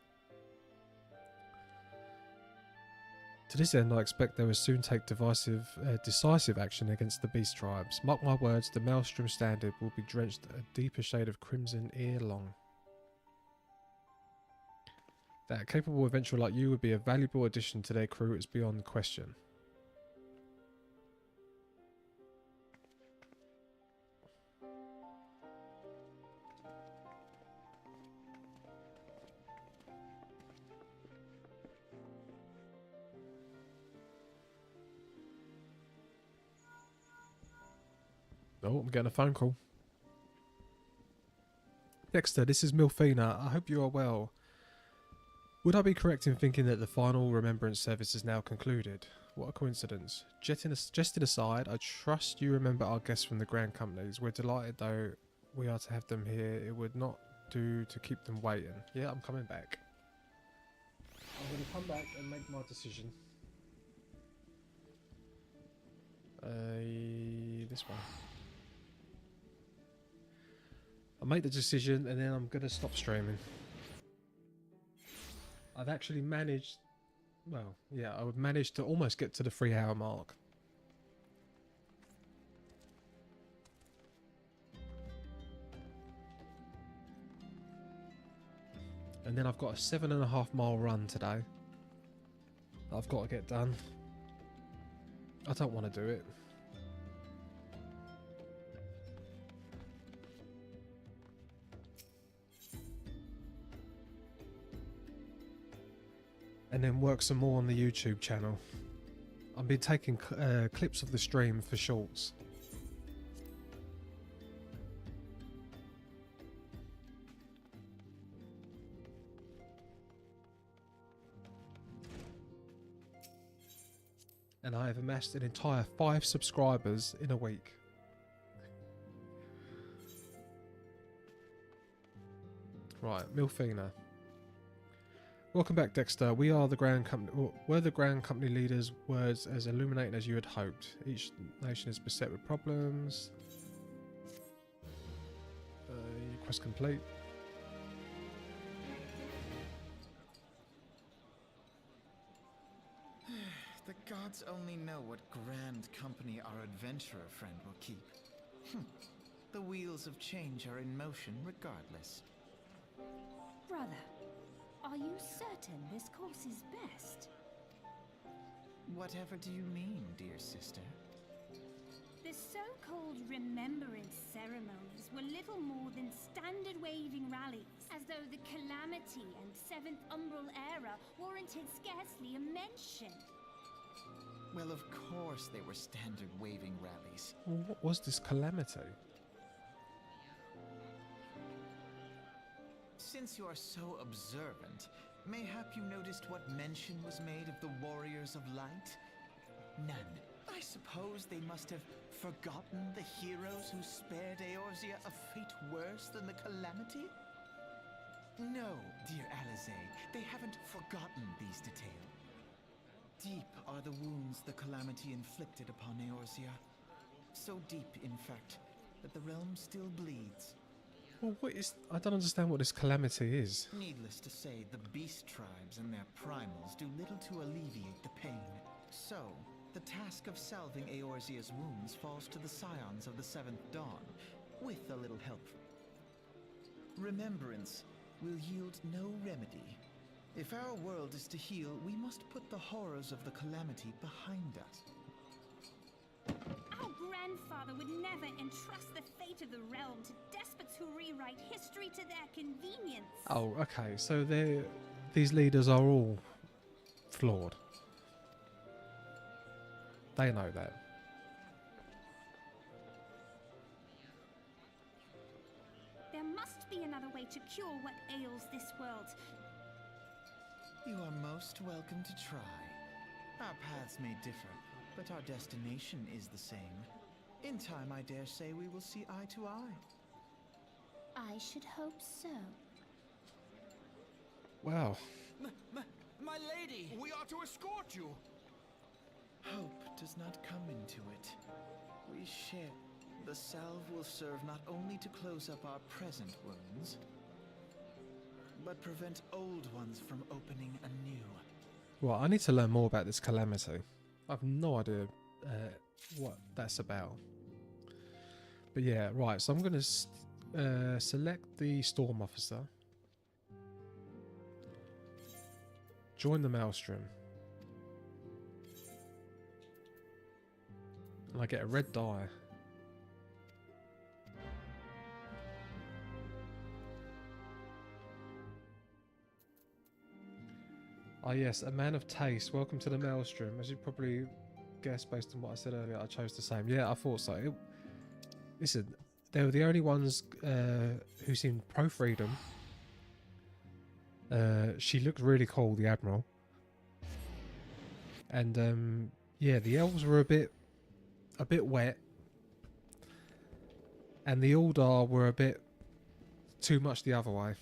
To this end, I expect they will soon take decisive action against the beast tribes. Mark my words, the Maelstrom Standard will be drenched a deeper shade of crimson ere long. That a capable adventurer like you would be a valuable addition to their crew is beyond question. Oh, I'm getting a phone call. Dexter, this is Milfina. I hope you are well. Would I be correct in thinking that the final remembrance service is now concluded? What a coincidence. Jesting aside, I trust you remember our guests from the Grand Companies. We're delighted though we are to have them here. It would not do to keep them waiting. Yeah, I'm coming back. I'm going to come back and make my decision. This one. I'll make the decision and then I'm going to stop streaming. I've actually managed, well, yeah, I would manage to almost get to the 3-hour mark. And then I've got a 7.5 mile run today that I've got to get done. I don't want to do it. And then work some more on the YouTube channel. I've been taking clips of the stream for shorts. And I have amassed an entire 5 subscribers in a week. Right, Milfina. Welcome back, Dexter. We are the Grand Company. Were the Grand Company leaders' words as illuminating as you had hoped? Each nation is beset with problems. Quest complete. The gods only know what grand company our adventurer friend will keep. The wheels of change are in motion regardless. Brother, are you certain this course is best? Whatever do you mean, dear sister? The so-called remembrance ceremonies were little more than standard waving rallies, as though the Calamity and 7th Umbral era warranted scarcely a mention. Well, of course they were standard waving rallies. Well, what was this calamity? Since you are so observant, mayhap you noticed what mention was made of the Warriors of Light? None. I suppose they must have forgotten the heroes who spared Eorzea a fate worse than the Calamity? No, dear Alizé, they haven't forgotten these details. Deep are the wounds the calamity inflicted upon Eorzea. So deep, in fact, that the realm still bleeds. Well, what is... I don't understand what this calamity is. Needless to say, the beast tribes and their primals do little to alleviate the pain. So, the task of salving Eorzea's wounds falls to the scions of the Seventh Dawn, with a little help. Remembrance will yield no remedy. If our world is to heal, we must put the horrors of the calamity behind us. Our grandfather would never entrust the fate of the realm to despots who rewrite history to their convenience. Oh, okay. So these leaders are all flawed. They know that. There must be another way to cure what ails this world. You are most welcome to try. Our paths may differ, but our destination is the same. In time, I dare say we will see eye to eye. I should hope so. Wow. My lady! We are to escort you. Hope does not come into it. We share. The salve will serve not only to close up our present wounds, but prevent old ones from opening anew. Well, I need to learn more about this calamity. I've no idea what that's about. But yeah, right. So I'm going to select the Storm Officer. Join the Maelstrom. And I get a red die. Ah yes, a man of taste. Welcome to the Maelstrom. As you probably guessed based on what I said earlier, I chose the same. Yeah, I thought so. Listen, they were the only ones who seemed pro-freedom. She looked really cool, the Admiral. And yeah, the elves were a bit wet. And the Eldar were a bit too much the other way.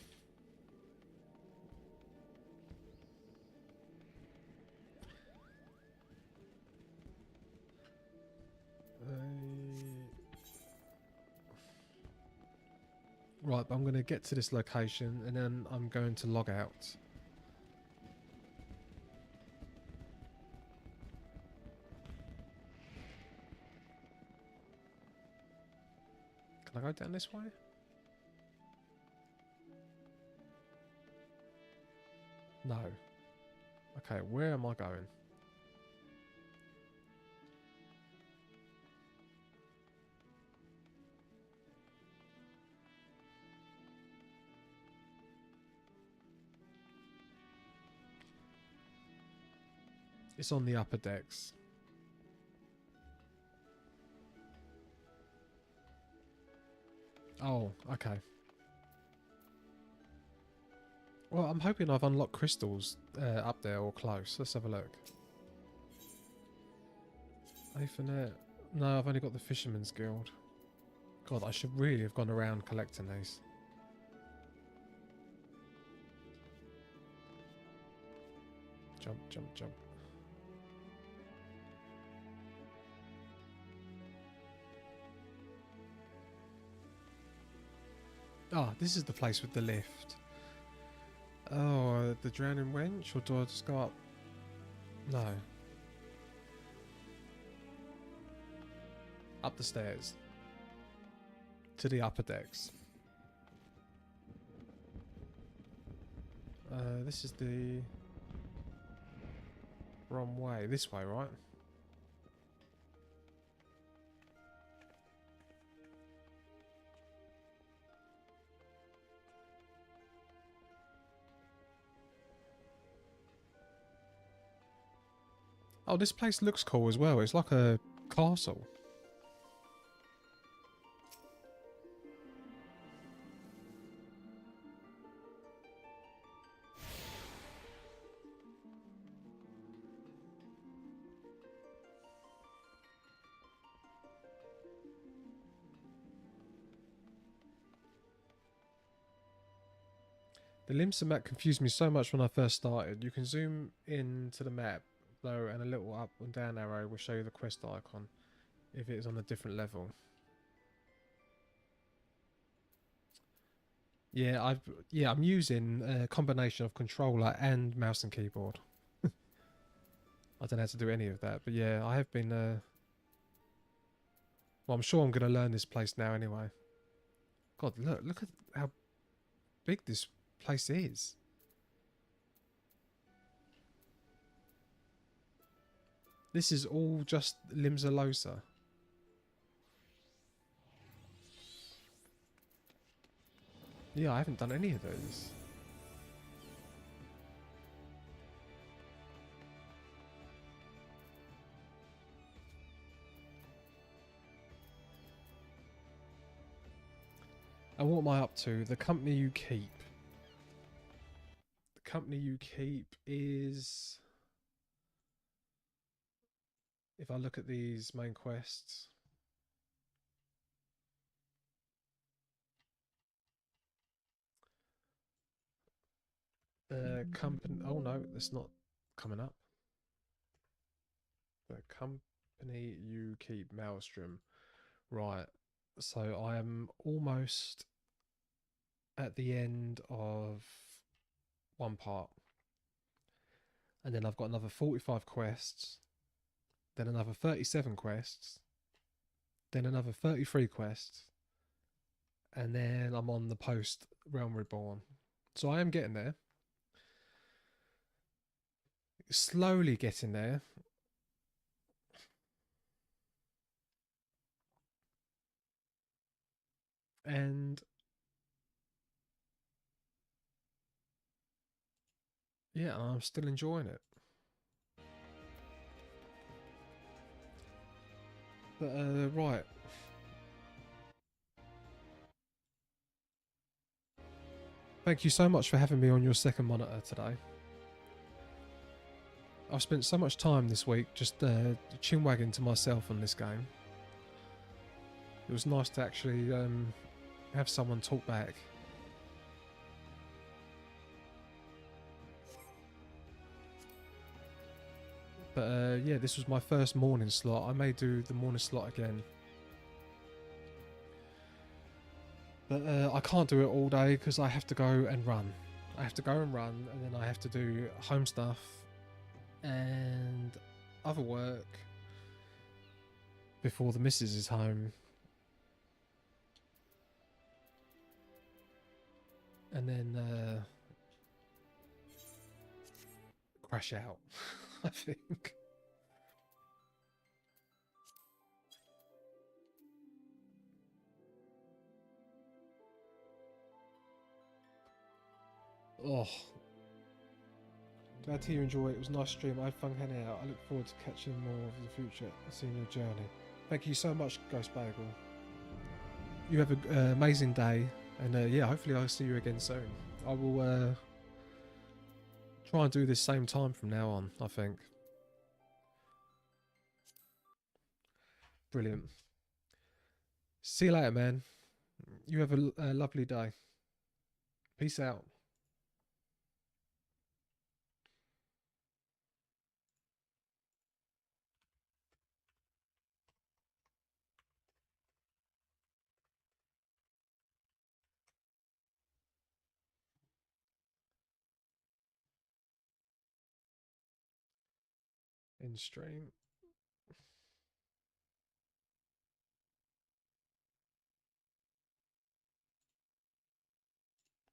Right, but I'm going to get to this location and then I'm going to log out. Can I go down this way? No. Okay, where am I going? It's on the upper decks. Oh, okay. Well, I'm hoping I've unlocked crystals up there or close. Let's have a look. Aethernet. No, I've only got the Fisherman's Guild. God, I should really have gone around collecting these. Jump, jump, jump. Ah, this is the place with the lift. Oh, the drowning wench? Or do I just go up? No. Up the stairs. To the upper decks. This is the wrong way. This way, right? Oh, this place looks cool as well. It's like a castle. The Limsa map confused me so much when I first started. You can zoom in to the map, though, and a little up and down arrow will show you the quest icon if it is on a different level. Yeah, I'm using a combination of controller and mouse and keyboard. I don't know how to do any of that, but yeah, I have been. Well, I'm sure I'm going to learn this place now anyway. God, look at how big this place is. This is all just Limsalosa. Yeah, I haven't done any of those. And what am I up to? The company you keep. The company you keep is... If I look at these main quests... company... Oh no, that's not coming up. The company you keep, Maelstrom. Right. So I am almost at the end of one part. And then I've got another 45 quests. Then another 37 quests. Then another 33 quests. And then I'm on the post Realm Reborn. So I am getting there. Slowly getting there. And yeah, I'm still enjoying it. But right. Thank you so much for having me on your second monitor today. I've spent so much time this week just chin-wagging to myself on this game. It was nice to actually have someone talk back. But yeah, this was my first morning slot. I may do the morning slot again. But I can't do it all day because I have to go and run. I have to go and run, and then I have to do home stuff and other work before the missus is home. And then crash out, I think. Oh, glad to hear you enjoy it. It was a nice stream. I had fun hanging out. I look forward to catching more of the future and seeing your journey. Thank you so much, Ghost Bagel. You have an amazing day, and yeah, hopefully I'll see you again soon. I will try and do this same time from now on, I think. Brilliant. See you later, man. You have a lovely day. Peace out. In stream.